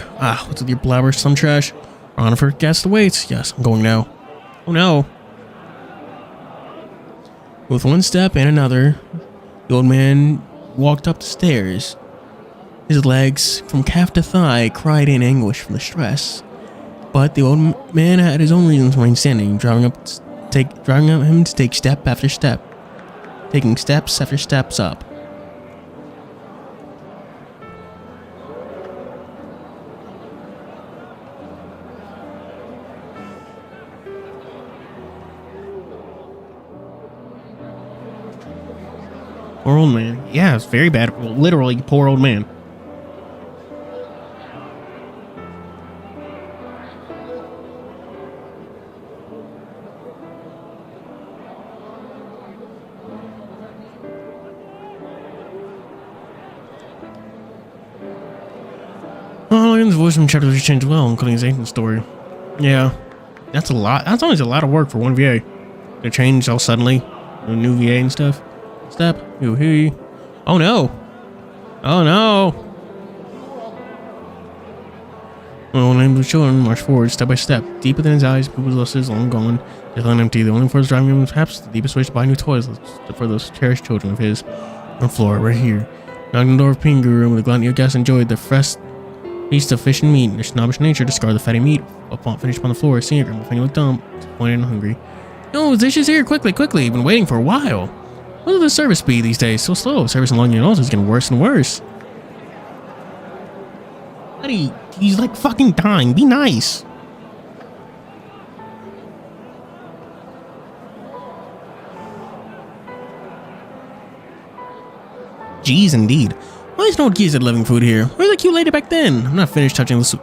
What's with your blabber, some trash? On for gas the weights. Yes, I'm going now. Oh no. With one step and another, the old man walked up the stairs. His legs, from calf to thigh, cried in anguish from the stress. But the old man had his own reasons for standing, driving him to take step after step, taking steps after steps up. Poor old man. Yeah, it's very bad. Well, literally, poor old man. voice from chapters changed well, including his ancient story. Yeah, that's a lot. That's always a lot of work for one VA. It changed all suddenly. The new VA and stuff. Step. Yoo-hee. Oh no. Oh no. Well, named the children marched forward step by step. Deep within his eyes, pupils lusted, long gone. His land empty. The only force driving him was perhaps the deepest wish to buy new toys for those cherished children of his. On the floor, right here. Knocking the door of Ping room with a gluttony of guests enjoyed the fresh feast of fish and meat. Their snobbish nature discarded the fatty meat. Upon finished upon the floor, seeing it, Grandma Fang looked dumb, disappointed and hungry. No, the dish is here, quickly, quickly. I've been waiting for a while. What will the service be these days? So slow. Service along your nose is getting worse and worse. Buddy, he's like fucking dying. Be nice. Jeez, indeed. Why is no old geezer living food here? Where's the cute lady back then? I'm not finished touching this.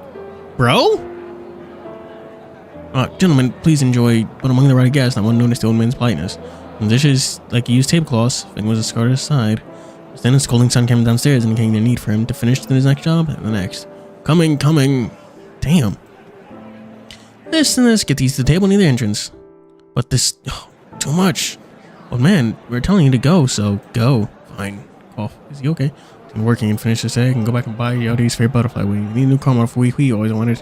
Bro? Gentlemen, please enjoy. But among the right guests, not one noticed the old man's politeness. The dishes, like used tablecloths, Fang was discarded aside. Then a scolding son came downstairs, indicating the need for him to finish his next job and the next. Coming. Damn. This and this, get these to the table near the entrance. But this, too much. Old man, we're telling you to go, so go. Fine. Cough. Is he okay? He's been working and finish this egg and go back and buy Yodi's favorite butterfly wing. You need a new comb off we always wanted.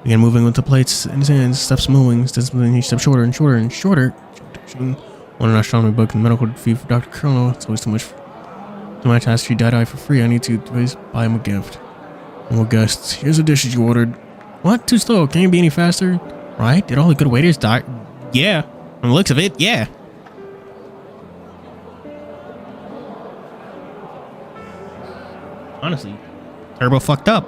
Began moving with the plates in his hands, steps moving, each step shorter and shorter and shorter. One in astronomy book and medical fee for Dr. Colonel. It's always too much. Ask you die for free. I need to please buy him a gift. No more guests. Here's the dishes you ordered. What? Too slow. Can't you be any faster? Right? Did all the good waiters die? Yeah. From the looks of it, yeah. Honestly, Turbo fucked up.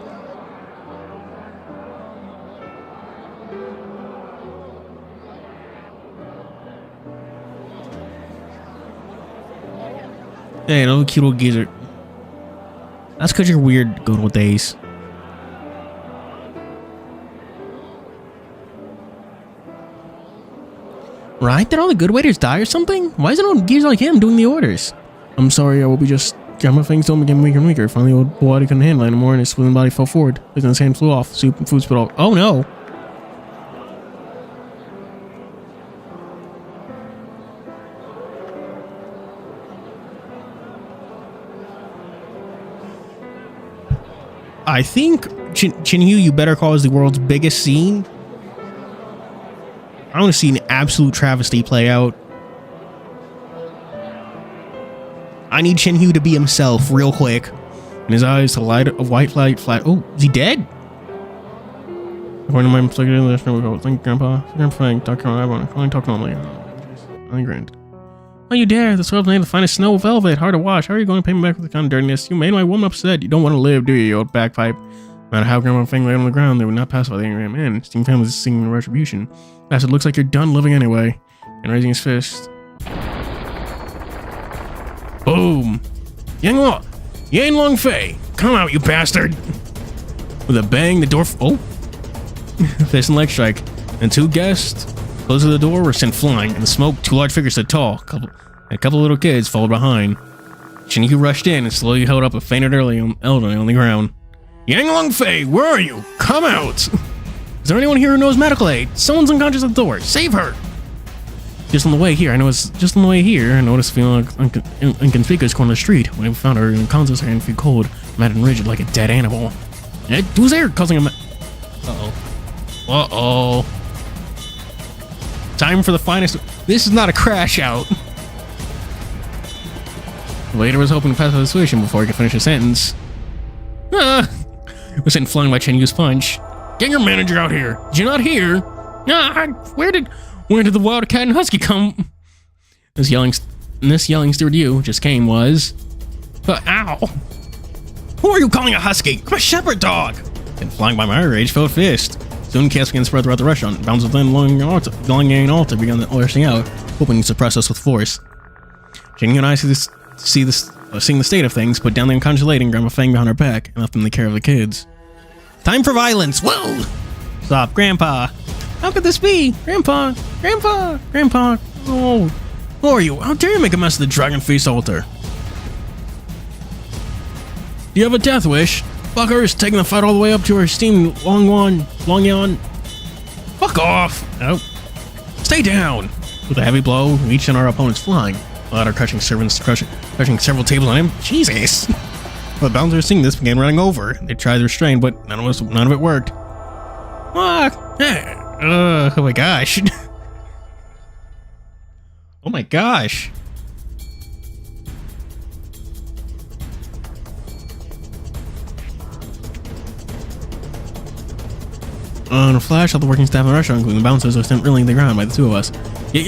Hey, no cute old geezer. That's because you're weird, good old days. Right? Did all the good waiters die or something? Why isn't old geezer like him doing the orders? I'm sorry, I will be just... Grandma Fang's don't begin weaker and weaker. Finally, old boy couldn't handle it anymore and his swollen body fell forward. His hand flew off. Soup and food spit all... Oh no! I think TianHeHui, you better cause the world's biggest scene. I want to see an absolute travesty play out. I need TianHeHui to be himself real quick. In his eyes, the light of white light flat. Oh, is he dead? According to my mistake, thank Grandpa. Grandpa Fang, Dr. Everyone. Calling talk normally. I grant. Oh, you dare! The soil's made of the finest snow velvet, hard to wash. How are you going to pay me back with the kind of dirtiness? You made my woman upset. You don't want to live, do you, you old bagpipe? No matter how Grandma Fang laid on the ground, they would not pacify the angry man. Steam Fan was singing retribution. Bastard, looks like you're done living anyway. And raising his fist. Boom! Yang Long Fei! Come out, you bastard! With a bang, the door. Oh! Fist and leg strike. And two guests close to the door were sent flying. In the smoke, two large figures stood tall. A couple of little kids followed behind. TianHeHui rushed in and slowly held up a fainted elderly on the ground. Yang Long Fei, where are you? Come out! Is there anyone here who knows medical aid? Someone's unconscious at the door. Save her! Just on the way here, I noticed feeling inconspicuous corner of the street. When I found her in a conscious and feel cold, mad and rigid like a dead animal. Who's there? Causing a Uh-oh. Time for the finest. This is not a crash out. The waiter was hoping to pass the situation before he could finish his sentence. Was sent flying by TianHeHui's punch. Get your manager out here. Did you not hear? Where did the wildcat and husky come? This yelling steward you just came was... ow! Who are you calling a husky? I'm a shepherd dog! And flying by my rage-filled fist. Soon chaos began to spread throughout the restaurant. Bounds within long and altar began lashing out, hoping to suppress us with force. TianHeHui and I seeing the state of things, put down the unconscious lady and Grandma Fang behind her back and left them in the care of the kids. Time for violence! Whoa! Stop, Grandpa! How could this be? Grandpa! Oh, who are you? How dare you make a mess of the Dragon Feast altar? Do you have a death wish? Fuckers taking the fight all the way up to our esteemed Long Yan. Fuck off! Oh. Stay down! With a heavy blow, we each sent our opponents flying. Our crushing servants crushing several tables on him. Jesus! The bouncers seeing this began running over. They tried to restrain, but none of it worked. Oh my gosh. Oh my gosh. On a flash, all the working staff of the restaurant, including the bouncers, are sent reeling to the ground by the two of us. Get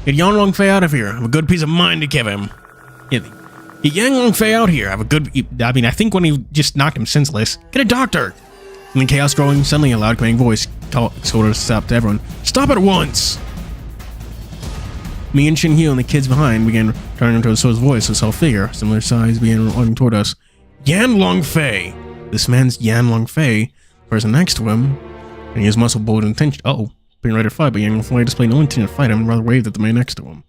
Yang Long Fei out of here. I have a good piece of mind to give him. Get Yang Long Fei out here. I have a good... I think when he just knocked him senseless. Get a doctor. And the chaos growing, suddenly a loud commanding voice sort of stopped to everyone. Stop at once! Me and TianHeHui and the kids behind began turning to the source voice, a tall figure, similar size, began walking toward us. Yan Long Fei! This man's Yan Long Fei. The person next to him, and his muscle bold intention. Being ready to fight, but Yan Long Fei displayed no intention to fight him and rather waved at the man next to him.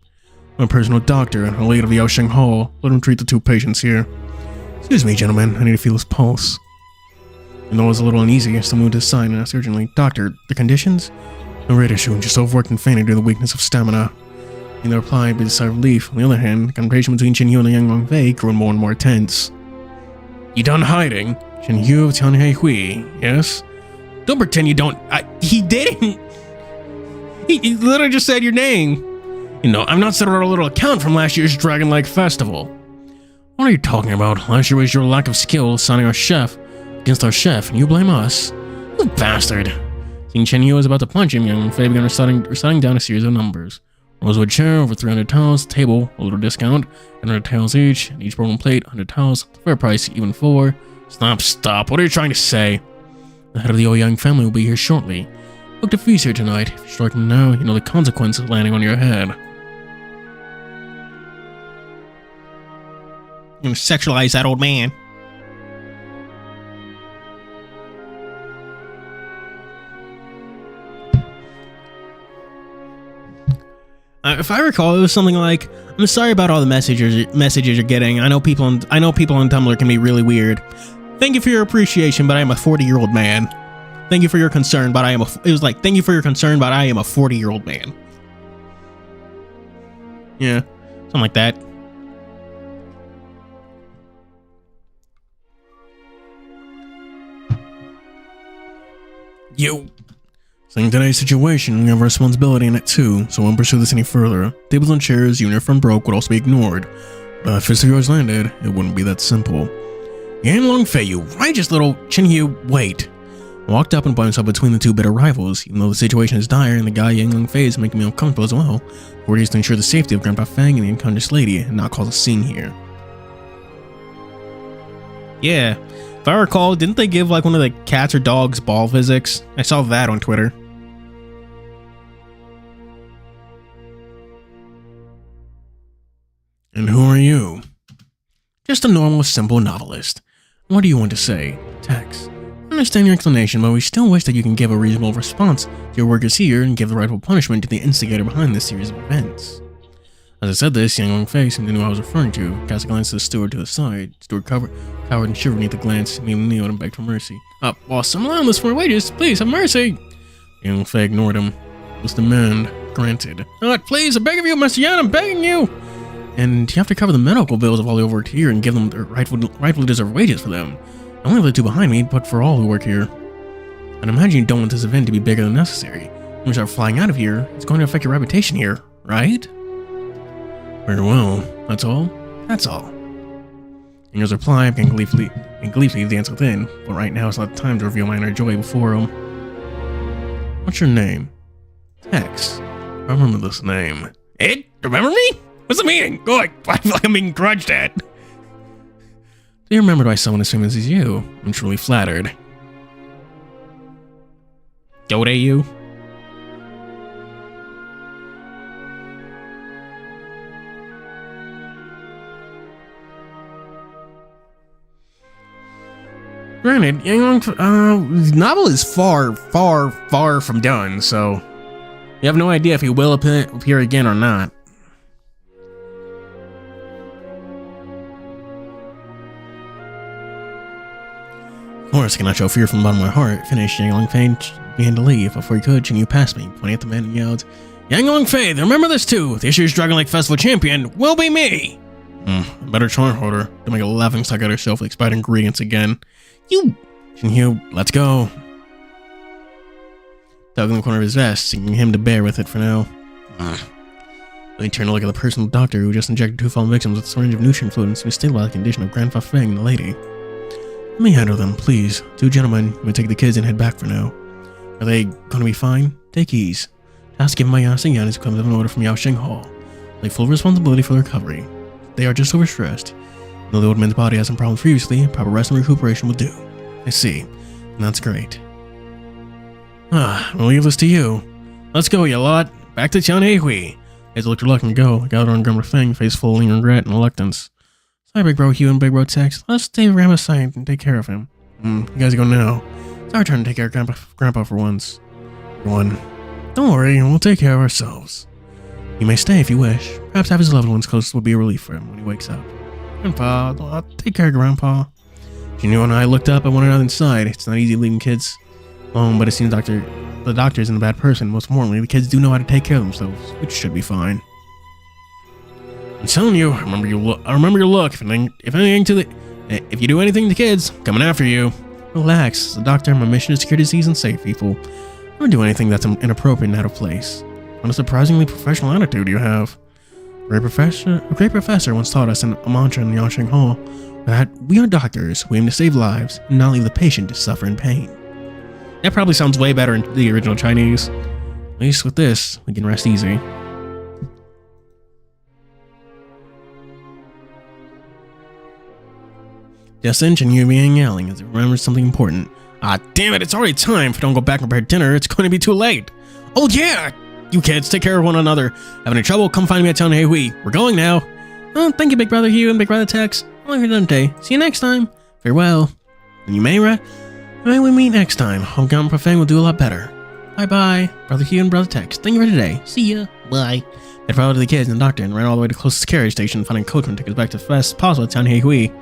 I'm a personal doctor, and a lady of the Yaosheng Hall. Let him treat the two patients here. Excuse me, gentlemen. I need to feel his pulse. And though I was a little uneasy, I still moved his side and asked urgently, Doctor, the conditions? No great issue, just overworked and fainted due to the weakness of stamina. In the reply, with a sigh of relief. On the other hand, the confrontation between TianHeHui and Yan Long Fei grew more and more tense. You done hiding? TianHeHui of TianHeHui, yes? Don't pretend you don't. He didn't. He literally just said your name. You know, I'm not settled our little account from last year's Dragon Lake Festival. What are you talking about? Last year was your lack of skill signing our chef against our chef, and you blame us? You bastard. Seeing TianHeHui was about to punch him, Yan Long Fei began reciting down a series of numbers. Rosewood chair, over 300 towels, table, a little discount, 100 towels each, and each broken plate, 100 towels, fair price, even for... Stop, what are you trying to say? The head of the Ouyang family will be here shortly. Booked a feast here tonight. If you strike him now, you know the consequence of landing on your head. You sexualize that old man. If I recall, it was something like, "I'm sorry about all the messages you're getting. I know people on Tumblr can be really weird. Thank you for your appreciation, but I am a 40-year-old man. Thank you for your concern, but thank you for your concern, but I am a 40-year-old man." Yeah, something like that. Seeing today's situation, we have a responsibility in it too, so I won't pursue this any further. Tables and chairs, you and your friend broke, would also be ignored. But if fist of yours landed, it wouldn't be that simple. Yan Long Fei, you righteous little TianHeHui, wait. I walked up and put himself between the two bitter rivals, even though the situation is dire and the guy Yan Long Fei is making me uncomfortable as well. The word is to ensure the safety of Grandpa Fang and the unconscious lady, and not cause a scene here. Yeah. If I recall, didn't they give like one of the cats or dogs ball physics? I saw that on Twitter. And who are you? Just a normal, simple novelist. What do you want to say? Tex. I understand your explanation, but we still wish that you can give a reasonable response to your workers here and give the rightful punishment to the instigator behind this series of events. As I said this, Yan Long Fei seemed to know who I was referring to. Cast a glance at the steward to the side. Steward cowered and shivered beneath the glance, and even kneeled and begged for mercy. Boss, I'm allowing this for wages. Please have mercy. Yan Long Fei ignored him. This demand granted. Please, I beg of you, Mr. Yan, I'm begging you. And you have to cover the medical bills of all who work here and give them their rightfully deserved wages for them. Not only for the two behind me, but for all who work here. And imagine you don't want this event to be bigger than necessary. When you start flying out of here, it's going to affect your reputation here, right? Very well. That's all? That's all. In his reply, I began gleefully dance within, but right now it's not time to reveal my inner joy before him. What's your name? Tex. I remember this name. Ed? Remember me? What's the meaning? Go I feel like I'm being grudged at. To be remembered by someone as famous as you, I'm truly flattered. Go to you. Granted, the novel is far from done, so you have no idea if he will appear again or not. Of course, I cannot show fear from the bottom of my heart. Finished, Yang Longfei began to leave. Before he could, Qing passed me, pointing at the man and yelled, Yang Longfei, remember this too! This year's Dragon Lake Festival champion will be me! Better charm holder. Don't make a laughing stock out of herself with expired ingredients again. You! TianHeHui, let's go. Dug in the corner of his vest, seeking him to bear with it for now. Then he turned to look at the personal doctor who just injected 2 fallen victims with a syringe of nutrient fluid to stabilize the condition of Grandpa Fang and the lady. Let me handle them, please. 2 gentlemen, you may take the kids and head back for now. Are they going to be fine? Take ease. Just give my Yasing as comes of an order from Yao Sheng Hall. Take full responsibility for their recovery. They are just overstressed. Though the old man's body has some problems previously, proper rest and recuperation will do. I see. And that's great. I'll leave this to you. Let's go, you lot. Back to TianHeHui. As I looked reluctant to go, I gathered on Grandpa Fang, face full of regret and reluctance. Sorry, Big Bro Hugh and Big Bro Tex. Let's stay around his side and take care of him. You guys go now. It's our turn to take care of Grandpa for once. Don't worry, we'll take care of ourselves. You may stay if you wish. Perhaps have his loved ones close would be a relief for him when he wakes up. Grandpa, I'll take care of Grandpa. TianHeHui and I looked up and went out inside. It's not easy leaving kids alone, but it seems the doctor isn't a bad person. Most importantly, the kids do know how to take care of themselves, which should be fine. I'm telling you, I remember your look. If you do anything to the kids, I'm coming after you. Relax, the doctor. My mission is to cure disease and save people. I don't do anything that's inappropriate and out of place. What a surprisingly professional attitude you have. A great professor once taught us a mantra in the Yasheng Hall that we are doctors. We aim to save lives and not leave the patient to suffer in pain. That probably sounds way better in the original Chinese. At least with this, we can rest easy. Just then, TianHeHui began yelling as he remembered something important. Ah, damn it, it's already time. If I don't go back and prepare dinner, it's going to be too late. Oh yeah! You kids, take care of one another. Having any trouble, come find me at TianHeHui. We're going now. Oh, thank you, Big Brother Hugh and Big Brother Tex. I'll have a day. See you next time. Farewell. And you may we meet next time. Hope Grandpa Fang will do a lot better. Bye-bye, Brother Hugh and Brother Tex. Thank you for today. See ya. Bye. I followed the kids and the doctor and ran all the way to the closest carriage station, finding coachman tickets back to as fast as possible at TianHeHui.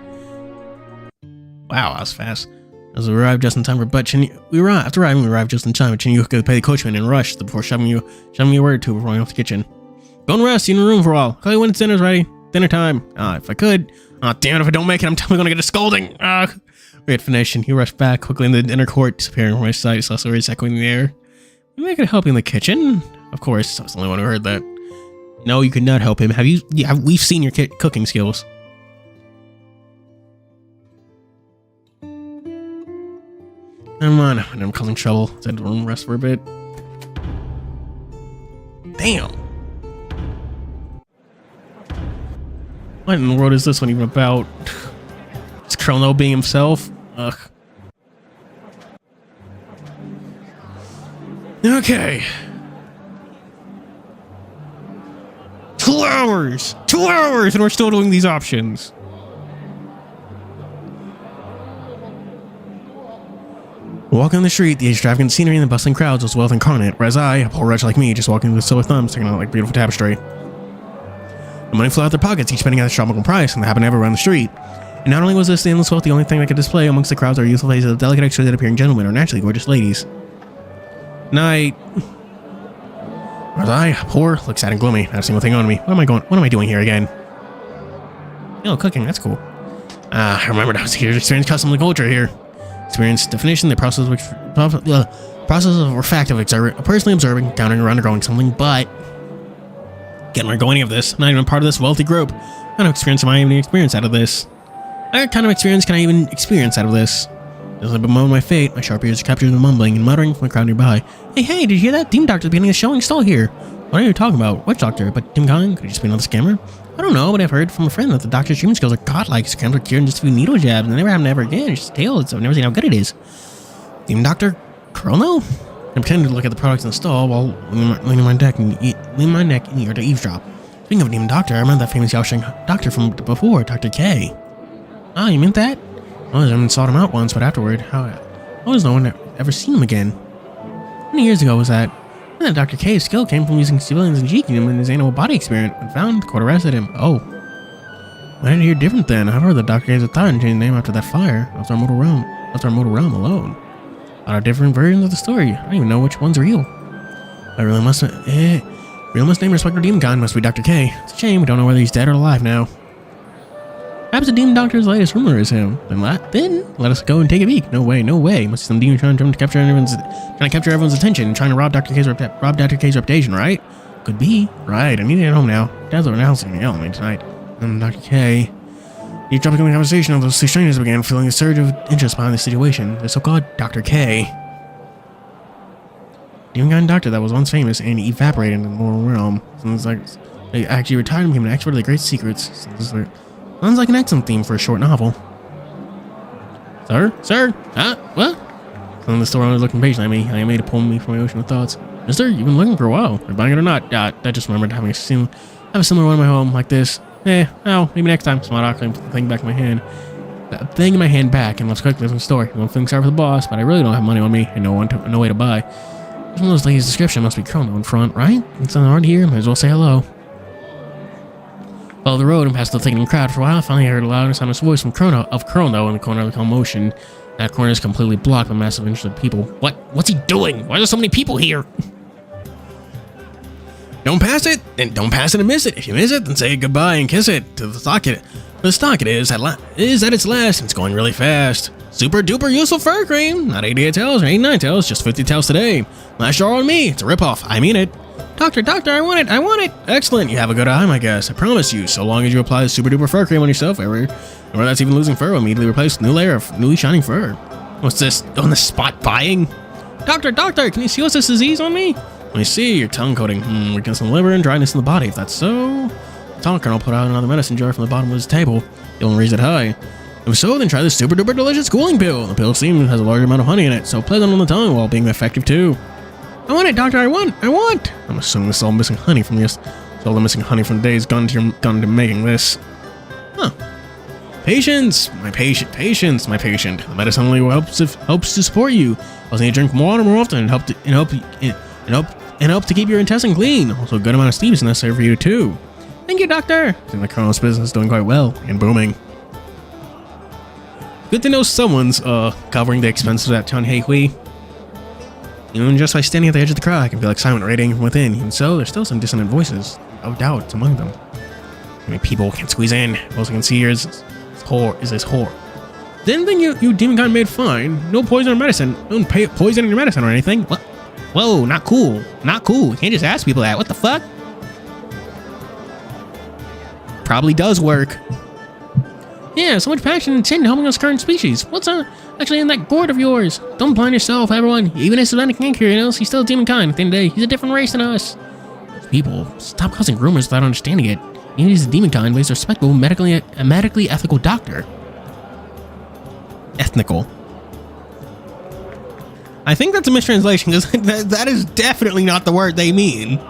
Wow, that was fast. As we arrived just in time for after arriving, we arrived just in time, but TianHeHui could pay the coachman and rushed before shoving me a word or two before going off the kitchen. Go and rest, in your room for a while. Call you when it's dinner's ready. Dinner time. If I could. Damn it, if I don't make it, I'm definitely gonna get a scolding. We had finished, and he rushed back quickly into the inner court, disappearing from my sight. Saw stories echoing in the air. Maybe I could help you in the kitchen? Of course, I was the only one who heard that. No, you could not help him. We've seen your cooking skills. Never mind, I'm causing trouble. Let's head to the room, rest for a bit. Damn. What in the world is this one even about? Is Chrono being himself? Ugh. Okay. 2 hours! 2 hours and we're still doing these options. Walking on the street, the extravagant scenery and the bustling crowds was wealth incarnate, whereas I, a poor wretch like me, just walking with silver thumbs, sticking out like beautiful tapestry. The money flew out their pockets, each spending at a astronomical price, and they happened everywhere on the street. And not only was this endless wealth the only thing that could display amongst the crowds are youthful faces of delicate, exquisite appearing gentlemen or naturally gorgeous ladies. Night. Whereas I, poor, looked sad and gloomy, not a single thing on me. What am I doing here again? Oh, cooking, that's cool. I remembered I was here to experience custom and culture here. Experience definition, the process of refractive personally observing, encountering, or undergoing something, but getting or going any of this. I'm not even part of this wealthy group. What kind of experience am I even experience out of this? What kind of experience can I even experience out of this? As I bemoan my fate, my sharp ears captured the mumbling and muttering from the crowd nearby. Hey, did you hear that? Demon Doctor's beginning a showing stall here. What are you talking about? What doctor? But Tim Kong? Could he just be another scammer? I don't know, but I've heard from a friend that the doctor's treatment skills are godlike. His scams are cured in just a few needle jabs, and they never happen ever again. It's just tales, so I've never seen how good it is. Demon Doctor Chrono? I pretended to look at the products in the stall while leaning my neck in ear to eavesdrop. Speaking of Demon Doctor, I remember that famous Yao Sheng doctor from before, Dr. K. Ah, you meant that? I even sought him out once, but afterward, how was no one ever seen him again? How many years ago was that? That Dr. K's skill came from using civilians and jeeking him in his animal body experiment. When found, the court arrested him. Oh. Why did I hear different then? I've heard that Dr. K's a thought and changed his name after that fire. That was our mortal realm. left our mortal realm alone. A lot of different versions of the story. I don't even know which one's real. I really must name respect our demon kind must be Dr. K. It's a shame we don't know whether he's dead or alive now. Perhaps the demon doctor's latest rumor is him. Then let us go and take a peek. No way. Must be some demon trying to capture everyone's attention and trying to rob Dr. K's reputation, right? Could be. Right, I need to get home now. Dad's over announcing me yelling at me tonight. Dr. K. Eavesdropping on the conversation of those two strangers began feeling a surge of interest behind the situation. The so-called Dr. K. Demon kind doctor that was once famous and evaporated in the mortal realm. Sounds like they actually retired and became an expert of the great secrets. Sounds like an excellent theme for a short novel. Sir? Huh? What? Some of the store owner looking patient at me. I made to pull me from my ocean of thoughts. Mister, you've been looking for a while. Are you buying it or not? I just remembered having a similar one in my home like this. Maybe next time. Small dog thing back in my hand. Thing in my hand back and let's quickly to the store. I'm feeling sorry for the boss, but I really don't have money on me and no way to buy. One of those ladies' description must be Chrono in front, right? It's something hard to hear. Might as well say hello. Followed the road and passed the thickening crowd for a while. Finally, I heard a loud and soundless voice from Chrono in the corner of the commotion. That corner is completely blocked by massive interested people. What's he doing? Why are there so many people here? Don't pass it, then don't pass it and miss it. If you miss it, then say goodbye and kiss it. To the stock it is at its last. It's going really fast. Super duper useful fur cream. Not 88 tails or 89 tails, just 50 tails today. Last jar on me. It's a ripoff. I mean it. Doctor, I want it. Excellent. You have a good eye, I guess. I promise you. So long as you apply the super duper fur cream on yourself, or that's even losing fur will immediately replace with a new layer of newly shining fur. What's this? On the spot buying? Doctor, can you see what's this disease on me? Let me see. Your tongue coating. Weakness in the liver and dryness in the body. If that's so, Tongue Colonel pulled out another medicine jar from the bottom of his table. He won't raise it high. If so, then try this super duper delicious cooling pill. The pill seems has a large amount of honey in it, so pleasant on the tongue while being effective too. I want it, doctor. I want. I'm assuming this is all missing honey from this. It's all the missing honey from the days gone to making this. Huh. Patience, my patient. The medicine only helps to support you. Also need to drink more water more often and help to keep your intestine clean. Also, a good amount of steam is necessary for you too. Thank you, doctor. I think the Colonel's business is doing quite well and booming. Good to know someone's covering the expenses at TianHeHui. Even just by standing at the edge of the crowd, I can feel excitement radiating from within. Even so, there's still some dissonant voices. No doubt it's among them. How many people can squeeze in? Most I can see here is this whore. Then you demon kind made fine. No poison or medicine. No poison in your medicine or anything. What? Whoa, not cool. You can't just ask people that. What the fuck? Probably does work. Yeah, so much passion and intent helping us current species. What's actually in that gourd of yours? Don't blind yourself, everyone. Even if Savannah can't cure us, he's still a demon kind. At the end of the day, he's a different race than us. People, stop causing rumors without understanding it. Even if he's a demon kind, but he's a respectable, medically ethical doctor. Ethnical. I think that's a mistranslation, because that is definitely not the word they mean.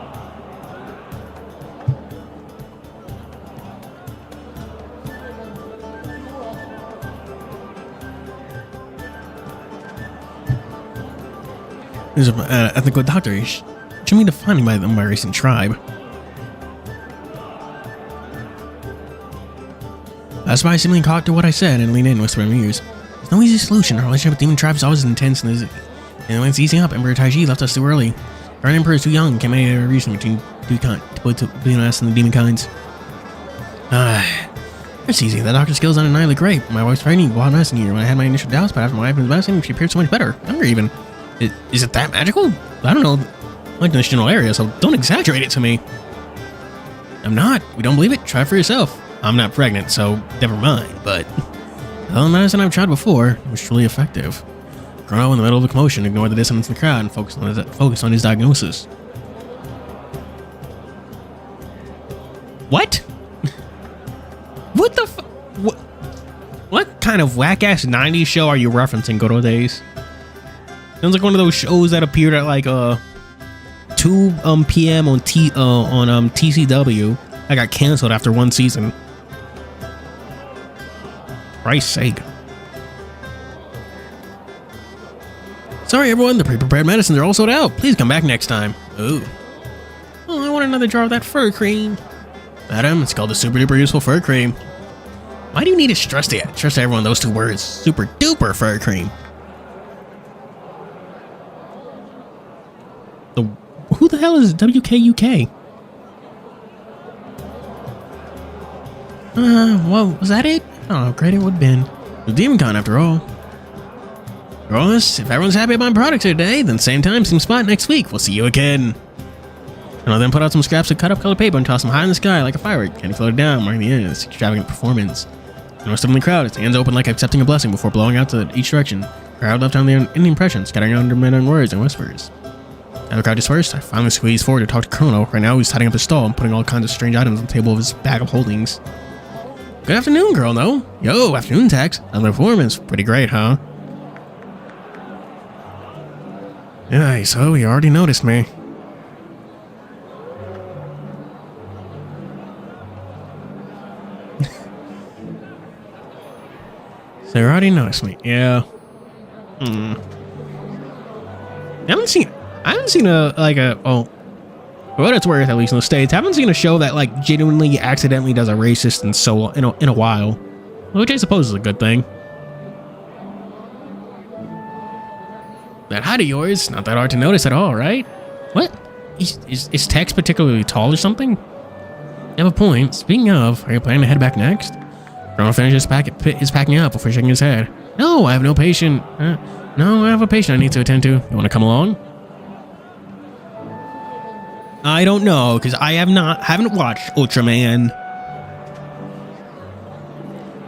There's an ethnical doctor. What do you mean defining by them by race and tribe? That's why I simply caught to what I said and leaned in, whispering in my ears. There's no easy solution. Our relationship with demon tribes is always intense, and when it's easing up, Emperor Taiji left us too early. Our emperor is too young. Can't make any reason between us and the demon kinds. It's easy. The doctor's skills are undeniably great. My wife's pregnant, wild medicine here. When I had my initial doubts, but after my wife was medicine, she appeared so much better. Younger even. Is it that magical? I don't know. Like in this general area, so don't exaggerate it to me. I'm not. We don't believe it? Try it for yourself. I'm not pregnant, so never mind, but the medicine I've tried before was truly effective. Chrono, in the middle of the commotion, ignored the dissonance in the crowd and focused on his diagnosis. What? What the What kind of whack-ass 90s show are you referencing, Godo Days? Sounds like one of those shows that appeared at like 2 p.m. on TCW. I got canceled after one season. Christ's sake. Sorry everyone, the pre-prepared medicines are all sold out. Please come back next time. Ooh. Oh, I want another jar of that fur cream. Madam, it's called the super duper useful fur cream. Why do you need to stress everyone those two words? Super duper fur cream. Who the hell is WKUK? Well, was that it? Oh, great it would have been. The Demon Con, after all. For all this, if everyone's happy about my products today, then same time, same spot next week. We'll see you again. And I'll then put out some scraps of cut up colored paper and toss them high in the sky like a firework. Candy floated down, marking the end of this extravagant performance. The most of the crowd, its hands open like accepting a blessing before blowing out to each direction. The crowd left on their impression, scattering under men words and whispers. As the crowd dispersed, I finally squeezed forward to talk to Chrono. Right now, he's setting up his stall and putting all kinds of strange items on the table of his bag of holdings. Good afternoon, girl, no? Yo, afternoon, Tex. How's the performance? Pretty great, huh? Yeah, so you already noticed me. So you already noticed me, yeah. I haven't seen for what it's worth, at least in the States, I haven't seen a show that like genuinely accidentally does a racist in a while, which I suppose is a good thing. That height of yours, not that hard to notice at all, right? What? Is Tex particularly tall or something? You have a point. Speaking of, are you planning to head back next? Ronald finishes his packing up before shaking his head. No, I have no patient. No, I have a patient I need to attend to. You want to come along? I don't know, because I haven't watched Ultraman.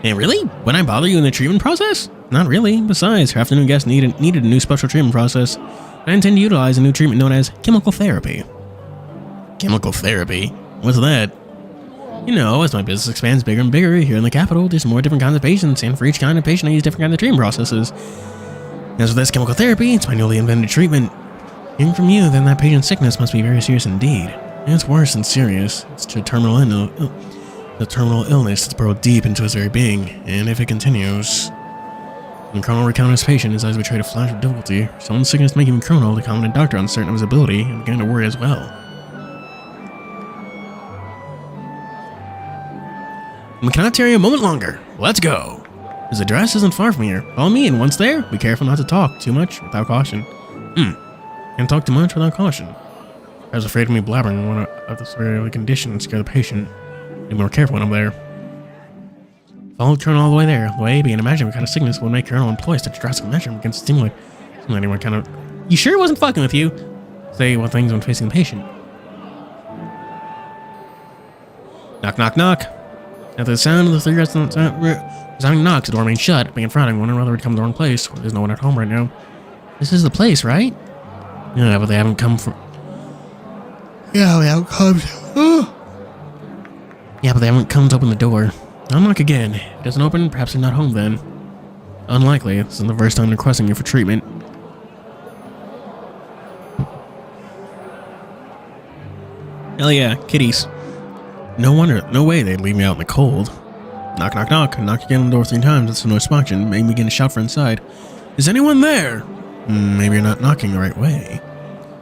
And really? Would I bother you in the treatment process? Not really. Besides, her afternoon guest needed a new special treatment process. I intend to utilize a new treatment known as chemical therapy. Chemical therapy? What's that? You know, as my business expands bigger and bigger here in the capital, there's more different kinds of patients, and for each kind of patient I use different kinds of treatment processes. As with this chemical therapy, it's my newly invented treatment. Hearing from you, then that patient's sickness must be very serious indeed. And it's worse than serious. It's the terminal illness that's burrowed deep into his very being, and if it continues... When Chrono recounted his patient, his eyes betrayed a flash of difficulty. Someone's sickness making even Chrono, the competent doctor, uncertain of his ability, and began to worry as well. We cannot tarry a moment longer. Let's go. His address isn't far from here. Follow me, and once there, be careful not to talk too much without caution. Can't talk too much without caution. I was afraid of me blabbering one of the severely condition and scare the patient. Be more careful when I'm there. Followed Colonel all the way there. The way being, imagine what kind of sickness would make Colonel employ such drastic measure against stimulate anyone kind of... You sure it wasn't fucking with you? Say what things when facing the patient. Knock, knock, knock. After the sound of the three resounding knocks, the door remained shut, being frowning, wondering whether it would come to the wrong place. There's no one at home right now. This is the place, right? Yeah, but they haven't come from... Yeah, they haven't come... Yeah, but they haven't come to open the door. I'll knock again. If it doesn't open, perhaps they're not home then. Unlikely. This isn't the first time they're requesting you for treatment. Hell yeah, kitties. No wonder, no way they'd leave me out in the cold. Knock, knock, knock. Knock again on the door 3 times. That's a noise function, making me begin to shout for inside. Is anyone there? Maybe you're not knocking the right way.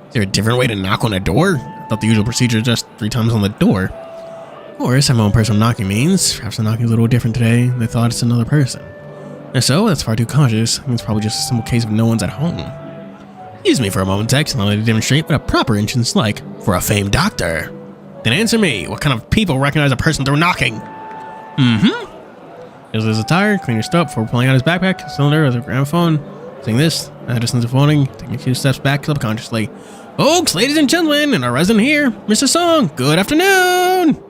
Is there a different way to knock on a door? I thought the usual procedure is just 3 times on the door. Of course, I'm my own person knocking means. Perhaps the knocking's a little different today. They thought it's another person. If so, that's far too cautious. I think it's probably just a simple case of no one's at home. Excuse me for a moment, Tex, and I'll let you demonstrate what a proper entrance is like for a famed doctor. Then answer me. What kind of people recognize a person through knocking? Here's his attire, clean your stuff before pulling out his backpack, cylinder with a gramophone. Saying this, at a distance of phoning, taking a few steps back subconsciously. Folks, ladies and gentlemen, and our resident here, Mr. Song, good afternoon!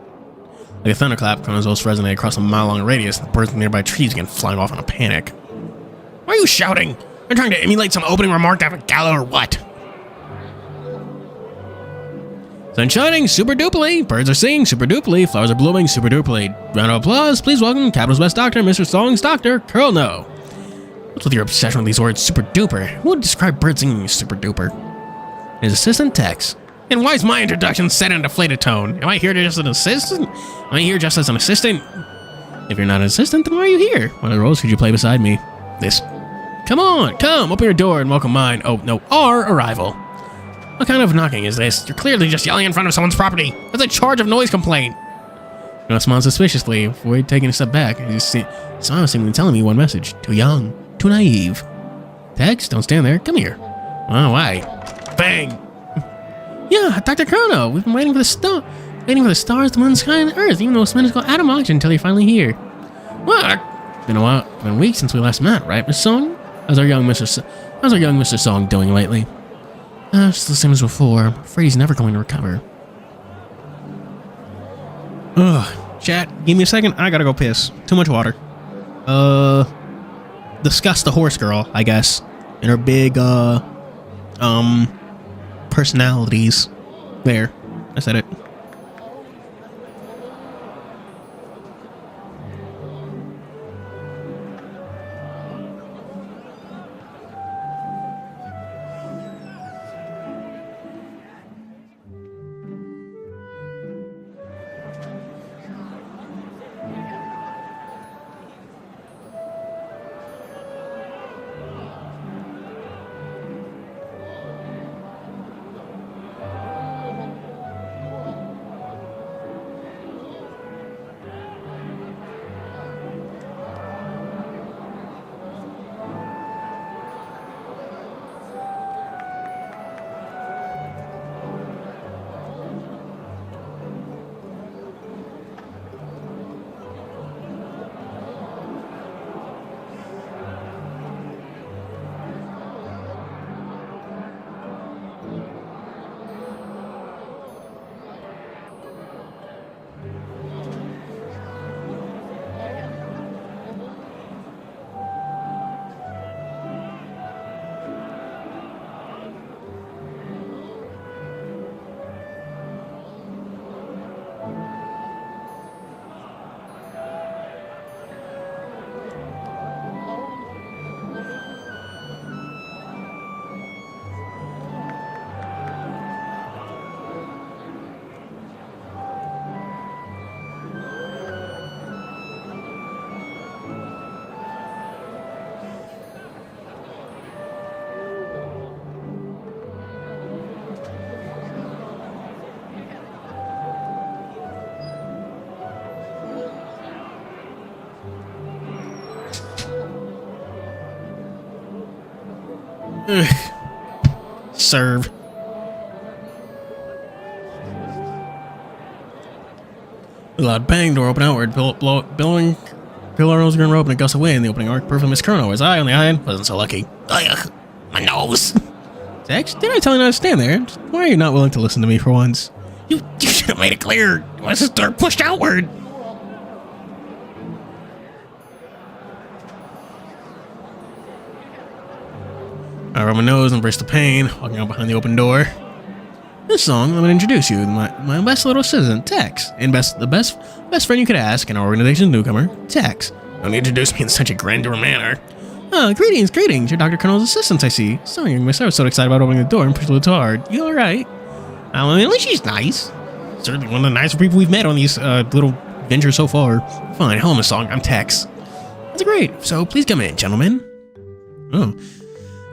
Like a thunderclap, Chrono's voice resonated across a mile-long radius, and the birds in nearby trees began flying off in a panic. Why are you shouting? You're trying to emulate some opening remark to have a gala or what? Sun shining, super duperly. Birds are singing, super duperly. Flowers are blooming, super duperly. Round of applause, please welcome Capital's best doctor, Mr. Song's doctor, Colonel. What's with your obsession with these words, super duper? Who would describe bird singing as super duper? His assistant, Tex. And why is my introduction set in a deflated tone? Am I here just as an assistant? Am I here just as an assistant? If you're not an assistant, then why are you here? What other roles could you play beside me? This. Come on, come, open your door and welcome mine. Oh, no, our arrival. What kind of knocking is this? You're clearly just yelling in front of someone's property. That's a charge of noise complaint. I smiled suspiciously before taking a step back. His smile seemingly telling me one message. Too young. Too naive. Tex, don't stand there. Come here. Oh, why? Fang! Yeah, Dr. Chrono. We've been waiting for the stars, the moon, the sky, and the earth, even though minutes go out of auction until you're finally here. What? It's been a while. It's been weeks since we last met, right, Miss Song? How's our young Mr. Song doing lately? Just the same as before. I'm afraid he's never going to recover. Ugh. Chat, give me a second. I gotta go piss. Too much water. Discuss the horse girl, I guess. And her big, personalities. There. I said it. Serve. A loud bang, door open outward, billowing pillar grin open a gust of wind. The opening arc perfect Miss Chrono. His eye on the iron wasn't so lucky. Ugh, my nose. Dex, didn't I tell you not to stand there? Why are you not willing to listen to me for once? You should have made it clear. Why is this door pushed outward? I rubbed my nose and embraced the pain, walking out behind the open door. This song, I'm going to introduce you to my best little assistant, Tex, and the best friend you could ask in our organization's newcomer, Tex. Don't introduce me in such a grandeur manner. Oh, greetings, you're Dr. Colonel's assistant, I see. Sorry, miss, I was so excited about opening the door and pushed a little too hard. You alright? I mean, at least she's nice. Certainly one of the nicer people we've met on these little ventures so far. Fine, hello, Miss Song, I'm Tex. That's great, so please come in, gentlemen. Oh.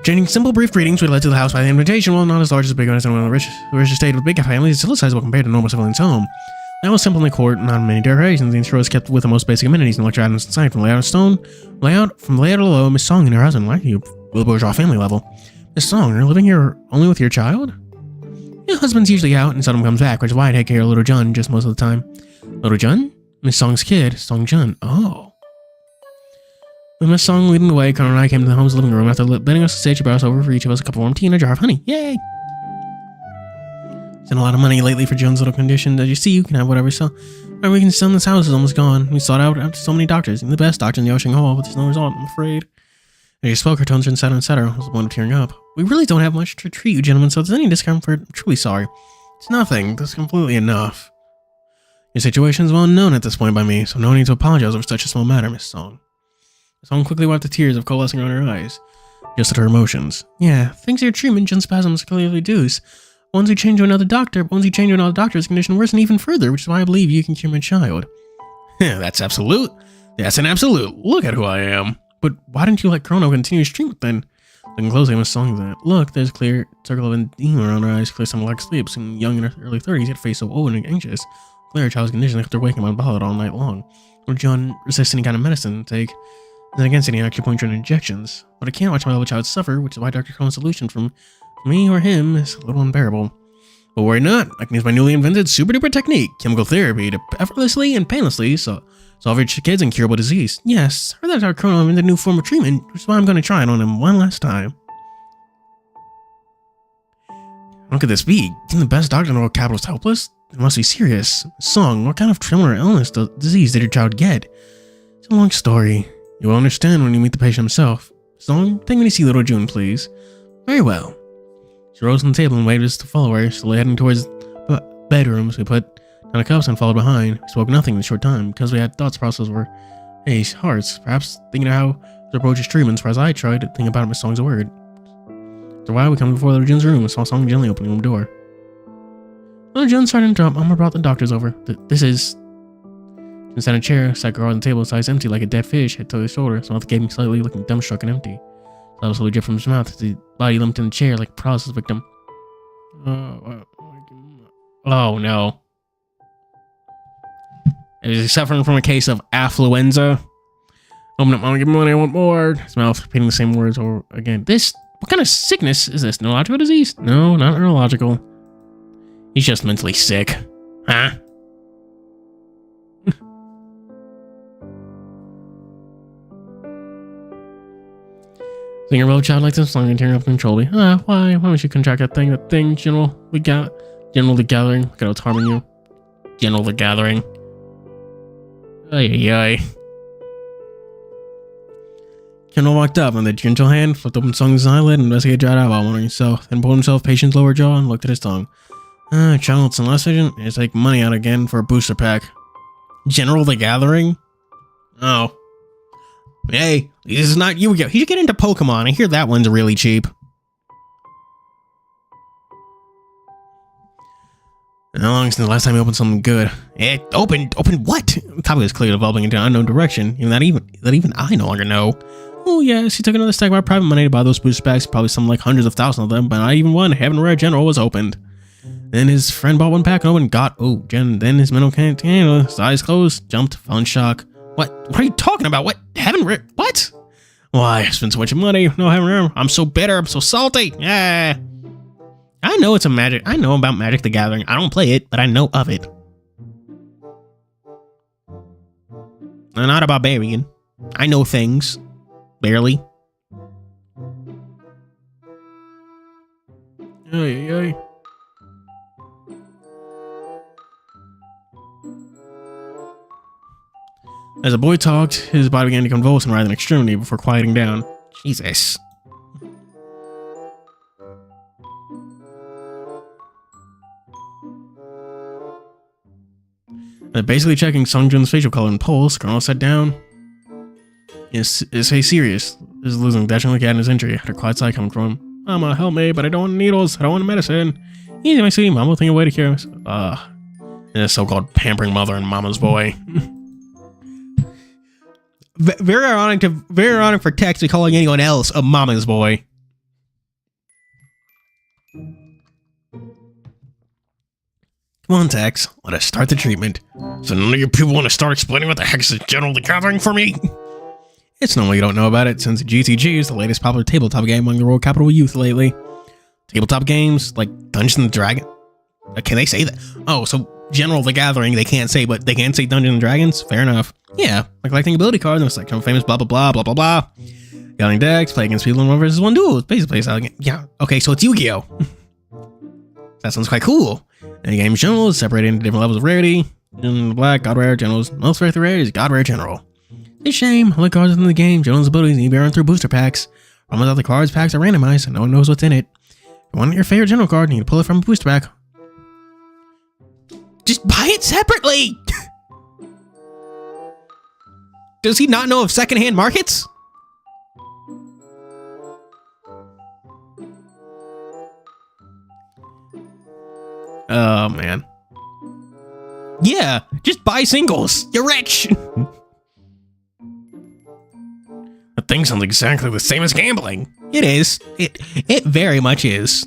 Changing simple, brief greetings, we led to the house by the invitation. While not as large as big as one of the rich estate with big families, it's still sizable compared to normal civilians' home. That was simple in the court, not many decorations. The interior was kept with the most basic amenities and electric items inside. From layout of stone, from layout of low, Miss Song and her husband, like you, the bourgeois family level. Miss Song, you're living here only with your child? Your husband's usually out and seldom comes back, which is why I take care of Little Jun just most of the time. Little Jun? Miss Song's kid, Song Jun. Oh. With Miss Song leading the way, Connor and I came to the home's living room. After bidding us to stay, she brought us over for each of us a cup of warm tea and a jar of honey. Yay! Spent a lot of money lately for Jun's little condition. As you see, you can have whatever we can sell in this house is almost gone. We sought out after so many doctors, even the best doctor in the Ocean Hall, but there's no result, I'm afraid. As she spoke, her tones turned sadder and sadder. I was the one tearing up. We really don't have much to treat you, gentlemen, so if there's any discomfort, I'm truly sorry. It's nothing. That's completely enough. Your situation is well known at this point by me, so no need to apologize over such a small matter, Miss Song. Miss Song quickly wiped the tears of coalescing around her eyes, adjusted her emotions. Yeah, thanks to your treatment, Jun's spasms clearly reduce. Once we change to another doctor, his condition worsened even further, which is why I believe you can cure my child. That's absolute. That's an absolute. Look at who I am. But why didn't you let Chrono continue his treatment then? Looking closely, Miss Song that. Look, there's a clear circle of edema around her eyes, clear some lack of sleep, seeming young in her early 30s, yet face so old and anxious. Clear child's condition after waking up bothered all night long. Little Jun resists any kind of medicine to take, and against any acupuncture and injections. But I can't watch my little child suffer, which is why Dr. Cohen's solution from me or him is a little unbearable. But worry not, I can use my newly invented super duper technique, chemical therapy, to effortlessly and painlessly solve your kids' incurable disease. Yes, I heard that Dr. Cohen invented a new form of treatment, which is why I'm going to try it on him one last time. How could this be? Can the best doctor in the world capitalist helpless? It must be serious. Song, what kind of tremor or illness, disease did your child get? It's a long story. You will understand when you meet the patient himself. Song, take me to see Little Jun, please. Very well. She rose from the table and waved us to follow her, slowly heading towards the bedrooms. We put down the cups and followed behind. We spoke nothing in a short time, because we had thoughts process were hearts, perhaps thinking of how to approach his treatments, whereas I tried to think about Miss Song's word. After a while, we come before Little Jun's room and saw Song gently opening the door. Little Jun started to interrupt. Mama brought the doctors over. This is... Jun sat in a chair, sat girl on the table, his eyes empty like a dead fish, head to his shoulder, his mouth gaping slightly, looking dumbstruck and empty. Blood slowly dripped from his mouth as the body limped in the chair like a paralysis victim. Oh no. Is he suffering from a case of affluenza? Open up, Mama, give me money, I want more. His mouth repeating the same words over again. What kind of sickness is this? Neurological disease? No, not neurological. He's just mentally sick. Huh? Seeing your little child like this, long and tearing up uncontrollably. Why? Why would you contract that thing, General? General the Gathering. Look at how it's harming you. General the Gathering. Ay. General walked up, and the gentle hand flipped open Song's eyelid and investigated dried eyeball, wondering himself, then pulled himself patient's lower jaw and looked at his tongue. Child, some last vision is take money out again for a booster pack. General the Gathering? Oh. Hey, this is not Yu-Gi-Oh! He should get into Pokemon. I hear that one's really cheap. How long since the last time you opened something good? Opened what? The topic is clearly developing into an unknown direction, even that even I no longer know. Oh yes, he took another stack of our private money to buy those booster packs, probably something like hundreds of thousands of them, but not even one Heaven Rare General was opened. Then his friend bought one pack and opened, then his mental can't handle it. His eyes closed, jumped, fell in shock. What are you talking about? What? Heaven Rare? What? Why, I spent so much money, no Heaven Rare. I'm so bitter, I'm so salty. Yeah. I know it's a magic. I know about Magic the Gathering. I don't play it, but I know of it. I'm not a barbarian. I know things. Barely. Ay. As the boy talked, his body began to convulse and writhe in extremity before quieting down. Jesus. Basically checking Song Jun's facial color and pulse, Colonel sat down. Is he serious? Is losing dashing like at his injury. Had a quiet sigh coming from him. Mama, help me, but I don't want needles. I don't want medicine. Easy, my sweetie. Mama will think of a way to cure us. This so-called pampering mother and mama's boy. Very ironic for Tex to be calling anyone else a mama's boy. Come on, Tex. Let us start the treatment. So none of you people want to start explaining what the heck is General the Gathering for me? It's normal you don't know about it, since GTG is the latest popular tabletop game among the world capital youth lately. Tabletop games like Dungeons and Dragons. Can they say that? Oh, so General the Gathering they can't say, but they can say Dungeons and Dragons? Fair enough. Yeah, like collecting ability cards and a section of famous blah blah blah blah blah blah. Gathering decks, play against people in 1v1 duels. Basically, yeah. Okay, so it's Yu-Gi-Oh! That sounds quite cool. And the game's general is separated into different levels of rarity. In black, God Rare, Generals. Most rare is God Rare General. It's a shame. All the cards in the game, General's abilities need to be earned through booster packs. Problem is that the cards packs are randomized and no one knows what's in it. If you want your favorite General card, you need to pull it from a booster pack. Just buy it separately! Does he not know of secondhand markets? Oh, man. Yeah, just buy singles. You're rich. That thing sounds exactly the same as gambling. It is. It very much is.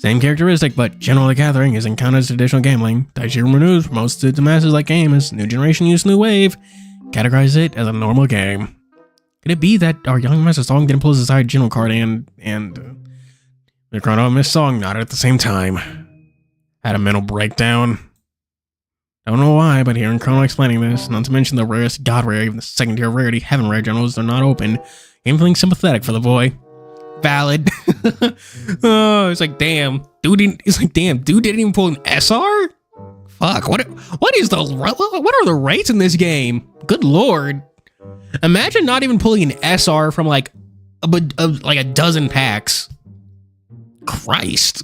Same characteristic, but generally gathering isn't counted as traditional gambling. Daichi Rumor News promotes it to masses like game as new generation use new wave, categorize it as a normal game. Could it be that our young master Song didn't pull his aside general card and the Chrono and Miss Song not at the same time? Had a mental breakdown. Don't know why, but hearing Chrono explaining this, not to mention the rarest god rare, even the second tier rarity, heaven rare generals are not open, I'm feeling sympathetic for the boy. Valid. Oh, it's like, damn, dude didn't even pull an SR? Fuck, what are the rates in this game? Good lord. Imagine not even pulling an SR from like a dozen packs. Christ.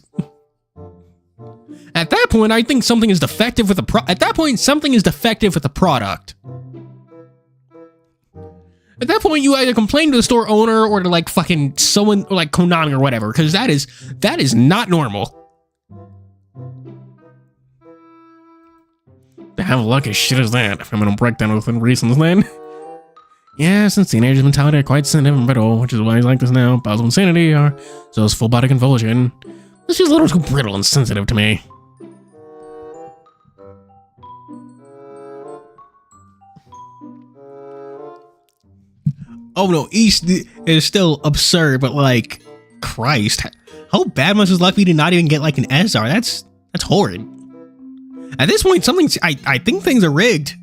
At that point, I think something is defective with the product. At that point, you either complain to the store owner or to like fucking someone or like Konami or whatever, because that is not normal. The hell luck as shit is that? If I'm gonna break down within reasons then. Yeah, since teenagers' mentality are quite sensitive and brittle, which is why he's like this now. Bowels of insanity are so is full body convulsion. This is a little too brittle and sensitive to me. Oh no, East is still absurd, but like, Christ, how bad must his luck be to not even get like an SR? That's horrid. At this point, I think things are rigged.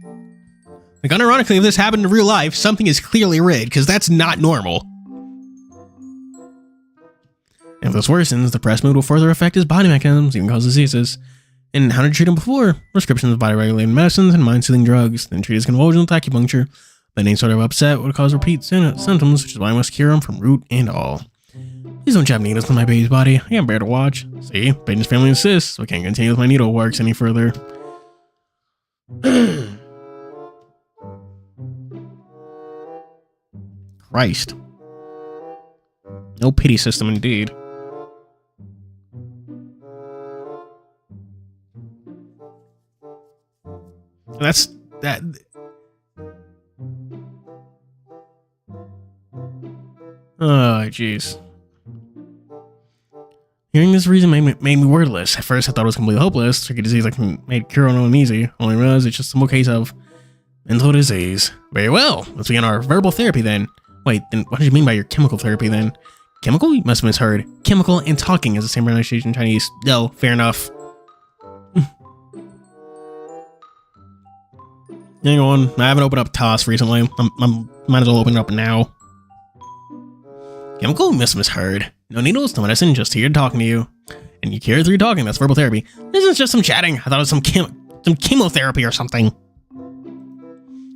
Like, unironically, if this happened in real life, something is clearly rigged, because that's not normal. If this worsens, the press mood will further affect his body mechanisms, even cause diseases. And how to treat him before? Prescriptions of body-regulating medicines and mind-soothing drugs, then treat his convulsions with acupuncture. But any sort of upset would cause repeat symptoms, which is why I must cure him from root and all. Please don't jab needles in my baby's body. I can't bear to watch. See, Peyton's family insists, so I can't continue with my needle works any further. Christ. No pity system indeed. That's that. Oh, jeez. Hearing this reason made me wordless. At first, I thought it was completely hopeless. Tricky disease like made cure on uneasy. Only realized it's just a simple case of mental disease. Very well. Let's begin our verbal therapy then. Wait, then what did you mean by your chemical therapy then? Chemical? You must have misheard. Chemical and talking is the same pronunciation in Chinese. No, fair enough. Hang on, I haven't opened up TOS recently. Might as well open it up now. Chemical? You must have misheard. No needles, no medicine, just here talking to you. And you cure through talking, that's verbal therapy. This is just some chatting. I thought it was some chemotherapy or something.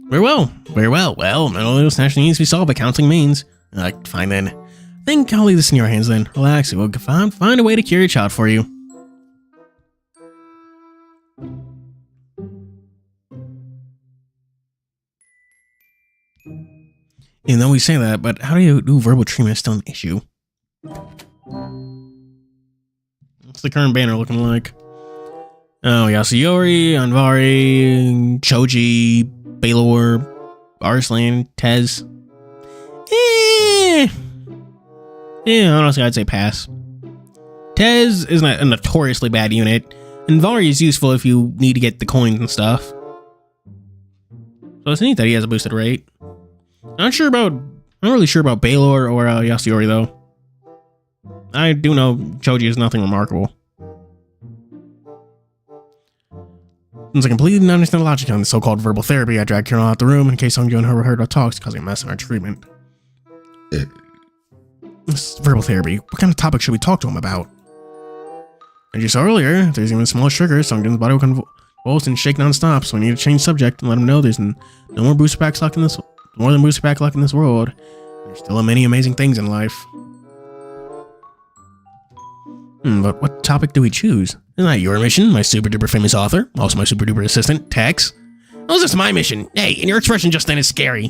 Very well. Well, mental illness naturally needs to be solved by counseling means. Fine then. I think I'll leave this in your hands then. Relax, we'll find a way to cure your child for you. Even though we say that, but how do you do verbal treatment is still an issue? What's the current banner looking like? Oh, Yasuyori, Anvari, Choji, Baylor, Arslan, Tez. Honestly, I'd say pass. Tez is a notoriously bad unit, and Vari is useful if you need to get the coins and stuff. So it's neat that he has a boosted rate. I'm not really sure about Baylor or Yasuyori though. I do know Choji is nothing remarkable. Since I completely didn't understand the logic on the so-called verbal therapy, I dragged Kieran out the room in case Song and her heard our talks, causing a mess in our treatment. This verbal therapy. What kind of topic should we talk to him about? As you saw earlier, if there's even small sugar, Songjan's body will convulse and shake non-stop, so we need to change subject and let him know there's no more booster pack luck in this world. There's still many amazing things in life. But what topic do we choose? Isn't that your mission, my super duper famous author? Also my super duper assistant, Tex? Oh, is this my mission? Hey, and your expression just then is scary.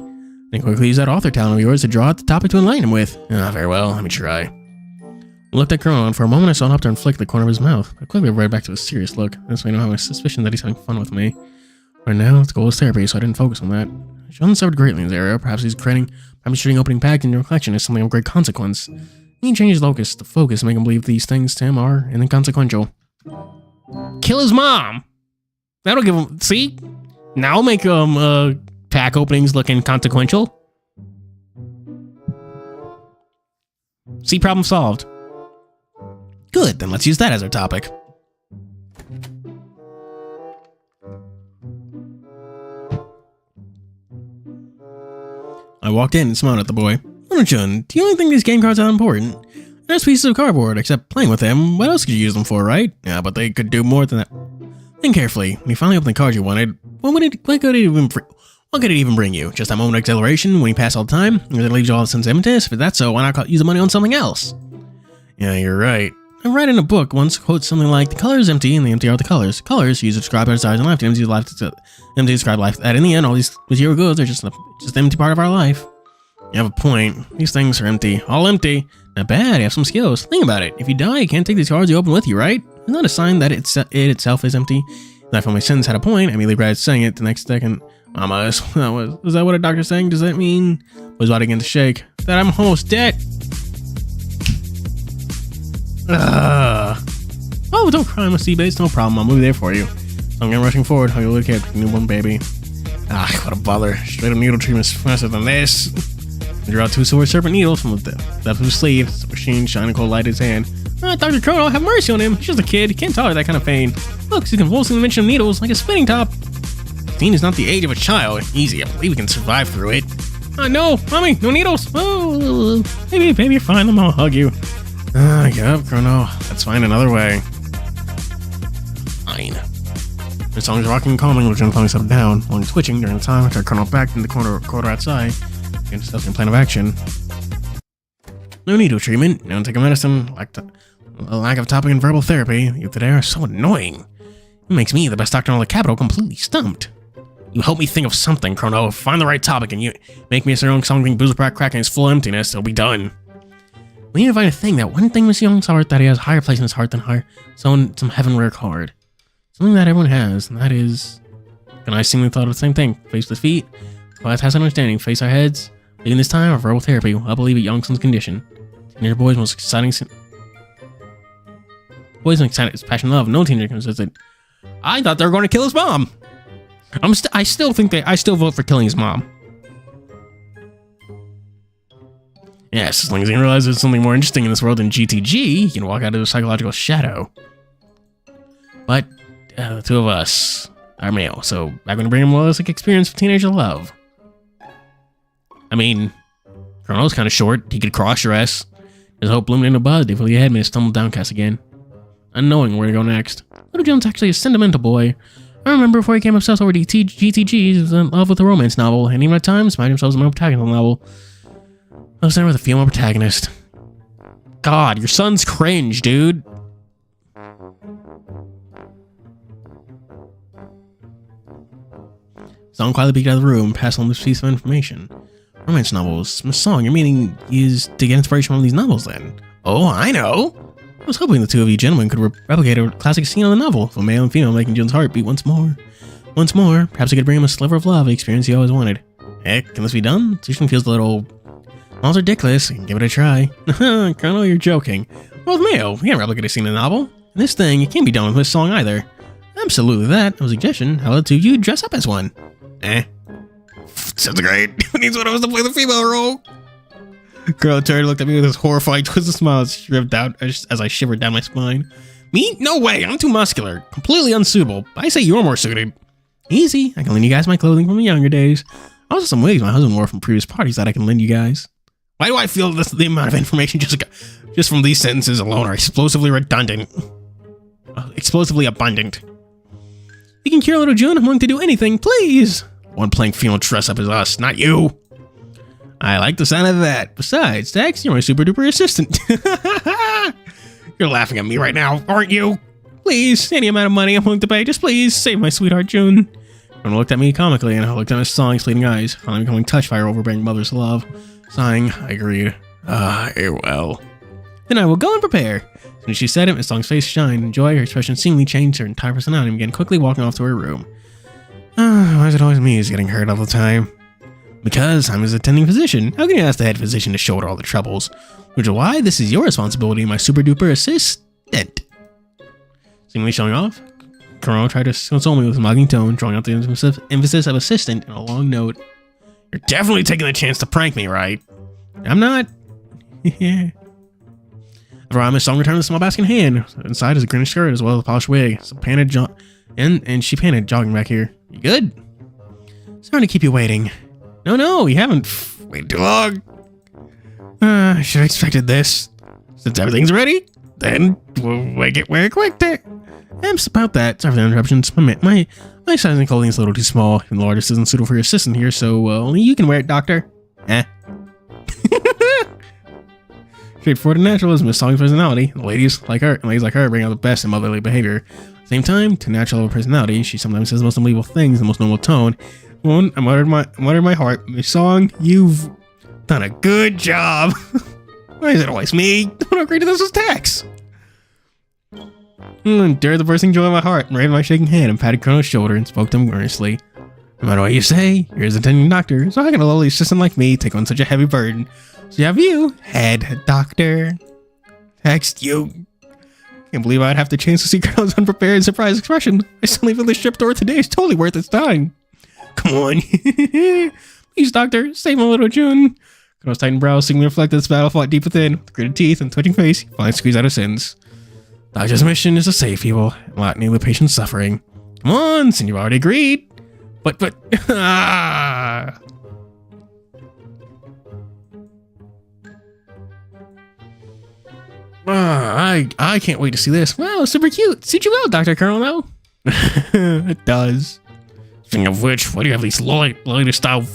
Then quickly use that author talent of yours to draw out the topic to enlighten him with. Very well, let me try. I looked at Kron. For a moment I saw him up to inflict the corner of his mouth. I quickly reverted back to a serious look. This way I don't have a suspicion that he's having fun with me. Right now, his goal is therapy, so I didn't focus on that. John suffered greatly in this area. Perhaps he's treating opening pack in your collection as something of great consequence. He changes the focus to make him believe these things to him are inconsequential. Kill his mom! That'll give him... See? Now I'll make pack openings look inconsequential. See, problem solved. Good, then let's use that as our topic. I walked in and smiled at the boy. Little Jun, do you really think these game cards are important? They're just pieces of cardboard, except playing with them. What else could you use them for, right? Yeah, but they could do more than that. Think carefully. When you finally open the card you wanted, what could it even bring you? Just that moment of exhilaration when you pass all the time? Or that leaves you all a sense of emptiness? If that's so, why not use the money on something else? Yeah, you're right. I read in a book once quotes something like, the color is empty and the empty are the colors. Colors used to describe our desires in life, empty to describe life. That in the end, all these material goods are just the empty part of our life. You have a point. These things are empty. All empty. Not bad, you have some skills. Think about it. If you die, you can't take these cards you open with you, right? It's not a sign that it itself is empty. And I felt my sins had a point. I immediately regretted saying it the next second. Mama, is that what a doctor's saying? Does that mean? Was about to begin to shake. That I'm almost dead. Oh, don't cry, my sea base. No problem. I'll be there for you. So I'm rushing forward. How you look at newborn baby. What a bother. Straight up needle treatment is faster than this. I drew out 2 silver serpent needles from the depth of his sleeve. The machine shining cold light in his hand. Dr. Chrono, have mercy on him. He's just a kid. He can't tolerate that kind of pain. Look, he's convulsing the mention of needles like a spinning top. 15 is not the age of a child. Easy, I believe we can survive through it. No, mommy, no needles. Oh, baby, you're fine. I'll hug you. Get up, Chrono. Let's find another way. Fine. The song's rocking and calming, Little Jun finally settled down, long twitching during the time after Chrono backed in the corner outside against the plan of action. No needle treatment, no take a medicine, a lack of topic in verbal therapy. You today are so annoying. It makes me, the best doctor in all the capital, completely stumped. You help me think of something, Chrono. Find the right topic and you make me a young song being booze crack in his full emptiness. It'll be done. We need to find a thing, that one thing in Mr. Young's heart that he has a higher place in his heart than some heaven-rare card. Something that everyone has, and that is... And I seemingly thought of the same thing. Face the feet. Class has an understanding. Face our heads. Leaving this time of verbal therapy will help alleviate Youngson's condition. Teenager boy's most exciting... Boy's excited passion love. No teenager can resist it. I thought they were going to kill his mom. I still vote for killing his mom. Yes, as long as he realizes there's something more interesting in this world than GTG, he can walk out of the psychological shadow. But the two of us are male, so I'm going to bring him a realistic experience of teenager love. I mean, Chrono's kind of short. He could cross-dress. His hope bloomed into bud before the head made stumble downcast again, unknowing where to go next. Little Jun's actually a sentimental boy. I remember before he became obsessed over GTG, he was in love with a romance novel, and even at times, found himself in a protagonist novel. I was there with a female protagonist. God, your son's cringe, dude. Song quietly peeked out of the room, passed on this piece of information. Romance novels. Miss Song, your meaning is to get inspiration from these novels, then? Oh, I know. I was hoping the two of you gentlemen could replicate a classic scene on the novel, of a male and female making Jun's heart beat once more. Once more, perhaps I could bring him a sliver of love, the experience he always wanted. Heck, can this be done? Susan feels a little... All's ridiculous. Give it a try. Chrono, you're joking. Well, male, we can't replicate a scene in the novel. And this thing, it can't be done with this song either. Absolutely that. A suggestion. How about the two of you dress up as one? Sounds great. Who needs one of us to play the female role? Girl turned, looked at me with his horrified twisted smile stripped out as I shivered down my spine. Me? No way. I'm too muscular. Completely unsuitable. I say you're more suited. Easy. I can lend you guys my clothing from the younger days. Also some wigs my husband wore from previous parties that I can lend you guys. Why do I feel the amount of information just from these sentences alone are explosively redundant? Explosively abundant. You can cure Little Jun. I'm willing to do anything, please. One playing female dress up as us, not you. I like the sound of that. Besides, Dax, you're my super duper assistant. You're laughing at me right now, aren't you? Please, any amount of money I'm willing to pay, just please save my sweetheart Jun. Everyone looked at me comically, and I looked at Miss Song's pleading eyes, finally becoming touched by her overbearing mother's love. Sighing, I agreed. Well. Then I will go and prepare. As soon as she said it, Miss Song's face shined in joy. Her expression seemingly changed her entire personality and began quickly walking off to her room. Why is it always me who's getting hurt all the time? Because I'm his attending physician. How can you ask the head physician to shoulder all the troubles? Which is why this is your responsibility, my super duper assistant. Seemingly showing off, Kuro tried to console me with a mocking tone, drawing out the emphasis of assistant in a long note. You're definitely taking the chance to prank me, right? I'm not. Around Miss Song returned with a small basket in hand. Inside is a greenish skirt as well as a polished wig. So panted and she panted, jogging back here. You good? Sorry to keep you waiting. No, you haven't waited too long. I should have expected this. Since everything's ready, then we'll make it very quick there. It's about that. Sorry for the interruptions. My size and clothing is a little too small, and the largest isn't suitable for your assistant here, so only you can wear it, Doctor. Straightforward and natural is Miss Song's personality. Ladies like her bring out the best in motherly behavior. At the same time, to natural of her personality, she sometimes says the most unbelievable things in the most normal tone. I muttered in my heart, Miss Song, you've done a good job. Why is it always me? Don't agree to this as tax. Dared the bursting joy of my heart, and raised my shaking hand and patted Chrono's shoulder and spoke to him earnestly. No matter what you say, you're his attending doctor, so how can a lowly assistant like me take on such a heavy burden? So you have you, head doctor. Text you. Can't believe I'd have the chance to see Chrono's unprepared and surprised expression. I suddenly feel this trip toward today is totally worth its time. Come on. Please, doctor, save my little Jun. Chrono's tightened brows seemingly reflected this battle fought deep within. With gritted teeth and twitching face, he finally squeezed out his sins. Doctor's mission is to save people, and not nearly the patient's suffering. Come on, since you've already agreed. But, I can't wait to see this. Wow, super cute. Suit you well, Dr. Colonel, though. It does. Speaking of which, why do you have these lighter style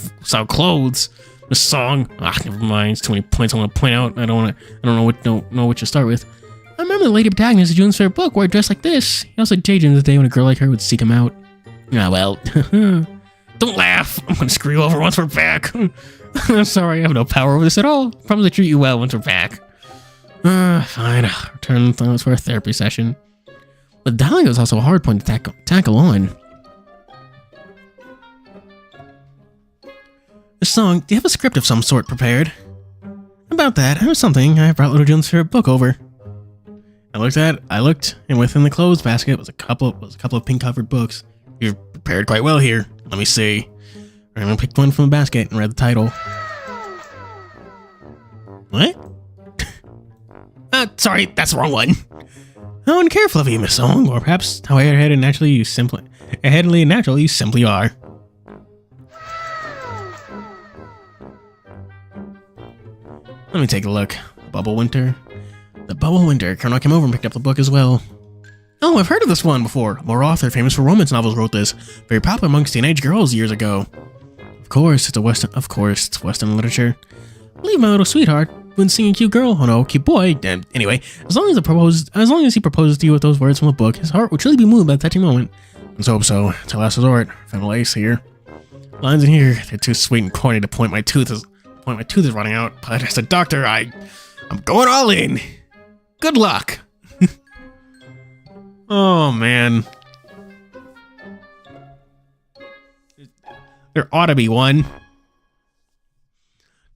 clothes? The song. Never mind. It's too many points I want to point out. I don't know what to start with. I remember the Lady Protagonist of Jun's favorite book wore a dress like this. He also daydreamed of the day when a girl like her would seek him out. Ah, well. Don't laugh. I'm gonna screw you over once we're back. I'm sorry, I have no power over this at all. Promise to treat you well once we're back. Fine. I'll return thoughts for a therapy session. But Dahlia was also a hard point to tackle on. This song, do you have a script of some sort prepared? About that, I have something. I brought Little Jun's favorite book over. I looked, and within the clothes basket was a couple of pink-covered books. You've prepared quite well here. Let me see. I picked one from the basket and read the title. What? Sorry, that's the wrong one. How uncareful of you, Miss Song, or perhaps how airheaded and naturally you simply are. Let me take a look. Bubble Winter. The Bubble Winter. Colonel came over and picked up the book as well. Oh, I've heard of this one before. A more author famous for romance novels wrote this. Very popular amongst teenage girls years ago. Of course, it's Western literature. I believe my little sweetheart when seeing a cute girl, oh no, cute boy. Anyway, as long as he proposes to you with those words from the book, his heart will truly be moved by that touching moment. Let's hope so. It's our last resort. Family Ace here. Lines in here, they're too sweet and corny to point my tooth is running out. But as a doctor, I'm going all in. Good luck. Oh man. There ought to be one.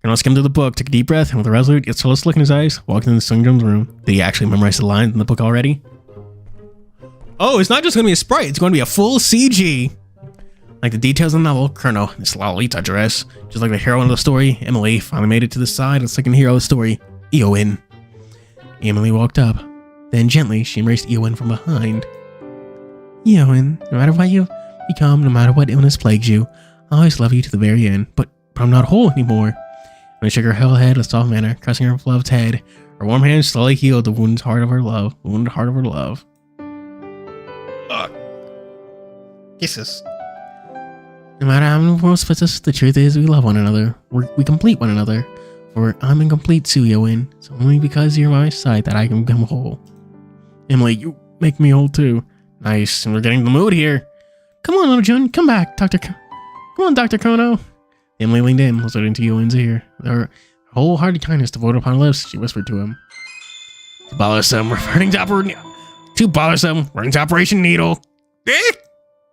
Colonel skimmed through the book, took a deep breath, and with a resolute yet soulless look in his eyes, walked into the Sung Drum's room. Did he actually memorize the lines in the book already? Oh, it's not just going to be a sprite, it's going to be a full CG. Like the details of the novel, Colonel, this Lolita dress, just like the heroine of the story, Emily, finally made it to the side of the second hero of the story, Eowyn. Emily walked up. Then gently, she embraced Eowyn from behind. Eowyn, no matter what you've become, no matter what illness plagues you, I'll always love you to the very end, but I'm not whole anymore. When she shook her whole head in a soft manner, caressing her beloved head, her warm hands slowly healed the wounded heart of her love. Kisses. No matter how many worlds splits us, the truth is we love one another. We complete one another. For I'm incomplete too, Eowyn. It's only because you're by my side that I can become whole. Emily, you make me whole too. Nice, and we're getting the mood here. Come on, Little Jun, come back, Come on, Dr. Kono. Emily leaned in, whispered into Eowyn's ear. Her wholehearted kindness devoted upon her lips, she whispered to him. Too bothersome, running to Operation Needle.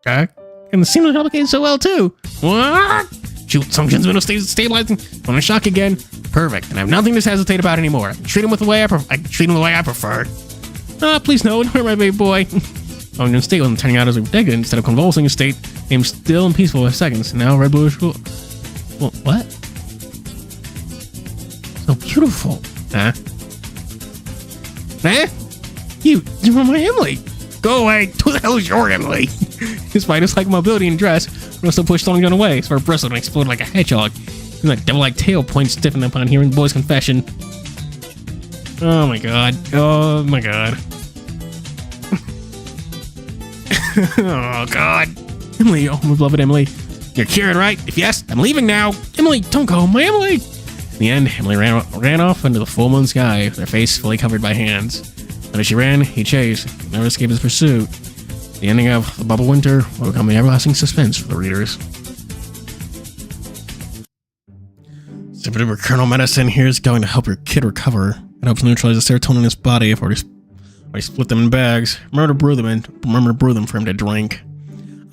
And it seemed like complicated so well too. What? Shoot, Songjun's mental state is stabilizing. I'm in shock again. Perfect, and I have nothing to hesitate about anymore. I can treat him the way I prefer. Please no, don't hurt my baby boy. Songjun's state wasn't turning out as ridiculous. Instead of convulsing his state, became still and peaceful for seconds. Now red bluish. Well, what? So beautiful. Huh? You were my Emily. Go away. Who the hell is your Emily? Despite his like mobility and dress, Russell pushed Songjun away. His fur bristled and exploded like a hedgehog. That devil-like tail point stiffened upon hearing the boy's confession. Oh my god. Oh my god. Oh god. Emily, oh my beloved Emily. You're cured, right? If yes, I'm leaving now. Emily, don't go, my Emily. In the end, Emily ran off into the full moon sky, their face fully covered by hands. But as she ran, he chased. He never escaped his pursuit. The ending of The Bubble Winter will become the everlasting suspense for the readers. Super Colonel Medicine here is going to help your kid recover. It helps neutralize the serotonin in his body. I've already split them in bags. Remember to brew them for him to drink.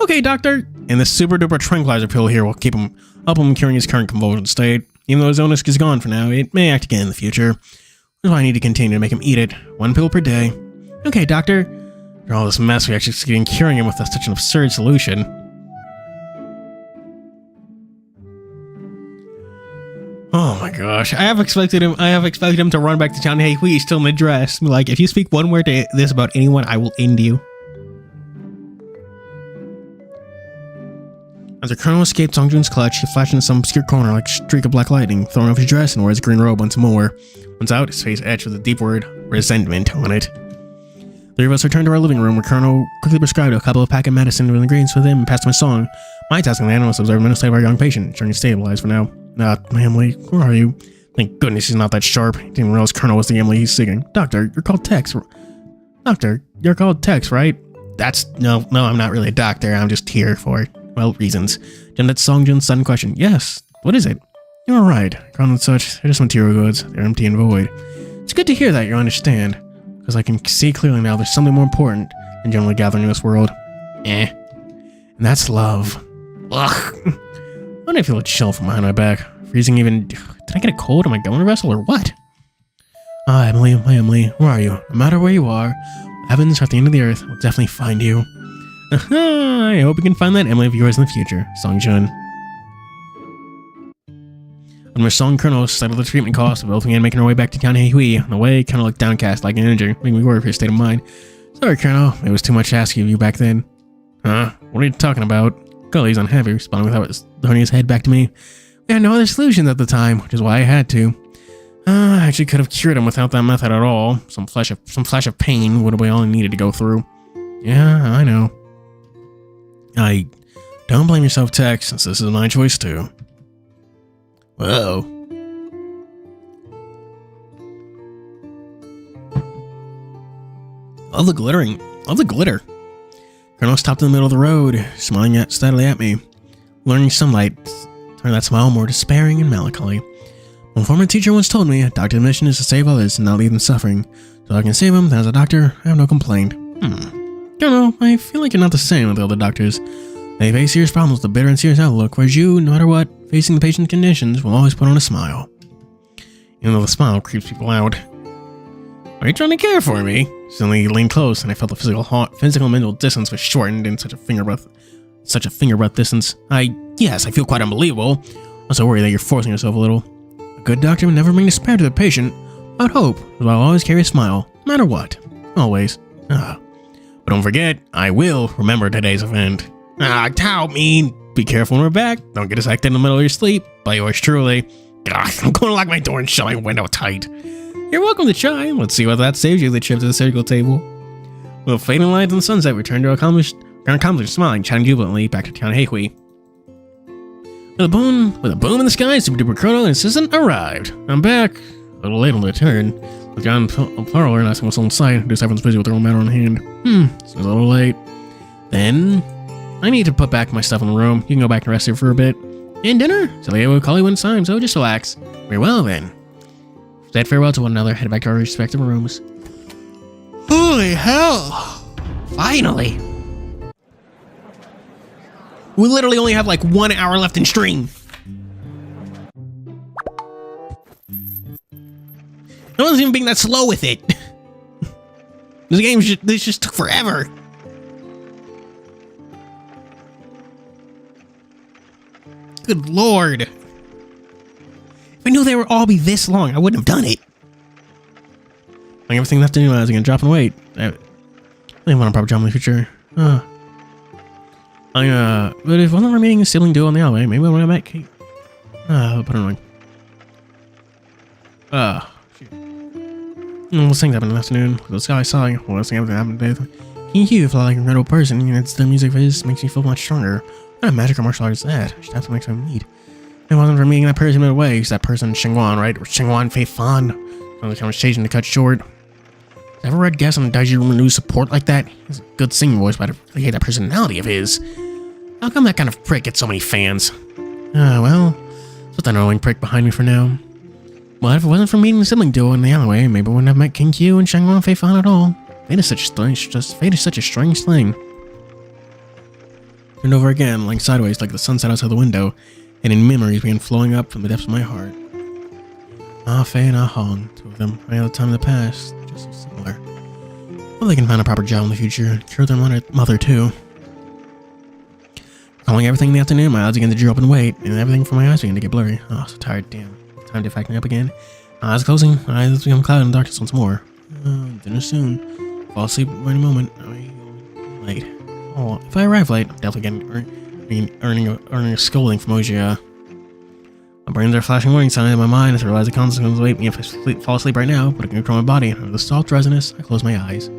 Okay, doctor. And the super duper tranquilizer pill here will help him curing his current convulsion state. Even though his illness is gone for now, it may act again in the future. That's why I need to continue to make him eat it. 1 pill per day. Okay, doctor. After all this mess, we actually succeeded in curing him with such an absurd solution. Oh my gosh. I have expected him to run back to TianHeHui still in the dress. Like, if you speak one word to this about anyone, I will end you. As the colonel escaped Songjun's clutch, he flashed into some obscure corner like a streak of black lightning, throwing off his dress and wore his green robe once more. Once out, his face etched with a deep word, resentment, on it. The three of us returned to our living room, where Colonel quickly prescribed a couple of packet medicine with ingredients with him and passed him a song. My task in the animal was to observe the mental state of our young patient, ensuring he's stabilized for now. My Emily, where are you? Thank goodness he's not that sharp. He didn't realize Colonel was the Emily he's seeking. Doctor, you're called Tex. Doctor, you're called Tex, right? No, I'm not really a doctor. I'm just here for, well, reasons. Then that's Songjun's sudden question. Yes, what is it? You're right. Colonel and such, they're just material goods. They're empty and void. It's good to hear that you understand, because I can see clearly now there's something more important than generally gathering in this world. And that's love. Ugh. Why do I feel a chill from behind my back? Freezing even... Did I get a cold in my governor vessel or what? Ah, Emily, my Emily, where are you? No matter where you are, heavens or at the end of the earth will definitely find you. I hope you can find that Emily of yours in the future. Songjun. When Miss Song Colonel settled the treatment costs, we both began making our way back to TianHeHui. On the way, Colonel looked downcast like an injury, making me worry for his state of mind. Sorry, Colonel, it was too much to ask of you back then. Huh? What are you talking about? He's unhappy, responding without turning his head back to me. We had no other solutions at the time, which is why I had to. I actually could have cured him without that method at all. Some flash of pain would have been all I needed to go through. Yeah, I know. Don't blame yourself, Tex, since this is my choice too. Whoa. Love the glittering. Love the glitter. Colonel stopped in the middle of the road, smiling steadily at me. Learning sunlight turned that smile more despairing and melancholy. One former teacher once told me, a doctor's mission is to save others and not leave them suffering. So I can save them, as a doctor, I have no complaint. Colonel, I feel like you're not the same with the other doctors. They face serious problems with a bitter and serious outlook, whereas you, no matter what, facing the patient's conditions, will always put on a smile. Even though the smile creeps people out. Are you trying to care for me? Suddenly he leaned close, and I felt the physical and mental distance was shortened in such a finger breath distance. Yes, I feel quite unbelievable. I'm also worried that you're forcing yourself a little. A good doctor would never bring despair to the patient. I would hope, but I'll always carry a smile, no matter what. Always. But don't forget, I will remember today's event. Be careful when we're back. Don't get distracted in the middle of your sleep. By yours truly. I'm going to lock my door and shut my window tight. You're welcome to try. Let's see whether that saves you the trip to the surgical table. With fading lights and the sunset, we return to accomplished, smiling, chatting jubilantly back to TianHeHui. With a boom in the sky, Super Duper Chrono and assistant arrived. I'm back. A little late on the return. Looked down the parlor and asked what's on site. Just everyone's busy with their own matter on hand. It's a little late. Then, I need to put back my stuff in the room. You can go back and rest here for a bit. And dinner? So they will call you when it's time, so just relax. Very well then. Said farewell to one another, headed back to our respective rooms. Holy hell! Finally! We literally only have like 1 hour left in stream. I wasn't even being that slow with it. This just took forever. Good lord. If I knew they would all be this long, I wouldn't have done it. Like everything left to do, I was gonna drop in weight. I didn't want a proper job in the future. But if I wasn't remaining a sibling duo in the alleyway, maybe when I met Kate. I'll put it on. Those things happened in the afternoon. The sky saw, well, those things happened today. TianHeHui felt like a incredible person, and it's the music of his makes me feel much stronger. What a magical martial art is that? I should have to make some meat. It wasn't for meeting that person right away. It's that person, Xingguan, right? Or Xingguan Fei Fan. The conversation to cut short. Ever read Guess on Daiji Renews support like that? He has a good singing voice, but I really hate that personality of his. How come that kind of prick gets so many fans? Well, it's with that annoying prick behind me for now. Well, if it wasn't for meeting the sibling duo in the alleyway, maybe I wouldn't have met King Q and Shangguan Fei Fan at all. Fate is such a strange thing. Turned over again, lying sideways like the sunset outside the window, and in memories began flowing up from the depths of my heart. Ah Fei and Ah Hong, two of them, right at the time of the past, just so similar. Well, they can find a proper job in the future, cure their mother too. Calling everything in the afternoon, my eyes began to droop in weight, and everything from my eyes began to get blurry. Oh, so tired, damn. Time to fact me up again. Eyes closing, eyes become clouded in darkness once more. Dinner soon. Fall asleep in a moment. Late. Oh, if I arrive late, I'm definitely earning a scolding from Ojia. My brains are flashing warning signs in my mind as I realize the consequences await me if I fall asleep right now, but I can control my body. Under the soft drowsiness, I close my eyes.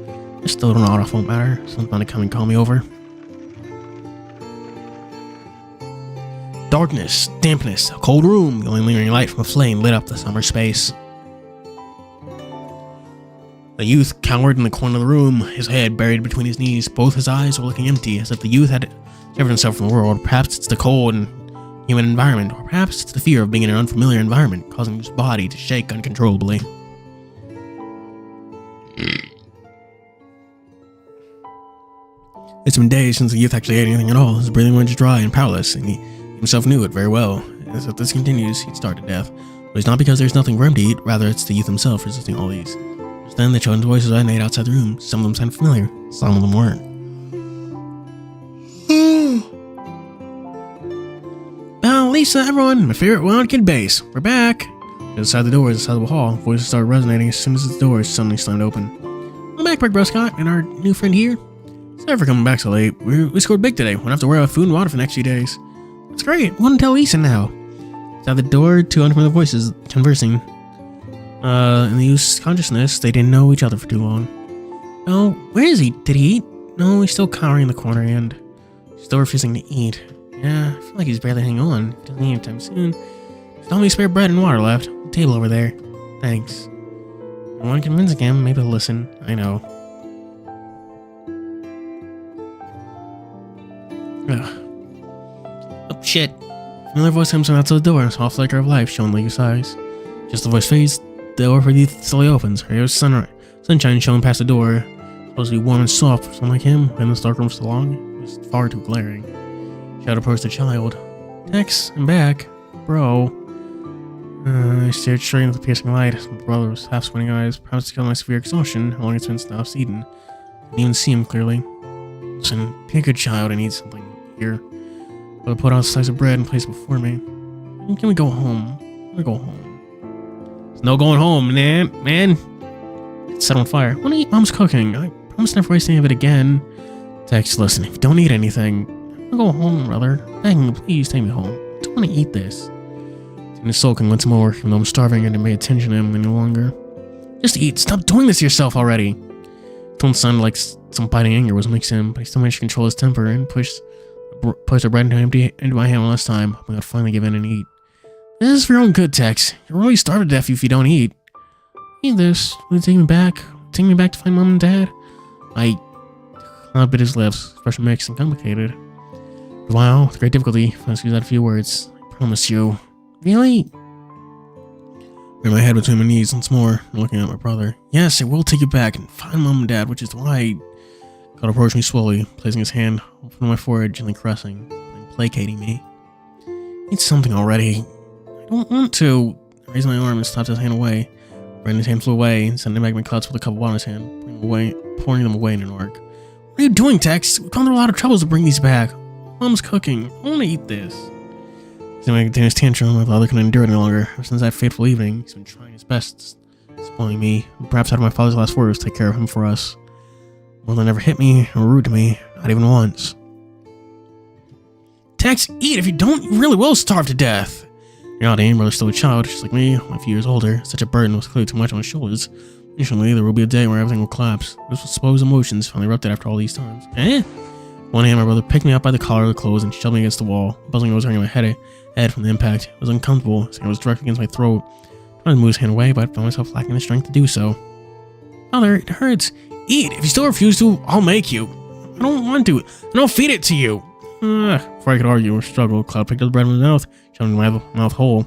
I still don't know if it won't matter. Someone's bound to come and call me over. Darkness, dampness, a cold room, the only lingering light from a flame lit up the summer space. The youth cowered in the corner of the room, his head buried between his knees. Both his eyes were looking empty, as if the youth had severed himself from the world. Perhaps it's the cold and human environment, or perhaps it's the fear of being in an unfamiliar environment, causing his body to shake uncontrollably. It's been days since the youth actually ate anything at all. His breathing went dry and powerless, and he himself knew it very well. As if this continues, he'd starve to death. But it's not because there's nothing for him to eat, rather it's the youth himself resisting all these. Just then the children's voices I made outside the room. Some of them sounded familiar, some of them weren't. Oh, Lisa, everyone, my favorite wild kid base. We're back. Outside the doors, inside the hall, voices started resonating as soon as the doors suddenly slammed open. I'm back, Bro Scott, and our new friend here. Sorry for coming back so late. We scored big today. Won't have to worry about food and water for the next few days. That's great. Want to tell Lisa now. Outside the door, two unfamiliar voices conversing. In the youth's consciousness, they didn't know each other for too long. Oh, where is he? Did he eat? No, he's still cowering in the corner and still refusing to eat. Yeah, I feel like he's barely hanging on. If he doesn't eat anytime soon. There's only spare bread and water left. The table over there. Thanks. I want to convince him. Maybe he'll listen. I know. Ugh. Oh, shit. Another voice comes from outside the door, a soft flicker of life showing like his eyes. Just the voice fades, the door for the youth slowly opens. There's sunshine showing past the door. Supposed to be warm and soft for someone like him, but in this dark room so long, it was far too glaring. Shadow approached the child. Tex, I'm back. Bro. I stared straight into the piercing light. My brother was half squinting eyes, perhaps to kill my severe exhaustion, how long it's been since I was eaten. I didn't even see him clearly. Listen, be a good child and eat something here. But I put out a slice of bread and placed it before me. Can we go home? I wanna go home. There's no going home, man. It's set on fire. I wanna eat Mom's cooking. I promise never waste any of it again. Tex, listen, if you don't eat anything, I wanna go home, brother. Begging you, please take me home. I don't wanna eat this. And he's sulking once more, even though I'm starving and I pay attention to him any longer. Just eat. Stop doing this to yourself already. Don't sound like some biting anger was mixing him, but he still managed to control his temper and pushed the bread into my hand one last time, hoping I'd finally give in and eat. This is for your own good, Tex. You'll really starve to death if you don't eat. Eat this. Will you take me back? Take me back to find Mom and Dad? I bit his lips, expression mixed and complicated. For a while, with great difficulty, I squeezed out a few words. I promise you. Really? I my head between my knees once more, looking at my brother. Yes, I will take you back and find Mom and Dad, which is why God approached me slowly, placing his hand on my forehead, gently caressing and placating me. Eat something already. I don't want to. I raised my arm and slapped his hand away. Brandon's hand flew away and sent him back my clouds with a cup of water in his hand, pouring them away in an orc. What are you doing, Tex? We've gone through a lot of troubles to bring these back. Mom's cooking. I want to eat this. He's going to continue his tantrum. My father couldn't endure it any longer. Ever since that fateful evening, he's been trying his best, spoiling me. Perhaps out of my father's last words, take care of him for us. Well, they never hit me or rude to me, not even once. Tex, eat! If you don't, you really will starve to death. You're not Aim, brother's still a child, just like me, a few years older. Such a burden was clearly too much on his shoulders. Eventually, there will be a day where everything will collapse. This will suppose emotions finally erupted after all these times. One hand, my brother picked me up by the collar of the clothes and shoved me against the wall. The buzzing was hurting my head from the impact. It was uncomfortable, as it was directly against my throat. I tried to move his hand away, but I found myself lacking the strength to do so. Father, it hurts. Eat! If you still refuse to, I'll make you. I don't want to. And I'll feed it to you. Before I could argue or struggle, Cloud picked up the bread from his mouth, shoved it in my mouth hole.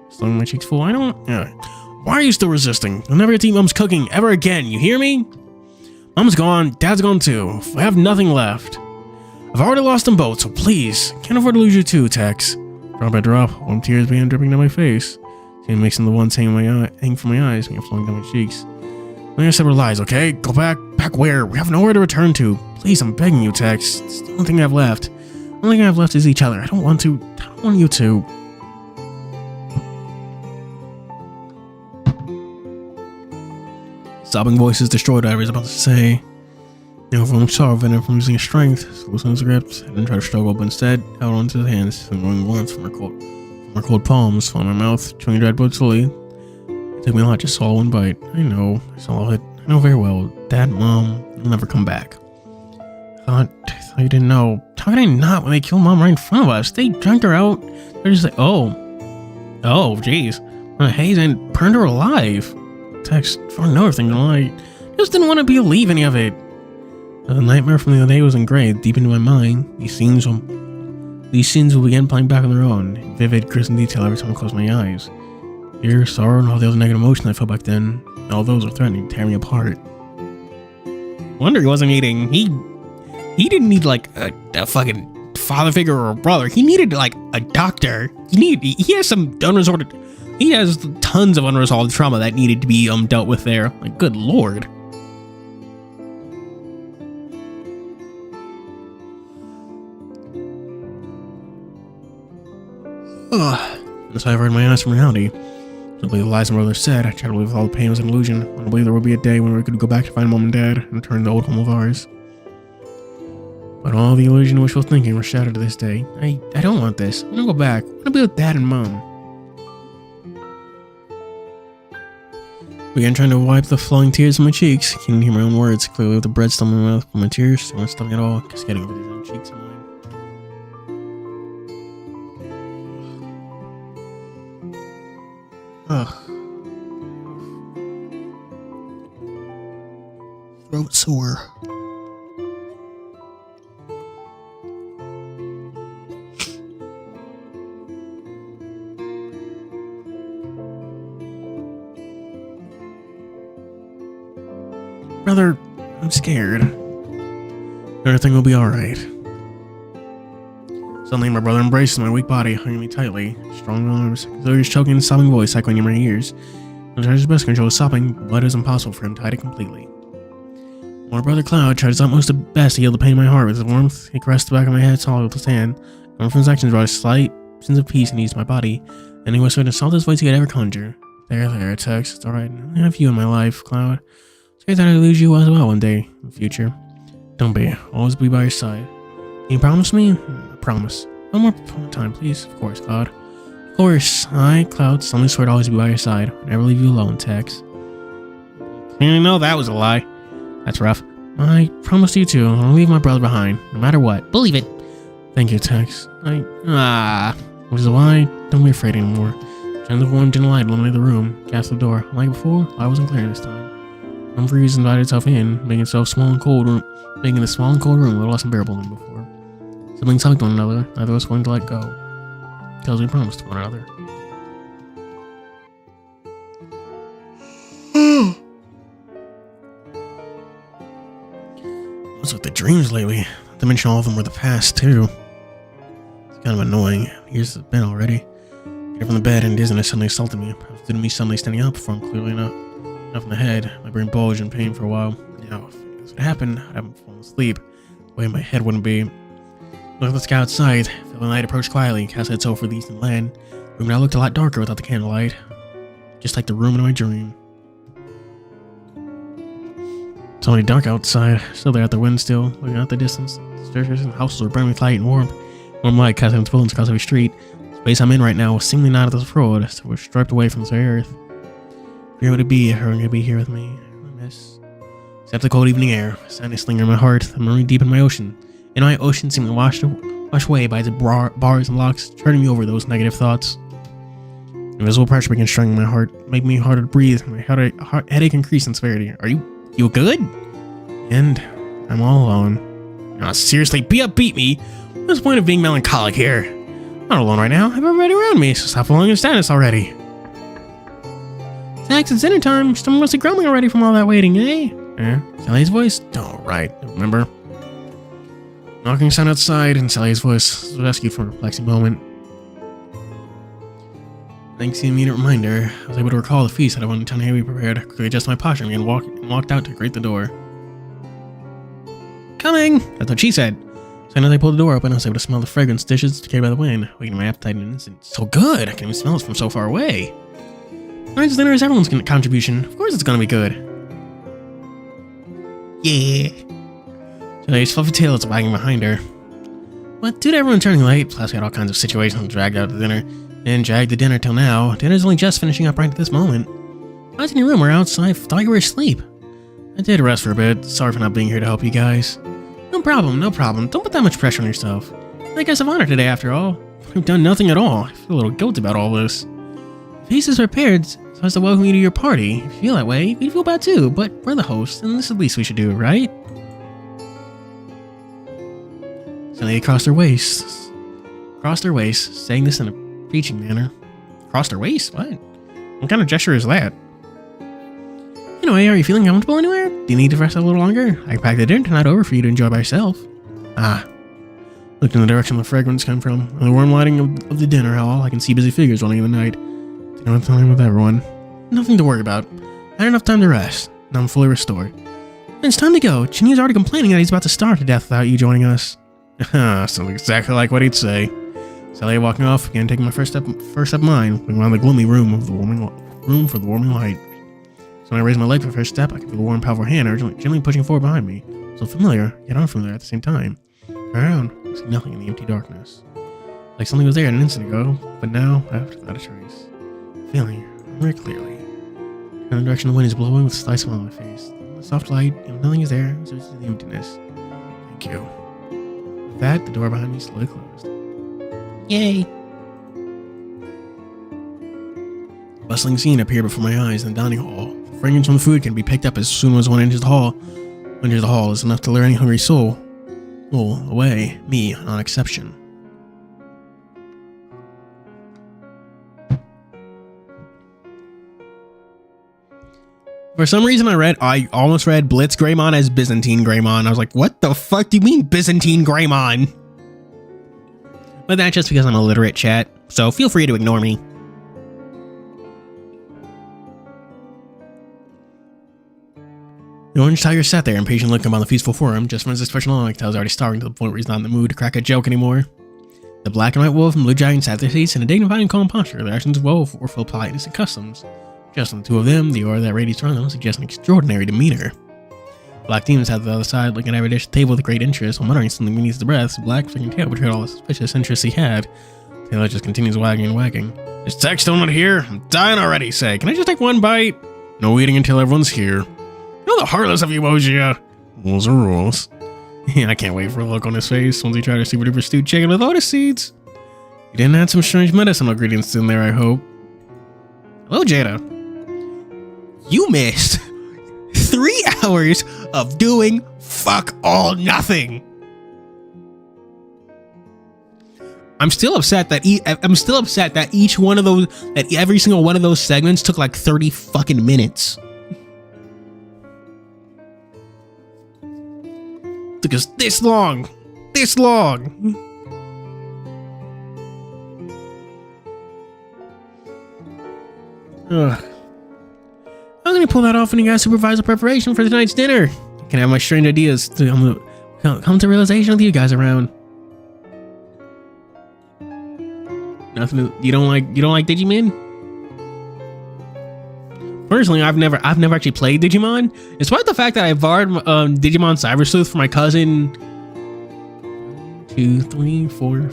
Slung my cheeks full. I don't... Why are you still resisting? You'll never get to eat Mom's cooking ever again, you hear me? Mom's gone, Dad's gone too. I have nothing left. I've already lost them both, so please, can't afford to lose you too, Tex. Drop by drop, warm tears began dripping down my face. Tears mixing the ones hanging from my eyes, began flowing down my cheeks. I said we're lies, okay? Go back. Back where? We have nowhere to return to. Please, I'm begging you, Tex. It's the only thing I have left. The only thing I have left is each other. I don't want to. I don't want you to. Sobbing voices destroyed what I was about to say. Overwhelming sorrow prevented from using his strength, so loosened his grip, I didn't try to struggle, but instead held onto his hands, and growing warmth from her cold palms, filling my mouth, chewing dried blood slowly. It took me a lot to swallow one bite. I know, I swallowed it. I know very well. Dad, Mom, will never come back. I thought you didn't know. How could I not when they killed Mom right in front of us? They dragged her out. They're just like, oh, jeez. Haze and burned her alive. Text for another thing to lie. Just didn't want to believe any of it. The nightmare from the other day was engraved deep into my mind. These scenes will begin playing back on their own, in vivid, gruesome detail every time I close my eyes. Fear, sorrow, and all the other negative emotions I felt back then, all those are threatening to tear me apart. Wonder he wasn't eating. He didn't need like a fucking father figure or a brother. He needed like a doctor. He has some unresolved. He has tons of unresolved trauma that needed to be dealt with there. Like, good lord. That's why I've read my eyes from reality. I don't believe the lies my brother said. I tried to believe all the pain was an illusion. I don't believe there would be a day when we could go back to find Mom and Dad and return to the old home of ours. But all the illusion and wishful thinking were shattered to this day. I don't want this. I want to go back. I want to be with Dad and Mom. I began trying to wipe the flowing tears from my cheeks. I couldn't hear my own words. Clearly with the bread still in my mouth from my tears. I wasn't stopping at all. Cascading over these own cheeks of mine. Throat sore. Brother, I'm scared. Everything will be alright. Suddenly, my brother embraces my weak body, hugging me tightly. Strong arms, his choking and sobbing voice echoing in my ears. He tried his best to control his sobbing, but it was impossible for him to hide it completely. My brother Cloud tried his utmost best to heal the pain in my heart with his warmth. He caressed the back of my head solid with his hand. Coming from his actions brought a slight sense of peace and ease to my body, and he whispered in the softest voice he could ever conjure. There, Tex. It's alright. I have you in my life, Cloud. Scared that I'd lose you as well one day in the future. Don't be. I'll always be by your side. Can you promise me? I promise. One more time, please. Of course, Cloud. Of course. I, Cloud, solemnly swear to always be by your side. I'll never leave you alone, Tex. I know that was a lie. That's rough. I promised you too. I'll leave my brother behind, no matter what. Believe it. Thank you, Tex. Which is why, don't be afraid anymore. Shine the warm, gentle light illuminate the room. Cast the door. Like before, I wasn't clear this time. Some breeze invited itself in, making itself small and cold room, making the small and cold room a little less unbearable than before. Siblings hugged one another, neither of us willing to let go. Tells we promised to one another. What's with the dreams lately? Not to mention all of them were the past, too. It's kind of annoying. Years it's been already. Get up from the bed and dizziness suddenly assaulted me. Perhaps due to me suddenly standing up before I'm clearly not. Off in the head, my brain bulged in pain for a while. Now, if this would happen, I haven't fallen asleep. The way my head wouldn't be. Look at the sky outside. Feel the night approach quietly, cast its over the eastern land. The room now looked a lot darker without the candlelight. Just like the room in my dream. It's only dark outside. Still there at the wind still, looking out the distance. The structures and houses were burning with light and warm. Warm light casting its bullets across every street. The space I'm in right now was seemingly not at this road, so we're stripped away from this earth. If you're able to be, everyone gonna be here with me. I miss. Except the cold evening air, sadness linger in my heart, the marine deep in my ocean. In my ocean seeming washed away by the bars and locks, turning me over those negative thoughts. Invisible pressure began strangling my heart, making me harder to breathe. My headache increased in severity. Are you good? And I'm all alone. Oh, seriously, be upbeat me. What's the point of being melancholic here? I'm not alone right now. I have everybody around me, so stop following in status already. It's dinner time. Someone must be grumbling already from all that waiting, eh? Sally's voice? Oh, right. Remember? Knocking sound outside, and Sally's voice was rescued from a perplexing moment. Thanks to the immediate reminder, I was able to recall the feast that I wanted TianHeHui prepared. I quickly adjusted my posture and walked out to greet the door. Coming! That's what she said. So as I pulled the door open, I was able to smell the fragrance dishes carried by the wind, waking my appetite in an instant. So good! I can even smell it from so far away. Tonight's dinner is everyone's contribution. Of course it's gonna be good. Yeah. Today's fluffy tail is wagging behind her. But due to everyone turning late, plus we had all kinds of situations dragged out to dinner, and dragged the dinner till now, dinner's only just finishing up right at this moment. I was in your room or outside, thought you were asleep. I did rest for a bit, sorry for not being here to help you guys. No problem, don't put that much pressure on yourself. I guess of honor today after all. I've done nothing at all, I feel a little guilty about all this. The feast is prepared so as to welcome you to your party. If you feel that way, we'd feel bad too, but we're the hosts, and this is the least we should do, right? Sally crossed her waist, saying this in a preaching manner. Crossed her waist? What kind of gesture is that? Anyway, are you feeling comfortable anywhere? Do you need to rest a little longer? I packed the dinner tonight over for you to enjoy by yourself. Looked in the direction the fragrance came from. In the warm lighting of the dinner hall, I can see busy figures running in the night. You know what's going on with everyone? Nothing to worry about. I had enough time to rest. Now I'm fully restored. And it's time to go. Chinny's already complaining that he's about to starve to death without you joining us. Sounds exactly like what he'd say. Sally walking off, began taking my first step of mine, looking around the gloomy room for the warming light. So when I raised my leg for the first step, I could feel the warm, powerful hand gently pushing forward behind me. So familiar, yet unfamiliar at the same time. Turn around, I see nothing in the empty darkness. Like something was there an instant ago, but now, without a trace. Feeling very clearly. In the direction the wind is blowing with a slight smile on my face. The soft light, nothing is there, so it's just the emptiness. Thank you. With that, the door behind me slowly closed. Yay! A bustling scene appeared before my eyes in the dining hall. The fragrance from the food can be picked up as soon as one enters the hall. Enters the hall is enough to lure any hungry soul away, me non exception. For some reason I almost read Blitz Greymon as Byzantine Greymon. I was like, what the fuck do you mean Byzantine Greymon? But that's just because I'm illiterate, chat, so feel free to ignore me. The orange tiger sat there, impatiently looking upon the feastful for him, just from his expression alone, like I was already starving to the point where he's not in the mood to crack a joke anymore. The black and white wolf and blue giant sat their seats in a dignified and calm posture. Their actions were full of politeness and customs. Just on the two of them, the aura that radiates around them suggests an extraordinary demeanor. Black demon sat at the other side, looking at every dish at the table with great interest, while muttering something beneath his breath. Black freaking tail betrayed all the suspicious interest he had. Tail just continues wagging and wagging. Is Tech still not here? I'm dying already, say. Can I just take one bite? No eating until everyone's here. You're the heartless of Emoji. Rules are rules. Yeah, I can't wait for a look on his face once he tried to super duper stewed chicken with lotus seeds. You didn't add some strange medicinal ingredients in there, I hope. Hello, Jada. You missed 3 hours of doing fuck all nothing. I'm still upset that each one of those, that every single one of those segments took like 30 fucking minutes. Took us this long. Ugh. I was going to pull that off when you guys supervise the preparation for tonight's dinner. I can have my strange ideas to come to realization with you guys around. Nothing. You don't like Digimon? Personally, I've never actually played Digimon. Despite the fact that I borrowed Digimon Cyber Sleuth for my cousin 2, 3, 4,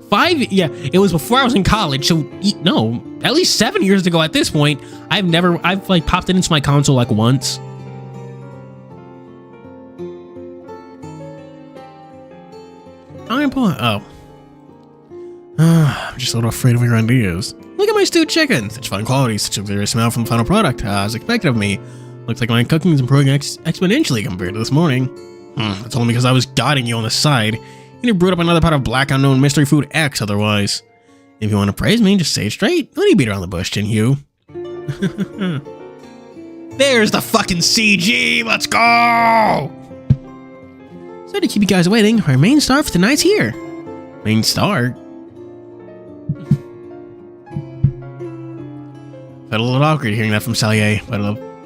5. Yeah, it was before I was in college. So no, at least 7 years ago at this point. I've like popped it into my console like once. I'm just a little afraid of your ideas. Look at my stewed chicken. Such fine quality, such a clear smell from the final product, as expected of me. Looks like my cooking is improving exponentially compared to this morning. That's only because I was guiding you on the side. You brewed up another pot of black unknown mystery food X otherwise. If you want to praise me, just say it straight. Let me beat around the bush, TianHeHui. There's the fucking CG. Let's go. So to keep you guys waiting, our main star for tonight's here. Main star? Felt a little awkward hearing that from Salier, but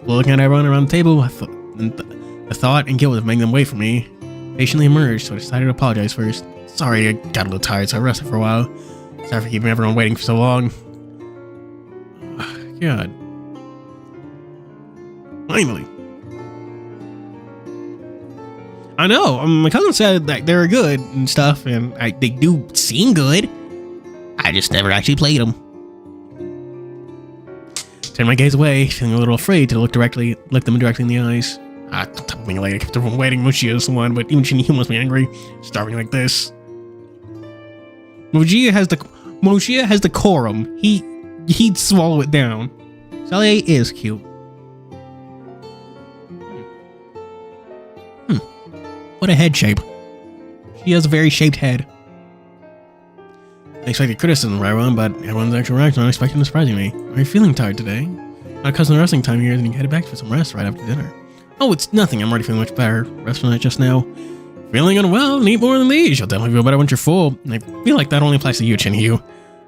looking at everyone around the table, the thought and guilt of making them wait for me patiently emerged, so I decided to apologize first. Sorry, I got a little tired, so I rested for a while. Sorry for keeping everyone waiting for so long. God. Finally. I know, my cousin said that they were good and stuff, and they do seem good. I just never actually played them. Turned my gaze away, feeling a little afraid to look them directly in the eyes. Don't tell me later, I kept everyone waiting. Mochia is the one, but even TianHeHui must be angry. Starving like this. Mochia has the quorum. He'd swallow it down. Salier is cute. What a head shape. She has a very shaped head. Unexpected criticism, right on, but everyone's actual reaction unexpected and surprising me. Are you feeling tired today? My cousin wrestling time here, and you headed back for some rest right after dinner. Oh, it's nothing. I'm already feeling much better. Rest for the night just now. Feeling unwell? Eat more than these. You'll definitely feel better once you're full. I feel like that only applies to you, TianHeHui.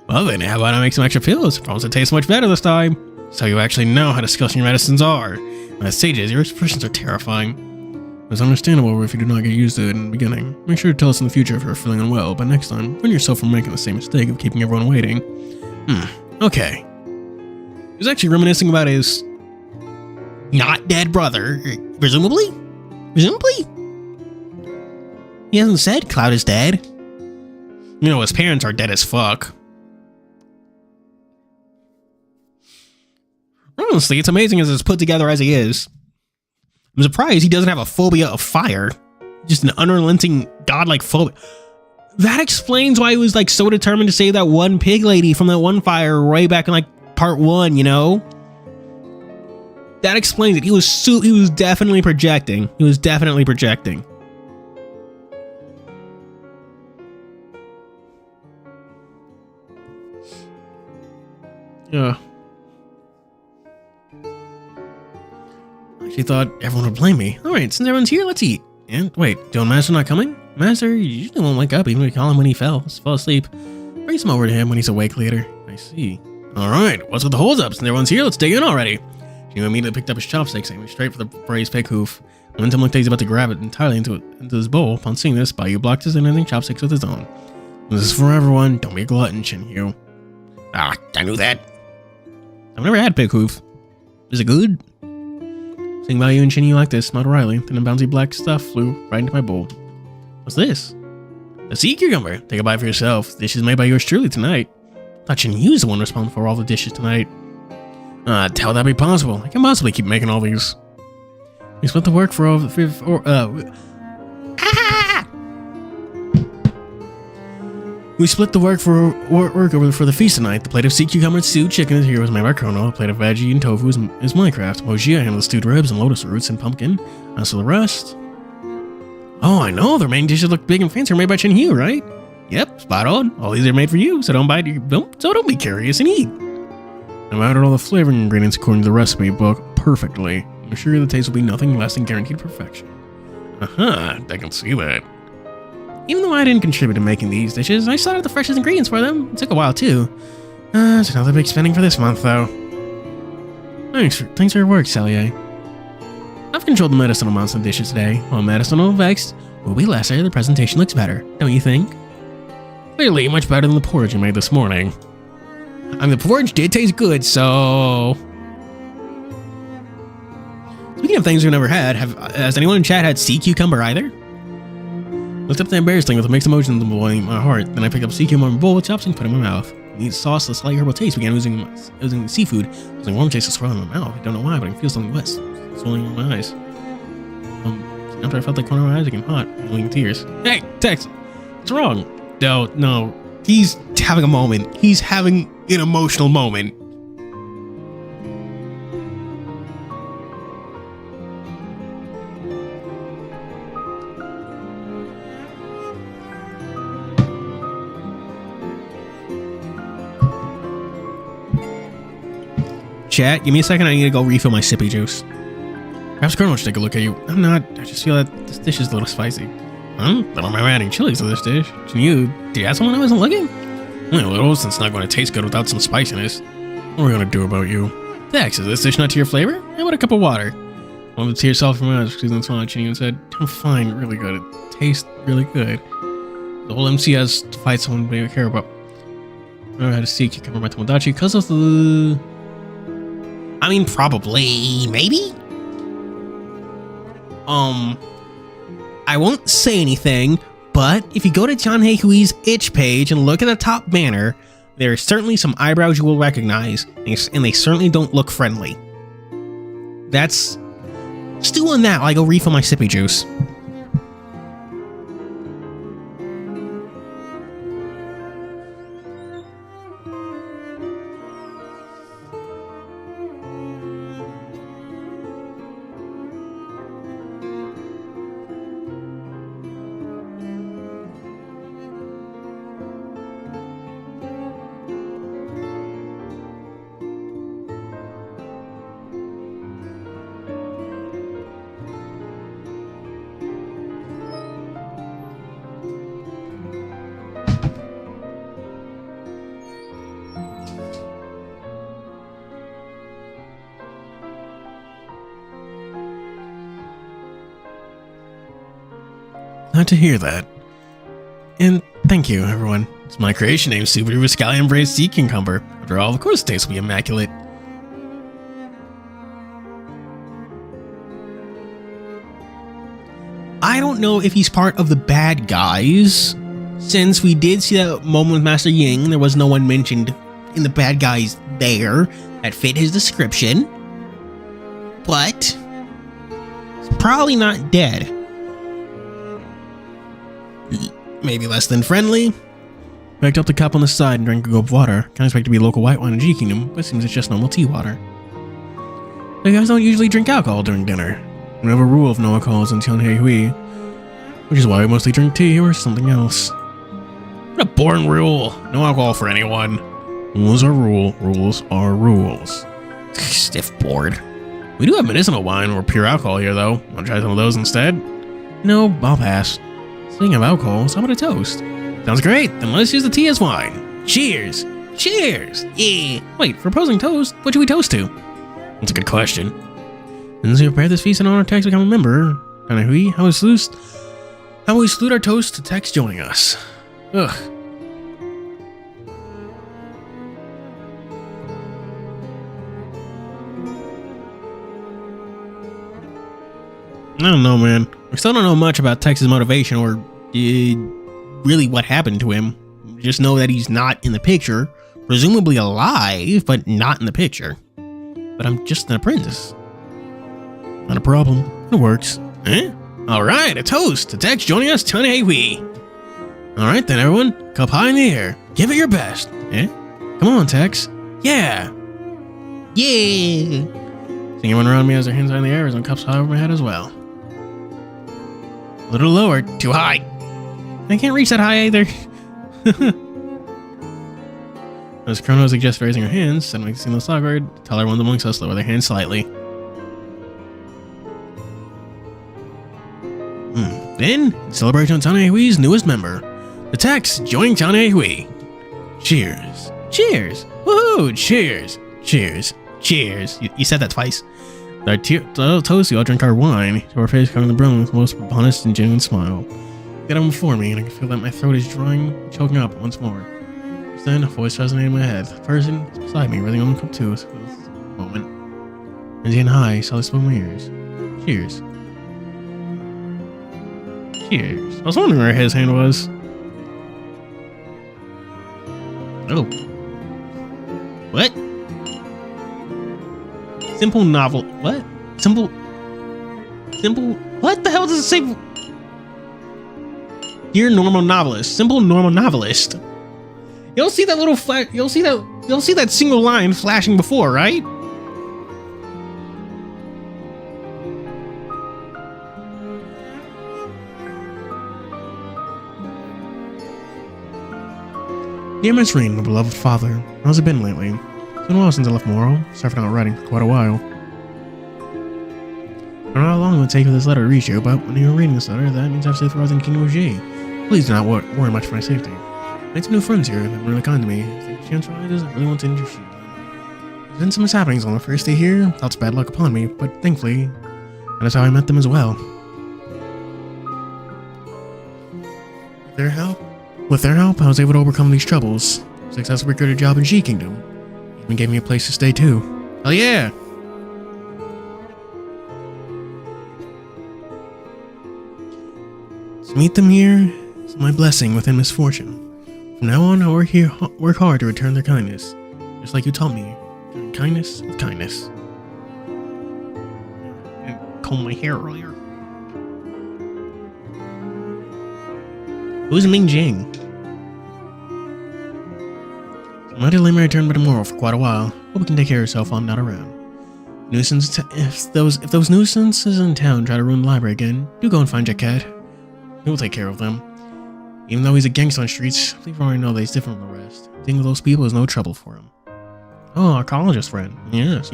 Well then, how about I make some extra pills? Promise it tastes much better this time. So you actually know how disgusting your medicines are. As sages, your expressions are terrifying. It's understandable if you do not get used to it in the beginning. Make sure to tell us in the future if you're feeling unwell, but next time, warn yourself from making the same mistake of keeping everyone waiting. Okay. He was actually reminiscing about his not dead brother, presumably? He hasn't said Cloud is dead. You know, his parents are dead as fuck. Honestly, it's amazing as put together as he is. I'm surprised he doesn't have a phobia of fire. Just an unrelenting godlike phobia. That explains why he was like so determined to save that one pig lady from that one fire way back in like part 1, you know? That explains it. He was definitely projecting. Yeah. She thought everyone would blame me. Alright, since everyone's here, let's eat. And wait, Joe and Master not coming? Master usually won't wake up even if we call him when he fell asleep. Bring some over to him when he's awake later. I see. Alright, what's with the holdups? Since everyone's here, let's dig in already. She immediately picked up his chopsticks, aiming straight for the braised pig hoof. Momentum looked like he's about to grab it entirely into his bowl. Upon seeing this, Bayou blocked his ending chopsticks with his own. This is for everyone. Don't be a glutton, TianHeHui. Ah, I knew that. I've never had pig hoof. Is it good? Seeing Bayou and TianHeHui like this, smiled wryly, then a bouncy black stuff flew right into my bowl. What's this? A sea cucumber. Take a bite for yourself. The dish is made by yours truly tonight. I thought TianHeHui is the one responsible for all the dishes tonight. How would that be possible? I can't possibly keep making all these. We split the work for We split the work for the feast tonight. The plate of sea cucumber and stewed chicken is here was made by Chrono. The plate of veggie and tofu is my craft. Mojia handles stewed ribs and lotus roots and pumpkin. As for the rest... Oh, I know. Their main dishes look big and fancy. Are made by TianHeHui, right? Yep, spot on. All these are made for you, so don't be curious and eat. I've added all the flavoring ingredients according to the recipe book perfectly. I'm sure the taste will be nothing less than guaranteed perfection. I can see that. Even though I didn't contribute to making these dishes, I sought out the freshest ingredients for them. It took a while too. It's another big spending for this month though. Thanks for your work, Salye. I've controlled the medicinal monster dishes today. While medicinal effects will be lesser, the presentation looks better, don't you think? Clearly, much better than the porridge you made this morning. The porridge did taste good, so... Speaking of things we've never had, has anyone in chat had sea cucumber either? Looked up the embarrassed thing with a mixed emotions in my heart. Then I picked up sea cucumber in a bowl with chops and put it in my mouth. The sauce, the slight herbal taste began oozing the seafood. It was a warm taste that swirling in my mouth. I don't know why, but I can feel something wet swirling in my eyes. After I felt the corner of my eyes again hot, feeling tears. Hey, Tex! What's wrong? No. He's having a moment. He's having an emotional moment. Chat, give me a second. I need to go refill my sippy juice. Perhaps Colonel should take a look at you. I'm not. I just feel that this dish is a little spicy. I don't remember adding chilies to this dish. Did you add someone I wasn't looking? Only a little, since it's not going to taste good without some spiciness. What are we going to do about you? Dex, is this dish not to your flavor? How about a cup of water? One of the tears fell from my eyes because then swallowed Chinny and said, I'm fine, really good. It tastes really good. The whole MC has to fight someone we care about. I had to see cucumber my Tomodachi because of the... I mean, probably, maybe? I won't say anything, but if you go to TianHeHui's itch page and look at the top banner, there are certainly some eyebrows you will recognize, and they certainly don't look friendly. That's... Stew on that while I go refill my sippy juice. Glad to hear that. And thank you, everyone. It's my creation named Super Duper Scallion Braised Sea Cucumber. After all, of course the taste will be immaculate. I don't know if he's part of the bad guys. Since we did see that moment with Master Ying, there was no one mentioned in the bad guys there that fit his description. But he's probably not dead. Maybe less than friendly. Picked up the cup on the side and drank a gulp of water. Can't expect to be local white wine in G Kingdom, but it seems it's just normal tea water. You guys don't usually drink alcohol during dinner. We have a rule of no alcohols in TianHeHui, which is why we mostly drink tea or something else. What a boring rule. No alcohol for anyone. Rules are rules are rules. Stiff bored. We do have medicinal wine or pure alcohol here though. Want to try some of those instead? No, I'll pass. Speaking of alcohol, how about a toast? Sounds great, then let's use the tea as wine. Cheers! Cheers! Yeah! Wait, for opposing toast, what should we toast to? That's a good question. Since we prepared this feast in honor of Tex become a member, TianHeHui, how we salute our toast to Tex joining us. Ugh. I don't know, man. We still don't know much about Tex's motivation or really what happened to him. We just know that he's not in the picture, presumably alive, but not in the picture. But I'm just an apprentice. Not a problem. It works. Eh? Alright, a toast to Tex joining us, TianHeHui. Alright then, everyone. Cup high in the air. Give it your best. Eh? Come on, Tex. Yeah. Yeah. Seeing everyone around me has their hands high in the air, and cups high over my head as well. A little lower. Too high. I can't reach that high either. As Chrono suggests raising her hands, suddenly seem less awkward, tell everyone amongst us lower their hands slightly. Then, in celebration of TianHeHui's newest member, the Tex joining TianHeHui. Cheers. Cheers. Woohoo! Cheers. Cheers. Cheers. You said that twice. I toast you, I'll drink our wine. To our face covering the brim with the most honest and genuine smile. Get on before me, and I can feel that my throat is drawing, choking up once more. Just then, a voice resonated in my head. The person is beside me, really on the cup too. So this moment. And TianHeHui saw this in my ears. Cheers. Cheers. I was wondering where his hand was. Oh. What? Simple novel. What? Simple. What the hell does it say? Dear normal novelist. Simple normal novelist. You don't see that little flash. You don't see that single line flashing before, right? Dear Miss Reen, my beloved father, how's it been lately? It's been a while since I left Morrow. Started out writing for quite a while. I don't know how long it would take for this letter to reach you, but when you're reading this letter, that means I've safe arrived in Qing and Ah Zhe. Please do not worry much for my safety. I made some new friends here that have been really kind to me. If the chance arises, I really want to introduce you to them. There's been some mishappenings on the first day here. That's bad luck upon me, but thankfully, that is how I met them as well. With their help, I was able to overcome these troubles. Successfully recruited a job in Xi Kingdom. Even gave me a place to stay too. Hell yeah! To meet them here is my blessing within misfortune. From now on, I'll work hard to return their kindness. Just like you taught me. Return kindness with kindness. I combed my hair earlier. Who's Ming Jing? I might delay my return by tomorrow for quite a while. Hope you can take care of yourself while I'm not around. If those nuisances in town try to ruin the library again, do go and find Jacket. He will take care of them. Even though he's a gangster on the streets, please already know that he's different from the rest. Dealing with those people is no trouble for him. Oh, our college's friend. Yes.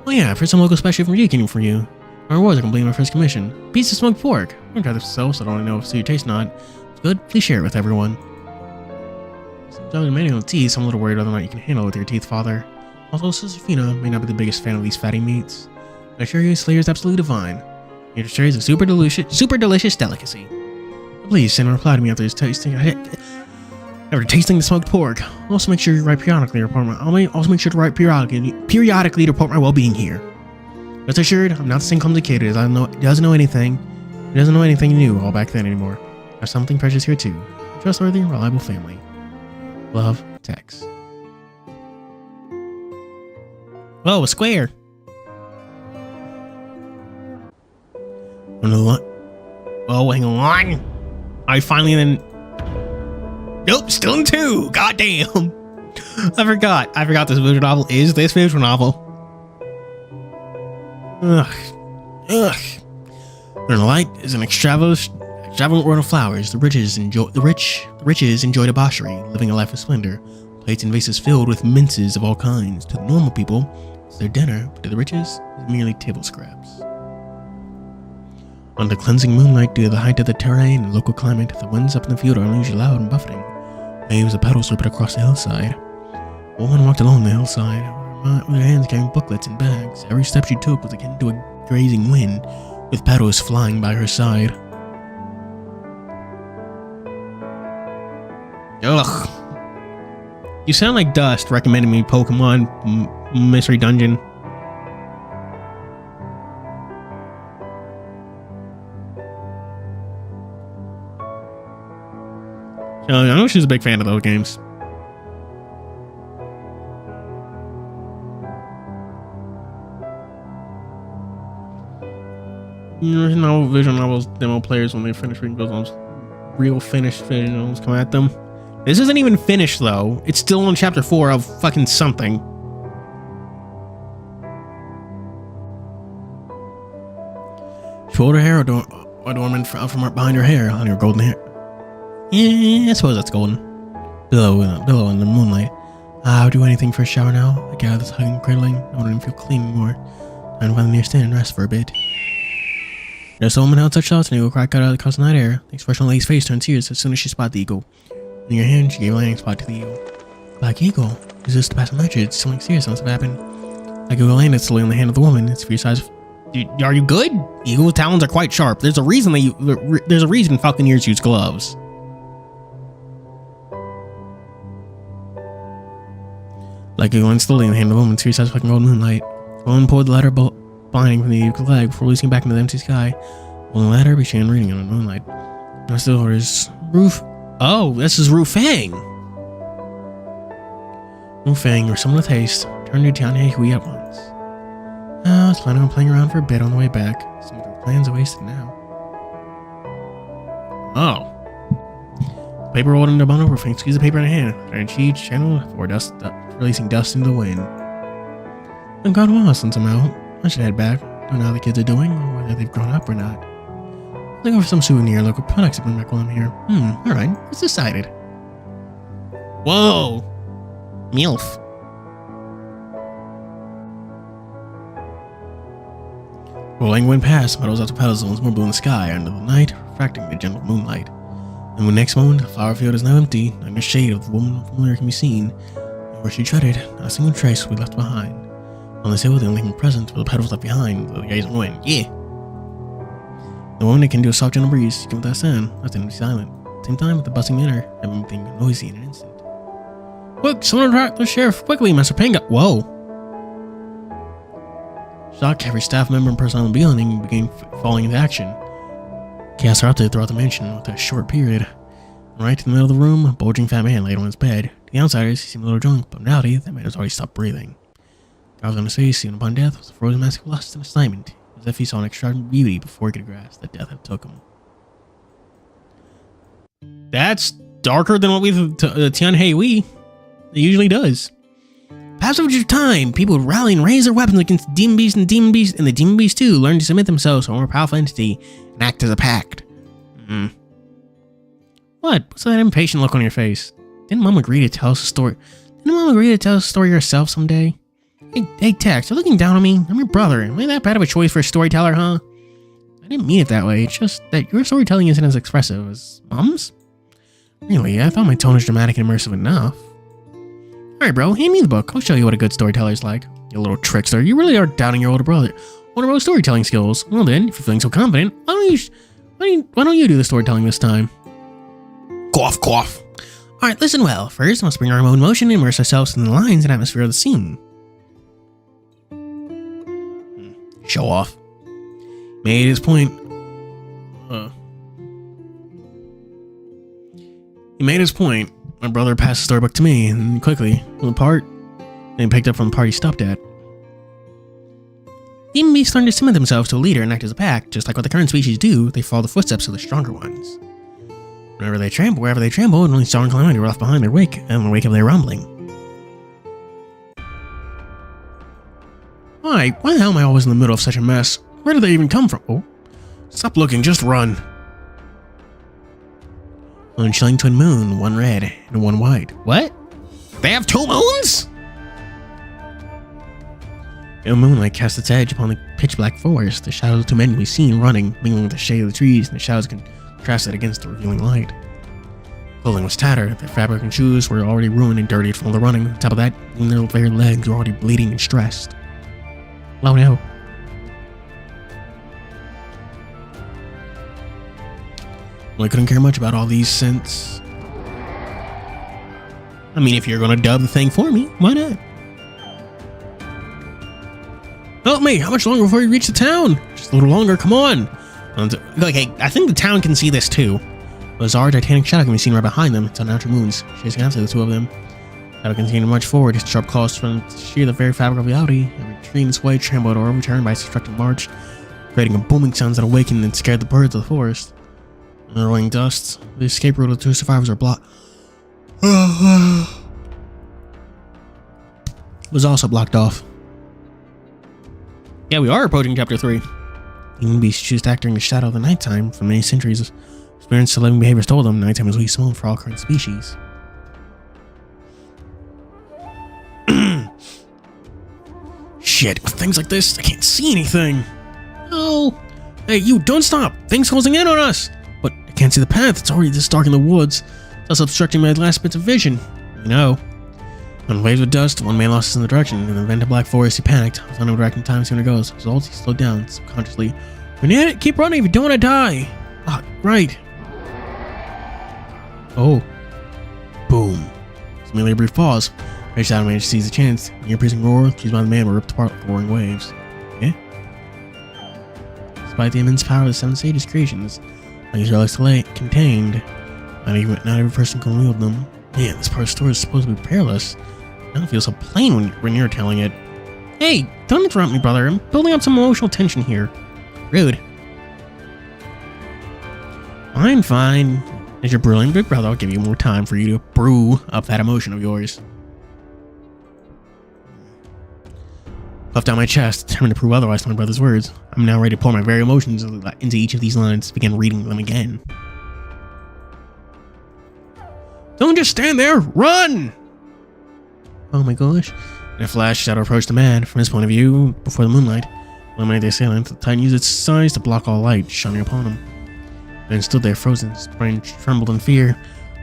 Oh yeah, I've heard some local special from Kingdom for you. Our rewards are completing my first commission. Piece of smoked pork. I'm gonna try this myself, so I don't know if it's your taste or not. It's good, please share it with everyone. Sometimes I'm manual tea, so I'm a little worried whether or not you can handle it with your teeth, father. Also, Sisyphina may not be the biggest fan of these fatty meats. I assure you, Slayer is absolutely divine. Your cherry is a super delicious delicacy. Please send a reply to me after tasting the smoked pork. Also, make sure you write periodically to report my. Also, make sure to write periodically to report my well-being here. Rest assured, I'm not the same complicated as he doesn't know anything new all back then anymore. There's something precious here too. A trustworthy, reliable family. Love, Tex. Whoa, a square. Oh, hang on. I finally then. Nope, still in 2. Goddamn. I forgot this visual novel is this visual novel. Ugh. The light is an extravagant world of flowers. The riches enjoy debauchery, living a life of splendor. Plates and vases filled with minces of all kinds. To the normal people, it's their dinner, but to the riches, it's merely table scraps. On the cleansing moonlight, due to the height of the terrain and local climate, the winds up in the field are unusually loud and buffeting. Waves of petals swept across the hillside. A woman walked along the hillside, with her hands carrying booklets and bags. Every step she took was akin to a grazing wind, with petals flying by her side. Ugh. You sound like Dust recommending me Pokemon Mystery Dungeon. I know she's a big fan of those games. There's no visual novels demo players when they finish reading those real finished visual novels come at them. This isn't even finished though. It's still on chapter 4 of fucking something. She pulled her hair adornment from behind her hair on her golden hair. Yeah, I suppose that's golden. Below in the moonlight. I'll do anything for a shower now. I get out of this hugging and cradling. I don't even feel clean anymore. Time to find the nearest stand and rest for a bit. There's a woman held such thoughts and eagle crack out of the close night air. The expression on the lady's face turned tears as soon as she spotted the eagle. In her hand, she gave a landing spot to the eagle. Black Eagle. Is this to pass a message? Something serious must have happened. Black Eagle landed slowly on the hand of the woman. Its fierce eyes. Are you good? Eagle talons are quite sharp. There's a reason falconeers use gloves. Black Eagle landed slowly on the hand of the woman. Its fierce eyes reflecting gold moonlight. The woman pulled the letter binding from the eagle's leg before releasing it back into the empty sky. Holding the letter, began reading it in the moonlight. Now still orders Roof. Oh, this is Fang. Fang, or someone with haste, returned to TianHeHui at once. I was planning on playing around for a bit on the way back. Some of our plans are wasted now. Oh. Paper rolled into a bundle. Fang squeezed the paper in a hand. Trying to cheat, channel before releasing dust into the wind. I've got a while since I'm out. I should head back. Don't know how the kids are doing, or whether they've grown up or not. Looking for some souvenir, local products to bring back while I'm here. Alright, it's decided. Whoa. MILF. Rolling wind past, meadows after petals, and once more blue in the sky under the night, refracting the gentle moonlight. And the next moment, the flower field is now empty, not a shade of the woman familiar can be seen. And where she treaded, not a single trace will be left behind. On this hill, the only thing present were the petals left behind, the gaze of the wind. Yeah! The woman that can do a soft gentle breeze, give without sound, left him to be silent. At the same time, with the bustling manor, everything noisy in an instant. Quick, someone attract the sheriff quickly, Master Ping. Whoa. Shocked, every staff member and person on the building began falling into action. Chaos erupted throughout the mansion with a short period. Right in the middle of the room, a bulging fat man laid on his bed. To the outsiders, he seemed a little drunk, but in reality, that man has already stopped breathing. The eyes on his face, even upon death, was a frozen mask of lust and excitement, as if he saw an extravagant beauty before he could grasp that death had took him. That's darker than what TianHeHui usually does. Passage of time, people would rally and raise their weapons against demon beasts, and the demon beasts too learned to submit themselves to a more powerful entity and act as a pact. What? What's that impatient look on your face? Didn't Mom agree to tell us a story? Didn't Mom agree to tell us a story yourself someday? Hey, Tex, you're looking down on me. I'm your brother. Am I that bad of a choice for a storyteller, huh? I didn't mean it that way. It's just that your storytelling isn't as expressive as Mom's. Really, I thought my tone was dramatic and immersive enough. Alright, bro, hand me the book. I'll show you what a good storyteller's like. You little trickster. You really are doubting your older brother. What about storytelling skills? Well then, if you're feeling so confident, why don't you do the storytelling this time? Cough, cough. Alright, listen well. First, we must bring our own emotion and immerse ourselves in the lines and atmosphere of the scene. Show off. Made his point. He made his point. My brother passed the storybook to me, and quickly, from the part, and picked up from the part he stopped at. Demon beasts learn to submit themselves to a leader and act as a pack, just like what the current species do. They follow the footsteps of the stronger ones. Wherever they trample, and only sorrow and calamity were left behind their wake, and the wake of their rumbling. Why the hell am I always in the middle of such a mess? Where did they even come from? Oh, stop looking, just run. One chilling twin moon, one red, and one white. What? They have two moons? The moonlight casts its edge upon the pitch black forest. The shadows of two men can be seen running, mingling with the shade of the trees, and the shadows contrasted against the revealing light. Clothing was tattered, their fabric and shoes were already ruined and dirtied from all the running. On top of that, even their very legs were already bleeding and stressed. Oh no. Well, I couldn't care much about all these since... I mean, if you're gonna dub the thing for me, why not? Help me! How much longer before we reach the town? Just a little longer, come on! Okay, I think the town can see this too. A bizarre titanic shadow can be seen right behind them. It's on outer moons, chasing after the two of them. Shadow continued to march forward, its sharp claws from shear the very fabric of reality. Every tree in its way trembled or overturned by its destructive march, creating a booming sound that awakened and scared the birds of the forest. In the rolling dust, the escape route of the two survivors are blocked. Was also blocked off. Yeah, we are approaching chapter 3. Demon beasts choose to act during the shadow of the nighttime. For many centuries, experience and living behaviors told them nighttime is least known for all current species. Shit, with things like this, I can't see anything. Oh, hey, you, don't stop. Things closing in on us. But I can't see the path. It's already this dark in the woods. It's also obstructing my last bits of vision. You know. On waves of dust, one man lost his in the direction. In the event of black forest, he panicked. With no directing time, sooner goes. As result, he slowed down subconsciously. Reenact, keep running if you don't want to die. Ah, right. Oh. Boom. It's merely a brief pause. Rage out managed to seize the chance. The ear-piercing roar, used by the man, were ripped apart with roaring waves. Eh? Despite the immense power of the Seven Sages' creations, like his relics contained, not every person can wield them. Man, this part of the story is supposed to be perilous. I don't feel so plain when you're telling it. Hey, don't interrupt me, brother. I'm building up some emotional tension here. Rude. Fine. As your brilliant big brother, I'll give you more time for you to brew up that emotion of yours. Puffed out my chest, determined to prove otherwise to my brother's words. I'm now ready to pour my very emotions into each of these lines, begin reading them again. Don't just stand there! Run! Oh my gosh. In a flash, Shadow approached the man. From his point of view, before the moonlight, illuminated the assailant, the Titan used its size to block all light shining upon him. Then stood there frozen, his brain trembled in fear.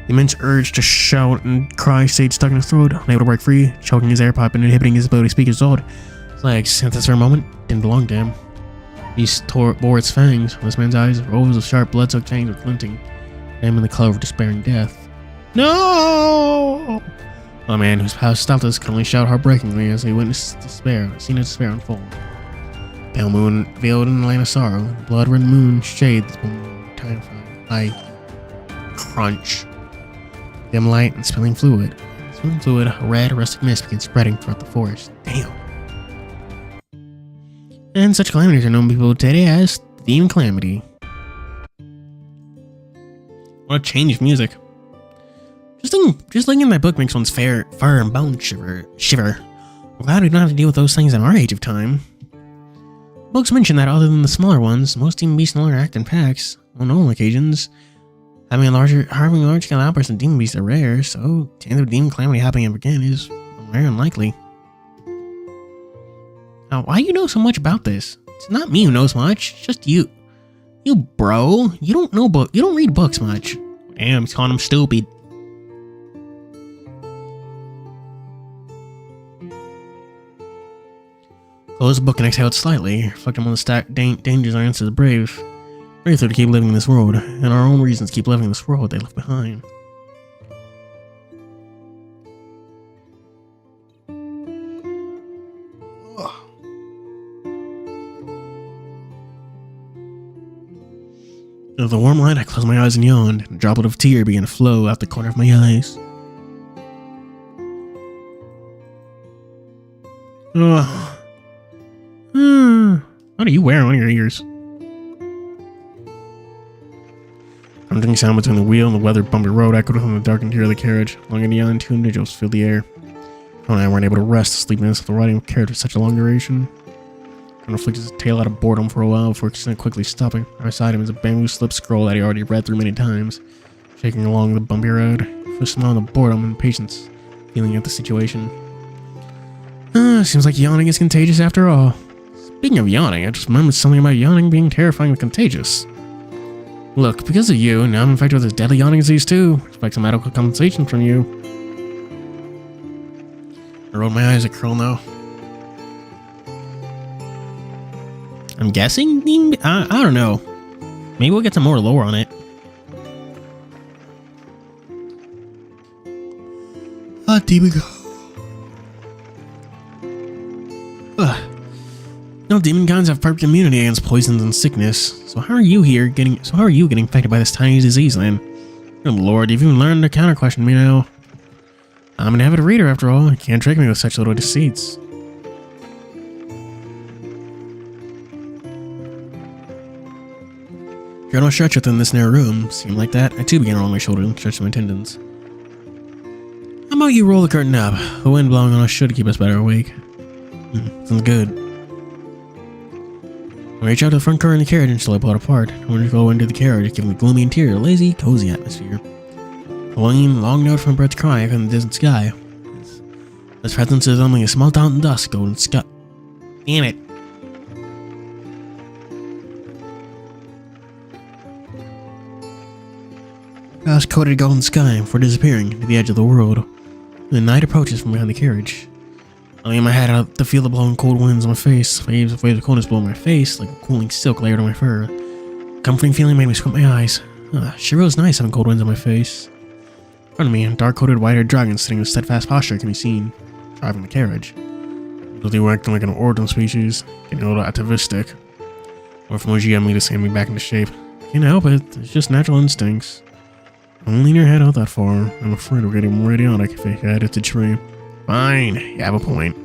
The immense urge to shout and cry stayed stuck in his throat, unable to break free, choking his air pipe and inhibiting his ability to speak his old. His legs, at this very moment, didn't belong to him. Beast bore its fangs. This man's eyes, rows of sharp blood-soaked chains were glinting, him in the color of despairing death. No! A man whose power stopped us could only shout heartbreakingly as he witnessed scene of despair unfold. Pale moon veiled in the land of sorrow. The blood-red moon shades the terrifying light. Crunch. Dim light and spilling fluid. Spilling fluid, a red, rustic mist began spreading throughout the forest. Damn. And such calamities are known to people today as the Demon Calamity. What a change of music. Just looking at my book makes one's fire and bone shiver. I'm glad we don't have to deal with those things in our age of time. Books mention that other than the smaller ones, most demon beasts no longer act in packs. On normal occasions, having large-scale outbursts of demon beasts are rare, so chance of demon calamity happening again is rare and unlikely. Now, why do you know so much about this? It's not me who knows much, it's just you. You bro, you don't read books much. Damn, he's calling him stupid. Closed the book and exhaled slightly, reflecting on the dangers our ancestors brave through to keep living in this world, and our own reasons to keep living in this world they left behind. Under the warm light, I closed my eyes and yawned, and a droplet of tear began to flow out the corner of my eyes. What are you wearing on your ears? Haunting sound between the wheel and the weathered bumpy road echoed from the dark interior of the carriage. Long and young, two individuals filled the air. Rong and I weren't able to rest the sleepiness of the riding of the carriage for such a long duration. Rong flicked his tail out of boredom for a while before quickly stopping. Right beside him is a bamboo slip scroll that he already read through many times. Shaking along the bumpy road, with a smile of boredom and patience, feeling out the situation. Seems like yawning is contagious after all. Speaking of yawning, I just remembered something about yawning being terrifying and contagious. Look, because of you, now I'm infected with this deadly yawning disease too. Expect some medical compensation from you. I rolled my eyes at curl now. I'm guessing? I don't know. Maybe we'll get some more lore on it. Demon. No demon kinds have perfect immunity against poisons and sickness. So how are you getting infected by this tiny disease then? Good lord, you've even learned to counter question me now. I'm an avid reader after all. You can't trick me with such little deceits. Journal stretched within this narrow room. Seemed like that. I too began rolling my shoulder and stretching my tendons. How about you roll the curtain up? The wind blowing on us should keep us better awake. Sounds good. I reached out to the front curtain of the carriage and slowly pulled it apart. I wanted to go into the carriage, giving the gloomy interior a lazy, cozy atmosphere. A long note from a bird's cry from the distant sky. Its presence is only a small dot in dusk, golden sky. Damn it. Dusk coated golden sky before disappearing into the edge of the world. The night approaches from behind the carriage. I lay my head out to feel the blowing cold winds on my face. Waves of coldness blow my face like a cooling silk layered on my fur. A comforting feeling made me squint my eyes. Sure feels nice having cold winds on my face. In front of me, a dark-coated, white-haired dragon sitting in a steadfast posture can be seen, driving the carriage. They were acting like an orphan species, getting a little atavistic. Or from OGM me to sand me back into shape. Can't help it, it's just natural instincts. Don't lean your head out that far. I'm afraid we're getting more idiotic if I head at the tree. Fine, you have a point.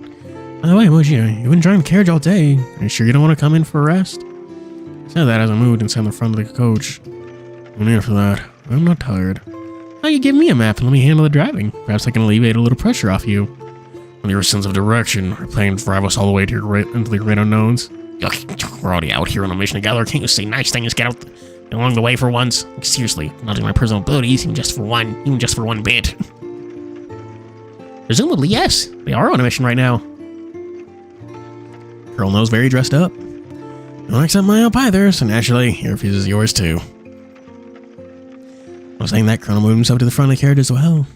By the way, Moji, you've been driving the carriage all day. Are you sure you don't want to come in for a rest? I said that as I moved and sat in the front of the coach. I'm here for that. I'm not tired. How you give me a map and let me handle the driving? Perhaps I can alleviate a little pressure off you. With your sense of direction, or plan to drive us all the way to into the great unknowns. We're already out here on a mission together. Can't you say nice things? Get out along the way for once. Seriously, not in my personal abilities, even just for one bit. Presumably, yes. They are on a mission right now. Girl knows very dressed up. Don't accept my help either, so naturally, he refuses yours too. While saying that, Colonel moved himself to the front of the carriage as well.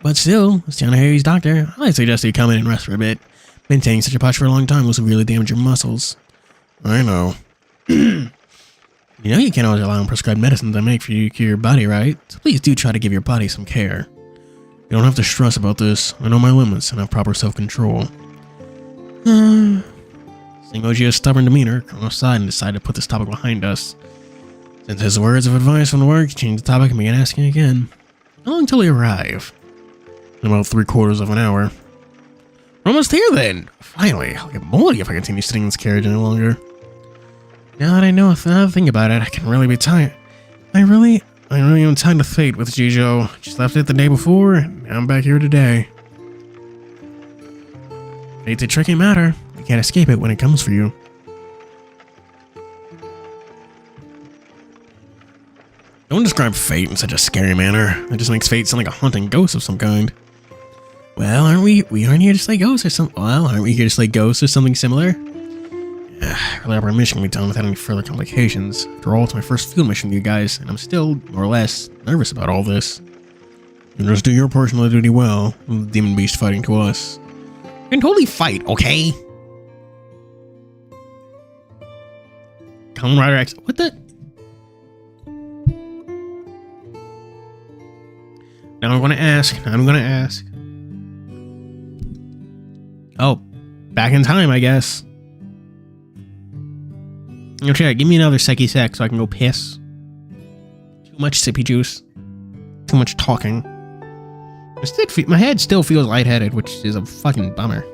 But still, as TianHeHui's doctor, I'd suggest you come in and rest for a bit. Maintaining such a posture for a long time will severely damage your muscles. I know. You know you can't always rely on prescribed medicines I make for you to cure your body, right? So please do try to give your body some care. You don't have to stress about this. I know my limits and have proper self-control. Seeing Oji's stubborn demeanor, Colonel sighed and decided to put this topic behind us. Since his words of advice from the work, he changed the topic and began asking again. How long till we arrive? In about 3/4 of an hour. We're almost here then! Finally, I'll get moldy if I continue sitting in this carriage any longer. Now that I know another thing about it, I can really be tired. I really am tied to fate with Jijo. Just left it the day before, and now I'm back here today. Fate's a tricky matter. You can't escape it when it comes for you. Don't describe fate in such a scary manner. That just makes fate sound like a haunting ghost of some kind. Well, aren't we here to slay ghosts or something? Well, aren't we here to slay ghosts or something similar? Really, our mission can be done without any further complications. After all, it's my first field mission with you guys, and I'm still, more or less, nervous about all this. You just do your portion of the duty well, with the demon beast fighting to us. You can totally fight, okay? Kamen Rider X. What the? Now I'm gonna ask. Oh, back in time, I guess. Okay, give me another Seki Sec so I can go piss. Too much sippy juice. Too much talking. My head still feels lightheaded, which is a fucking bummer.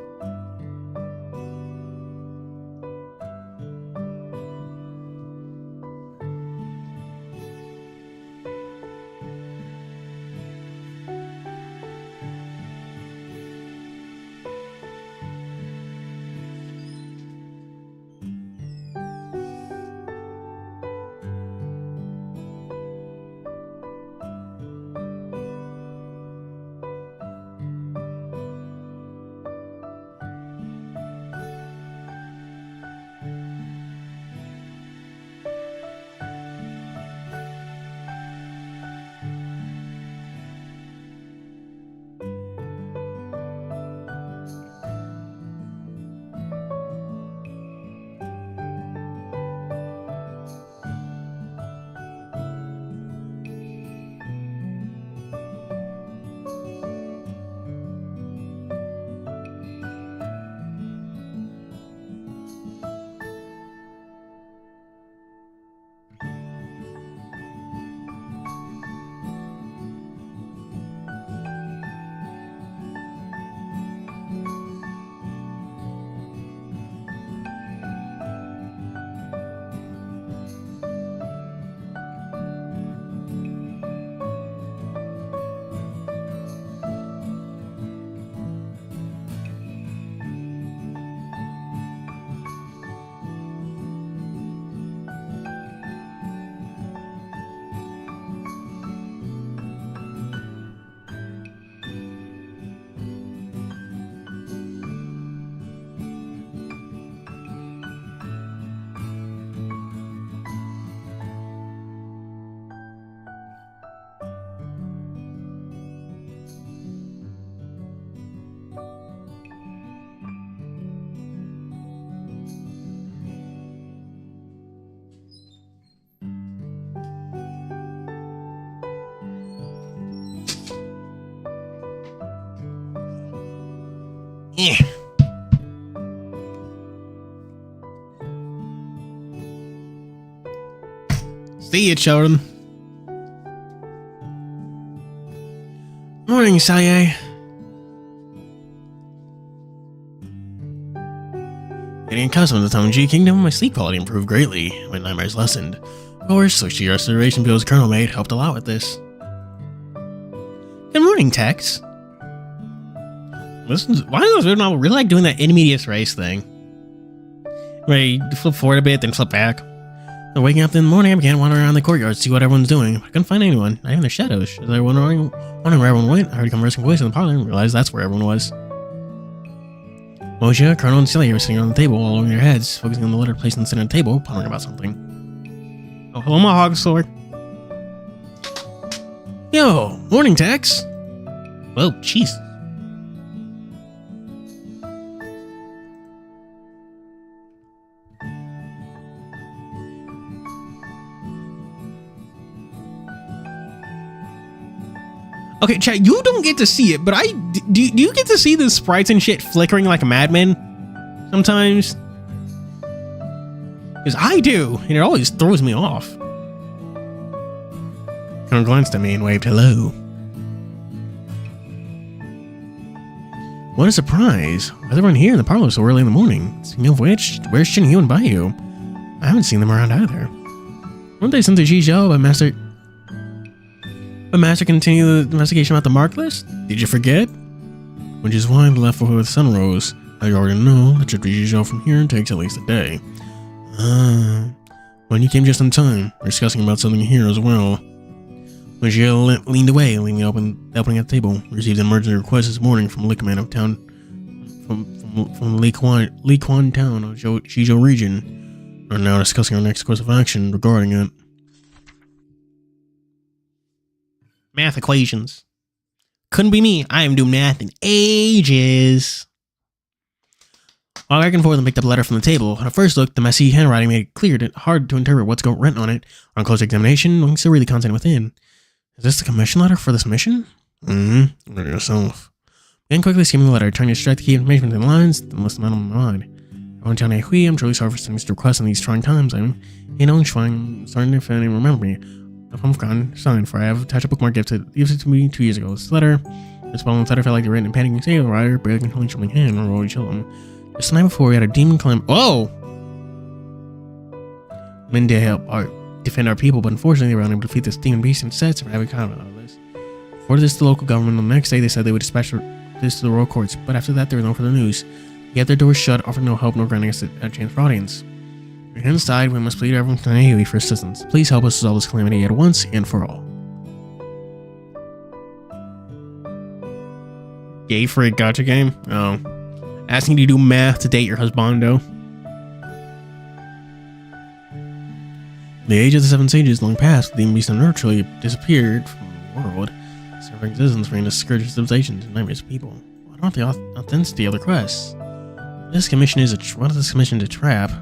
Eh. See you, children. Morning, Saye. Getting accustomed to the Tong Ji Kingdom, my sleep quality improved greatly. My nightmares lessened. Of course, switching to restoration pills Colonel made helped a lot with this. Good morning, Tex. Listen, why does this novel really like doing that intermediate race thing? Where you flip forward a bit, then flip back. So waking up in the morning, I began wandering around the courtyard to see what everyone's doing. I couldn't find anyone, not even their shadows. As I was wondering where everyone went, I heard a conversing voice in the parlor and realized that's where everyone was. Moja, Colonel, and Celia were sitting around the table, all over their heads, focusing on the letter placed on the center of the table, pondering about something. Oh, hello, my hog sword. Yo, morning, Tex. Whoa, jeez. Okay, chat, you don't get to see it, but do you get to see the sprites and shit flickering like a madman sometimes? Because I do, and it always throws me off. Colonel glanced at me and waved hello. What a surprise. Why is everyone here in the parlor so early in the morning? Speaking of which, where's TianHeHui and Bayou? I haven't seen them around either. Weren't they sent to Zhizhou but Master continued the investigation about the mark list? Did you forget? Which is why they left before the sun rose. I already know the trip to Zhizhou from here takes at least a day. When you came just in time, we're discussing about something here as well. When she leaned away, leaving the opening at the table, received an emergency request this morning from Lickman of town, from Liquan town of Zhizhou region. We're now discussing our next course of action regarding it. Math equations. Couldn't be me. I haven't doing math in ages. While back and forth and picked up a letter from the table, on a first look, the messy handwriting made it clear and hard to interpret what's written on it. On close examination, one can still read the content within. Is this the commission letter for this mission? Read it yourself. Then quickly skimming the letter, trying to extract the key information within the lines, then list them out on my mind. On TianHeHui, I'm truly sorry for sending this request in these trying times. I'm starting to finally remember me. If I'm forgotten, sign, for I have attached a bookmark gift it to me 2 years ago. This letter, this following letter felt like the written and panicking state of the writer, barely controlling trembling hand, or roll children. Just the night before, we had a demon climb. Oh! Men to help defend our people, but unfortunately, they were unable to defeat this demon beast and sets of having comment on this. For this, the local government, on the next day, they said they would dispatch this to the royal courts, but after that, there was no further news. Yet their doors shut, offering no help, nor granting us a chance for audience. Inside, we must plead to everyone TianHeHui for assistance. Please help us resolve this calamity at once and for all. Gay for a gotcha game? Oh. Asking you to do math to date your husbando. The age of the seven sages long past, the demon beast unnaturally disappeared from the world, serving existence reigned to scourge civilizations and nightmares of people. What about the authenticity of the quest? This commission is a trap.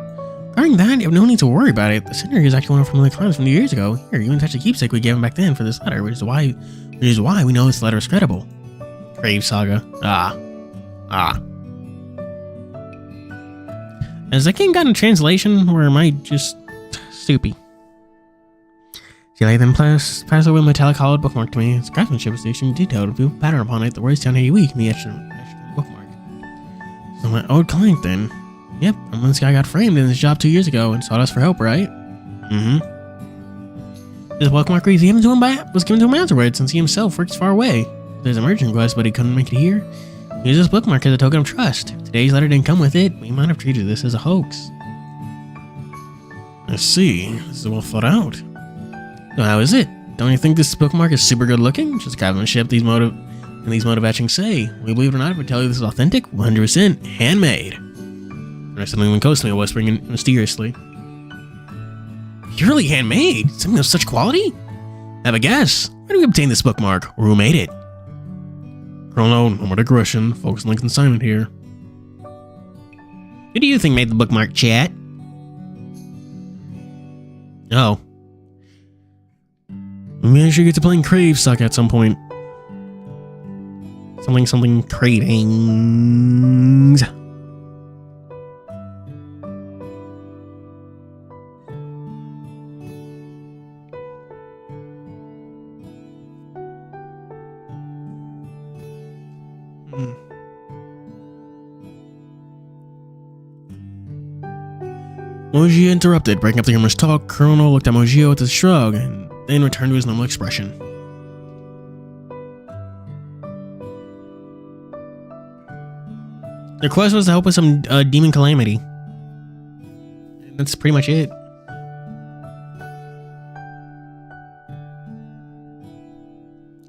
Regarding that, you have no need to worry about it. The sender is actually one from the climbs from 2 years ago. Here, even touched a keepsake we gave him back then for this letter, which is why we know this letter is credible. Grave Saga. Has that game gotten a translation, or am I just stupid? She then passed over the metallic hollowed bookmark to me. Its craftsmanship is extremely detailed, with a pattern upon it. The words TianHeHui can be etched on the bookmark. So my old client then. Yep, and this guy got framed in his job 2 years ago and sought us for help, right? This bookmark was given to him afterwards, since he himself works far away. There's an emergency request, but he couldn't make it here. He used this bookmark as a token of trust. If today's letter didn't come with it, we might have treated this as a hoax. I see. This is well thought out. So how is it? Don't you think this bookmark is super good looking? Just craftsmanship these motive etchings say. We believe it or not, if we tell you this is authentic, 100% handmade. Or something went close to me, whispering mysteriously. Purely handmade? Something of such quality? Have a guess. Where do we obtain this bookmark? Or who made it? Colonel, no more digression. Focus on the consignment here. Who do you think made the bookmark, chat? Oh. Maybe I should get to playing Crave Suck at some point. something tradings. Moji interrupted, breaking up the humorous talk. Colonel looked at Mojio with a shrug, and then returned to his normal expression. Their quest was to help with some demon calamity. And that's pretty much it.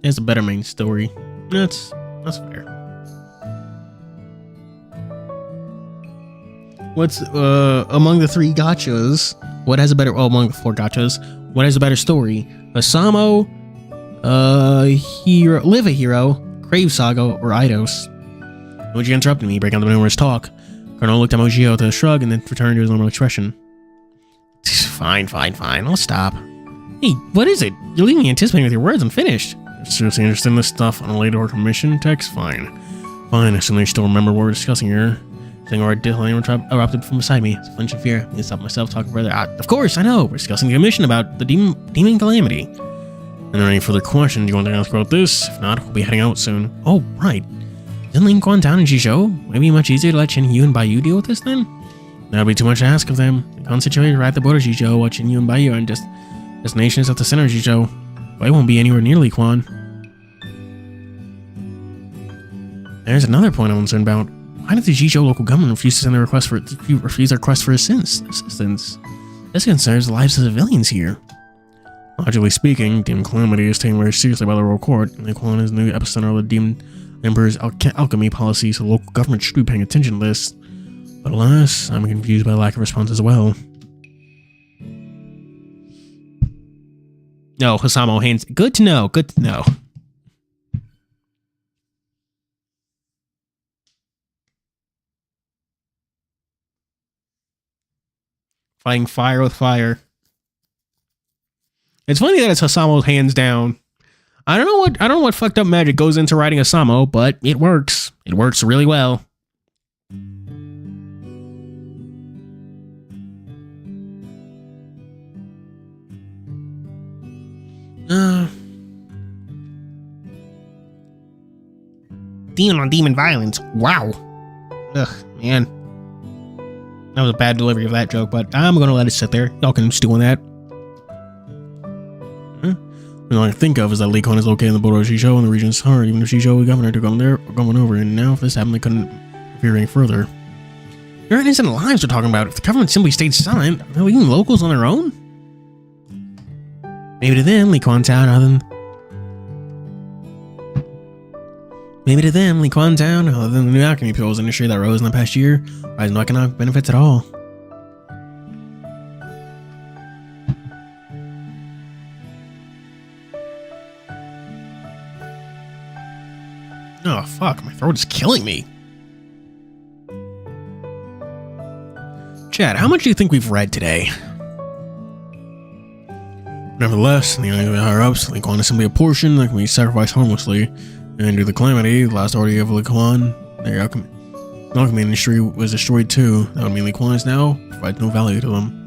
It's a better main story. That's fair. What's among the three gachas? What has a better? Among the four gachas, what has a better story? Asamo, Live a Hero, Crave Saga, or Eidos? Moji interrupted me, breaking up the numerous talk. Colonel looked at Mojio with a shrug and then returned to his normal expression. Fine. I'll stop. Hey, what is it? You're leaving me anticipating with your words. I'm finished. Seriously interested in this stuff on a later order commission text? Fine. I assume you still remember what we're discussing here. Saying or erupted from beside me. It's a flinch of fear. I stopped myself talking further. Of course, I know. We're discussing the commission about the demon calamity. And there any further questions you want to ask about this? If not, we'll be heading out soon. Oh, right. Isn't Ling Quan down in Jizhou? Maybe much easier to let TianHeHui and Baiyu deal with this then? That'll be too much to ask of them. The con situated right at the border of Jizhou, while TianHeHui and Baiyu are just destinations at the center of Jizhou. But it won't be anywhere near Li Quan. There's another point I'm concerned about. Why did the Jizhou local government refuse to send their request for assistance? This concerns the lives of civilians here. Logically speaking, Demon Calamity is taken very seriously by the royal court, and Li Quan is the new epicenter of the Demon Emperor's alchemy policy, so the local government should be paying attention to this. But alas, I'm confused by the lack of response as well. No, Hisamo hands. Good to know. Fighting fire with fire. It's funny that it's Hisamo's hands down. I don't know what fucked up magic goes into writing Hisamo, but it works. It works really well. Demon on demon violence. Wow. Ugh, man. That was a bad delivery of that joke, but I'm gonna let it sit there. Y'all can stew on that. All I can think of is that Li Quan is located in the border of Jizhou and the region's heart. Even if Jizhou governor to go there or going over, and now if this happened, they couldn't veer any further. There are innocent lives we're talking about. If the government simply stayed silent, are they leaving locals on their own? Maybe to them, Li Quan Town, other than the new alchemy pills industry that rose in the past year, provides no economic benefits at all. Oh, fuck, my throat is killing me. Chad, how much do you think we've read today? Nevertheless, in the eyes of the higher-ups, Li Quan is simply a portion that can be sacrificed harmlessly. And due to the calamity, the last order of Li Quan, their alchemy industry was destroyed too. That would mean Li Quan is now provides no value to them.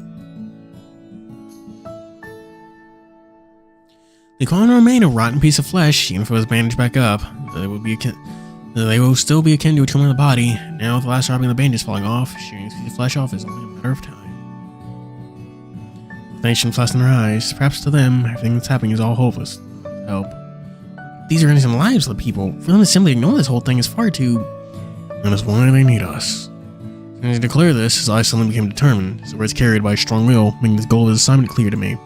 Li Quan will remain a rotten piece of flesh, even if it was bandaged back up. They will still be akin to a tumor in the body. Now, with the last dropping of the bandages falling off, shearing the flesh off is only a matter of time. The nation flashed in their eyes. Perhaps to them, everything that's happening is all hopeless. Help. These are innocent lives of the people. For them to simply ignore this whole thing is far too... That is why they need us. As I declare this, his eyes suddenly became determined. His words carried by a strong will, making the goal of his assignment clear to me.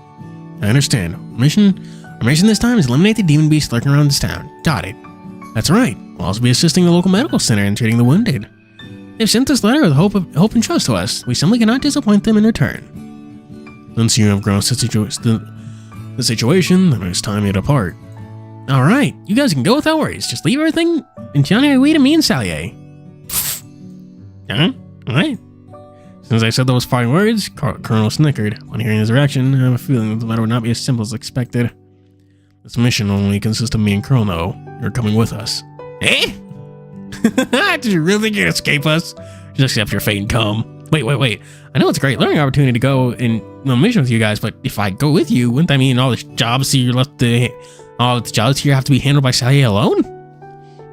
I understand. Our mission this time is to eliminate the demon beasts lurking around this town. Got it. That's right. We'll also be assisting the local medical center and treating the wounded. They've sent this letter with hope and trust to us. We simply cannot disappoint them in return. Since you have grasped the situation, then it's time to depart. Alright, you guys can go without worries. Just leave everything in TianHeHui to me and Salier. Alright. Since I said those fine words, Colonel snickered. Upon hearing his reaction, I have a feeling that the matter would not be as simple as expected. This mission only consists of me and Colonel. You're coming with us. Eh? Did you really think you'd escape us? Just accept your fate and come. Wait. I know it's a great learning opportunity to go in on a mission with you guys, but if I go with you, wouldn't that mean all the jobs here have to be handled by Sally alone?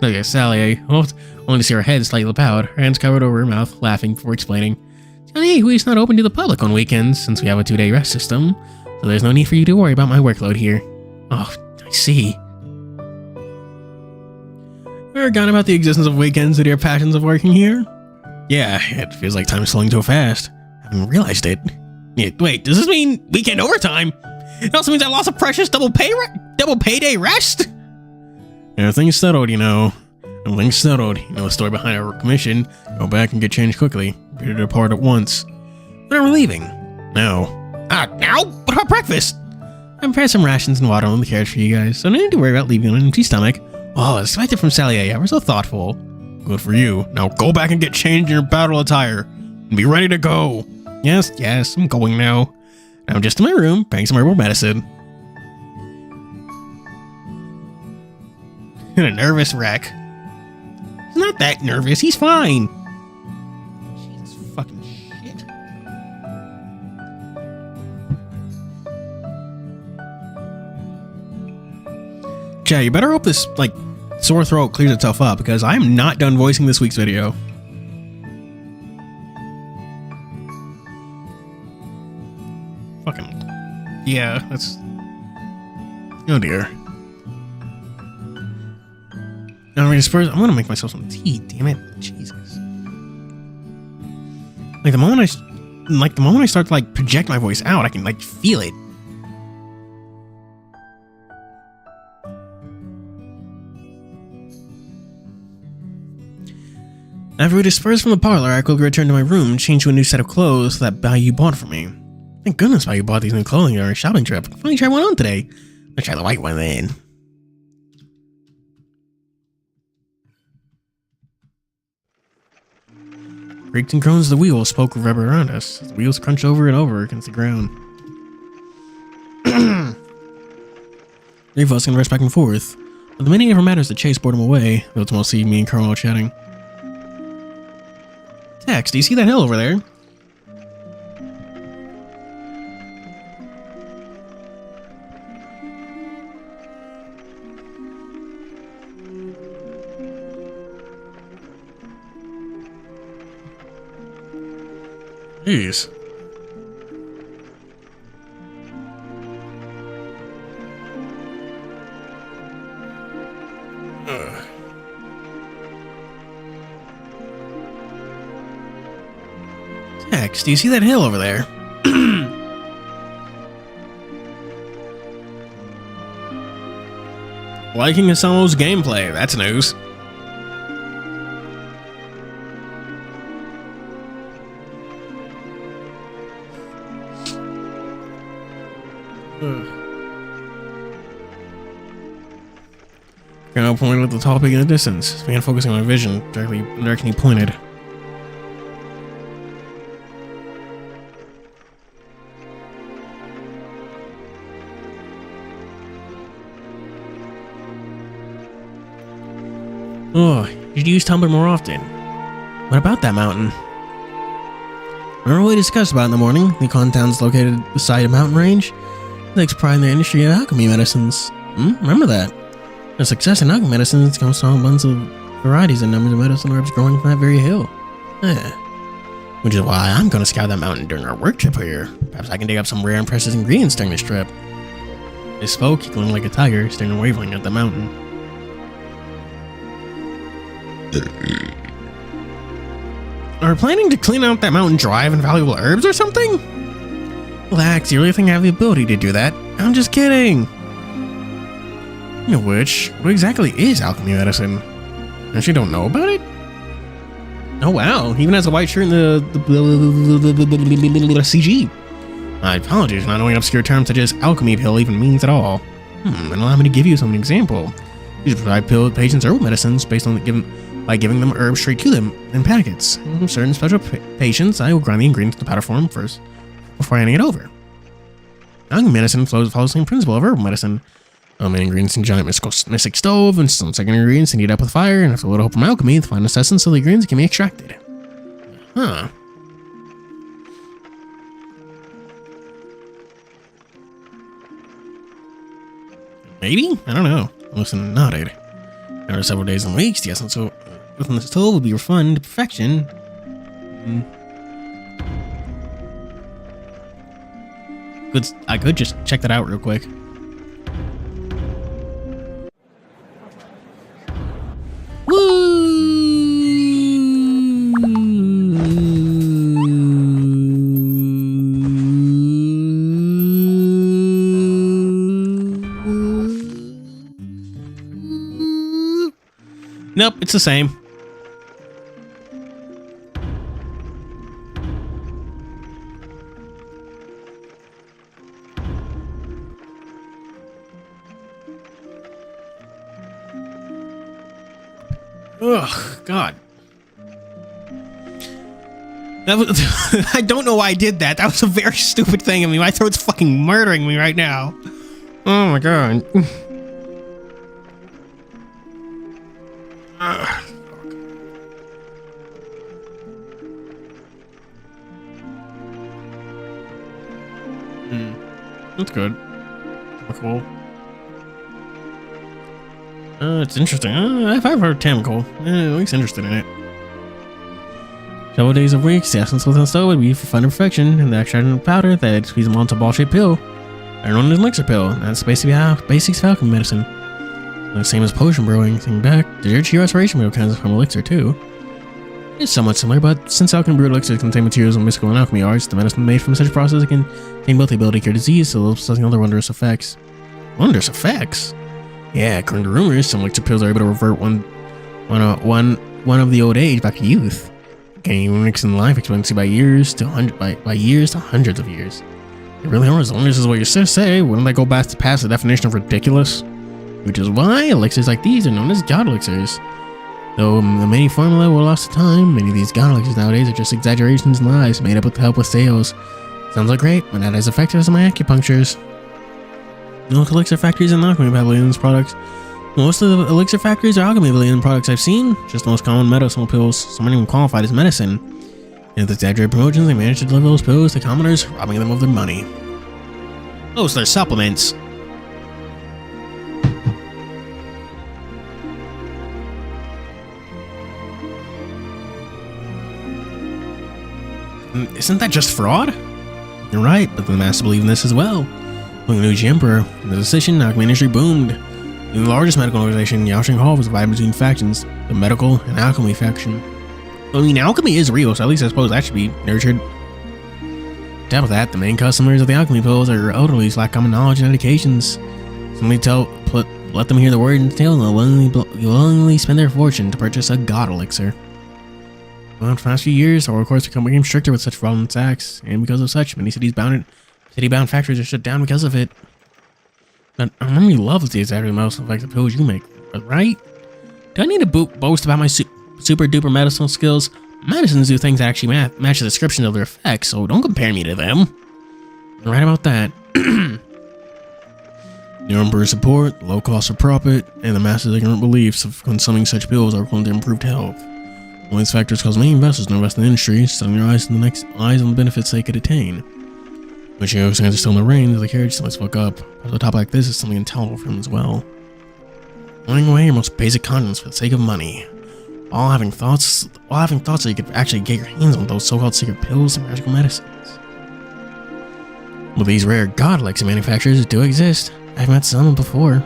Look at Sally, only to see her head slightly bowed, her hands covered over her mouth, laughing before explaining. TianHeHui is not open to the public on weekends since we have a 2-day rest system, so there's no need for you to worry about my workload here. Oh, I see. Ever forgotten about the existence of weekends and your passions of working here? Yeah, it feels like time's slowing too fast. I haven't realized it. Yeah, wait, does this mean weekend overtime? It also means I lost a precious double payday rest? Everything's settled, you know. Everything's settled. You know the story behind our commission. Go back and get changed quickly. Be to depart at once. When are we leaving? Now. Now? What about breakfast? I prepared some rations and water on the carriage for you guys, so no need to worry about leaving on an empty stomach. Oh, I expected from Sally. Ever so thoughtful. Good for you. Now go back and get changed in your battle attire. And be ready to go. Yes, I'm going now. I'm just in my room, buying some herbal medicine. In a nervous wreck. He's not that nervous, he's fine. Jesus fucking shit. Jay, you better hope this, sore throat clears itself up, because I'm not done voicing this week's video. Fucking... yeah, that's... oh dear. I'm gonna make myself some tea, damn it. Jesus. The moment I start to project my voice out, I can feel it. After we dispersed from the parlor, I quickly returned to my room and changed to a new set of clothes that Bayou bought for me. Thank goodness Bayou bought these new clothing during our shopping trip. I'll finally try one on today. I'll try the white one then. Creaks and groans of the wheels spoke of rubber around us. The wheels crunched over and over against the ground. Three of us can rush back and forth. But the many of our matters that chase bored him away, though it's mostly me and Carl chatting. Tex, do you see that hill over there? Jeez. Tex, do you see that hill over there? Liking Isamo's gameplay, that's news. Colonel pointed at the tall pig in the distance. His man focusing on my vision, directly in the direction he pointed. Oh, you should use Tumblr more often. What about that mountain? Remember what we discussed about in the morning? The Con town's located beside a mountain range? It takes pride in their industry of alchemy medicines. Remember that. The success in alchemy medicines comes from abundance of varieties and numbers of medicine herbs growing from that very hill. Which is why I'm going to scout that mountain during our work trip here. Perhaps I can dig up some rare and precious ingredients during this trip. He spoke, he glowed like a tiger, staring wavering at the mountain. Are we planning to clean out that mountain dry of invaluable herbs or something? Relax, you really think I have the ability to do that? I'm just kidding. You know what exactly is alchemy medicine? I actually don't know about it? Oh wow, he even has a white shirt in the CG. My apologies for not knowing obscure terms such as alchemy pill even means at all. And allow me to give you some example. You provide patients herbal medicines based on by giving them herbs straight to them in packets. In certain special patients, I will grind the ingredients to powder form first before handing it over. Alchemy medicine follows the same principle of herbal medicine. Main ingredients in giant mystic stove, and some second ingredients to heat up with fire, and after a little help from alchemy, the finest essence of the ingredients can be extracted. Huh. Maybe? I don't know. Listen, nodded. After several days and weeks, the essence within the stove will be refined to perfection. I could just check that out real quick. Nope, it's the same. Ugh, God. That was, I don't know why I did that. That was a very stupid thing. I mean, my throat's fucking murdering me right now. Oh my God. That's good. Cool. It's interesting. I've heard chemical. At least interested in it. Several days of weeks, the essence within the stove would be for fine perfection, and the extract in the powder that squeeze them onto a ball-shaped pill. They're known as elixir pill, and that's basically how basics of alchemy medicine. The same as potion brewing. Thinking back, the Chi restoration pill comes from elixir too. It's somewhat similar, but since alchemy brewed elixirs contain materials of mystical and alchemy arts, the medicine made from such a process can contain both the ability to cure disease, as well as possessing other wondrous effects. Wondrous effects? Yeah, according to rumors, some elixir pills are able to revert one of the old age back to youth, gaining mixing life expectancy by years to hundreds of years. It really are as wondrous as what your sis say. Wouldn't that go past the definition of ridiculous? Which is why elixirs like these are known as god elixirs. Though the many formula were lost to time, many of these god elixirs nowadays are just exaggerations and lies made up with the help of sales. Sounds like great, but not as effective as my acupunctures. No elixir factories and alchemy pavilions products. Most of the elixir factories are alchemy pavilion products I've seen, just the most common medicinal pills, some aren't even qualified as medicine. And with exaggerated promotions, they manage to deliver those pills to commoners, robbing them of their money. Oh, so they're supplements. Isn't that just fraud? You're right, but the masses believe in this as well. When the new emperor, in the decision, the alchemy industry boomed. The largest medical organization, Yaoxing Hall, was divided between factions, the medical and alchemy faction. I mean, alchemy is real, so at least I suppose that should be nurtured. On top of that, the main customers of the alchemy pills are elderly who lack common knowledge and educations. Somebody let them hear the word and the tale, and they'll willingly spend their fortune to purchase a god elixir. Well, in the past few years, our courts became stricter with such fraudulent acts, and because of such, many city-bound factories are shut down because of it. But I remember you love the exactly most effective pills you make, right? Do I need to boast about my super duper medicinal skills? Medicines do things that actually match the description of their effects, so don't compare me to them. You're right about that. The emperor's support, low cost of profit, and the masses' ignorant beliefs of consuming such pills are equivalent to improved health. All these factors cause many investors to invest in the industry, setting their eyes on the benefits they could attain. Which you stands still in the reins, the carriage still fuck up. But a topic like this is something intolerable for him as well. Throwing away your most basic contents for the sake of money. While having thoughts that you could actually get your hands on those so-called secret pills and magical medicines. Well, these rare god elixir manufacturers do exist. I've met some before.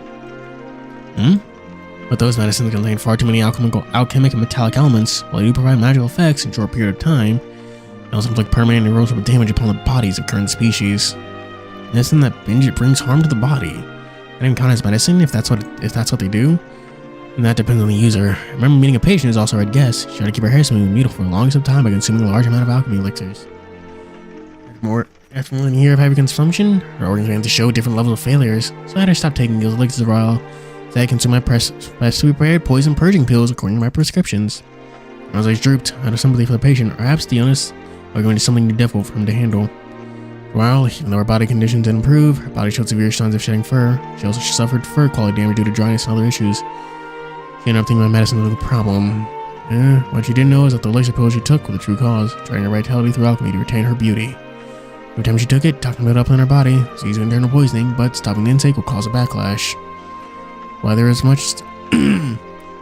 But those medicines contain far too many alchemic and metallic elements, while they do provide magical effects in a short period of time. They also inflict permanent and irreversible damage upon the bodies of current species. Medicine that brings harm to the body. That even count as medicine if that's what they do. And that depends on the user. I remember meeting a patient who's also a red guest. She tried to keep her hair smooth and beautiful for a long time by consuming a large amount of alchemy elixirs. After more than a year of heavy consumption, her organs began to show different levels of failures, so I had to stop taking those elixirs while I consumed my specially prepared poison purging pills according to my prescriptions. As I drooped out of sympathy for the patient, perhaps the illness was going to be something too difficult for him to handle. Well, even though her body condition didn't improve, her body showed severe signs of shedding fur. She also suffered fur quality damage due to dryness and other issues. She ended up thinking my medicine was the problem. What she didn't know is that the elixir pill she took was the true cause, trying her vitality through alchemy to retain her beauty. Every time she took it, toxin built up in her body, it's easy internal poisoning, but stopping the intake will cause a backlash. Why there is much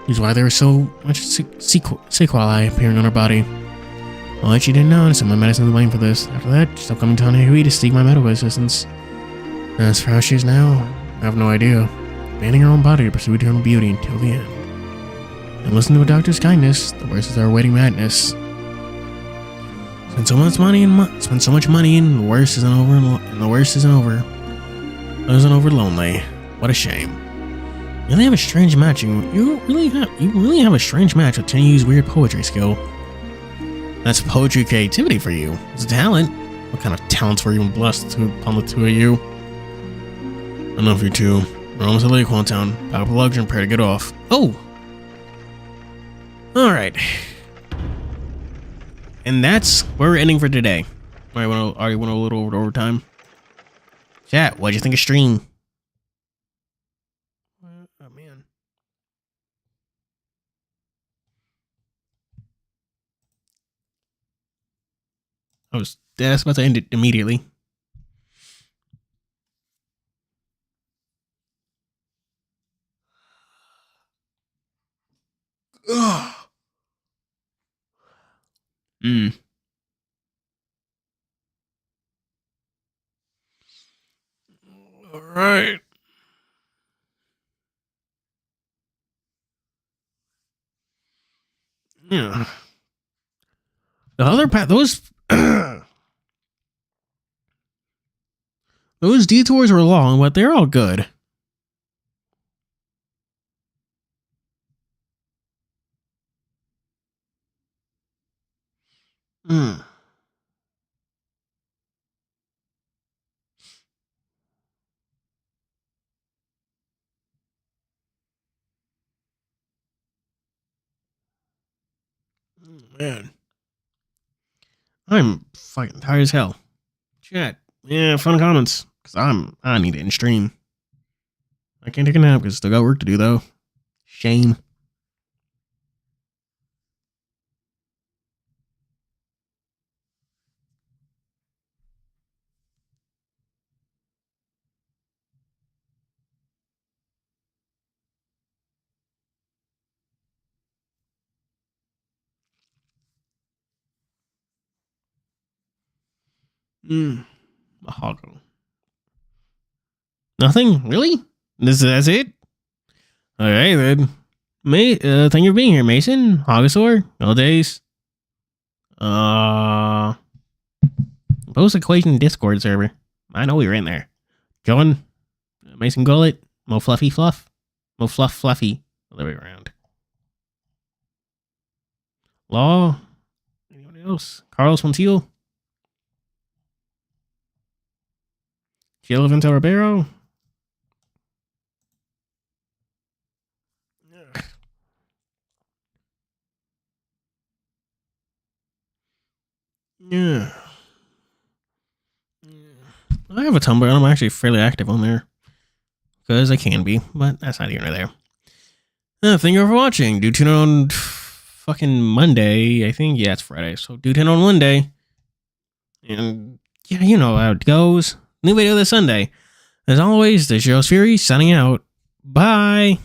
is why there is so much sequelae appearing on her body. Well, she didn't know, and so my medicine is blamed for this. After that, she stopped coming to TianHeHui to seek my medical assistance. As for how she is now, I have no idea. Abandoning her own body to pursue eternal beauty until the end. And listen to a doctor's kindness, the worst is our awaiting madness. Spend so much money and the worst isn't over, and the worst isn't over. Isn't over lonely. What a shame. You really have a strange matching. You really have a strange match with TianHeHui's weird poetry skill. That's poetry creativity for you. It's a talent. What kind of talents were even blessed upon the two of you? Enough of you two. We're almost at Lakeside town. Pack up the luggage and prepare to get off. Oh! Alright. And that's where we're ending for today. Already went a little over overtime. Chat, what'd you think of stream? Oh man. I was about to end it immediately. Ugh. All right. Yeah. The other path, those those detours were long, but they're all good. Man. I'm fucking tired as hell. Chat. Yeah, fun comments. Cause I need to end stream. I can't take a nap because I still got work to do though. Shame. Mahalo. Nothing? Really? That's it? Okay then. Thank you for being here, Mason. Hogasaur. All days. Post equation Discord server. I know we were in there. John. Mason Gullet. Mo Fluffy Fluff. Mo Fluff Fluffy. Other way around. Law. Anyone else? Carlos Montiel. Gil Vento Ribeiro. Yeah. I have a Tumblr and I'm actually fairly active on there. Because I can be, but that's not here nor there. Thank you for watching. Do tune in on fucking Monday. I think, yeah, it's Friday. So do tune in on Monday. And yeah, you know how it goes. New video this Sunday. As always, this is your host Fuuri signing out. Bye.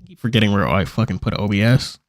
I keep forgetting where I fucking put OBS.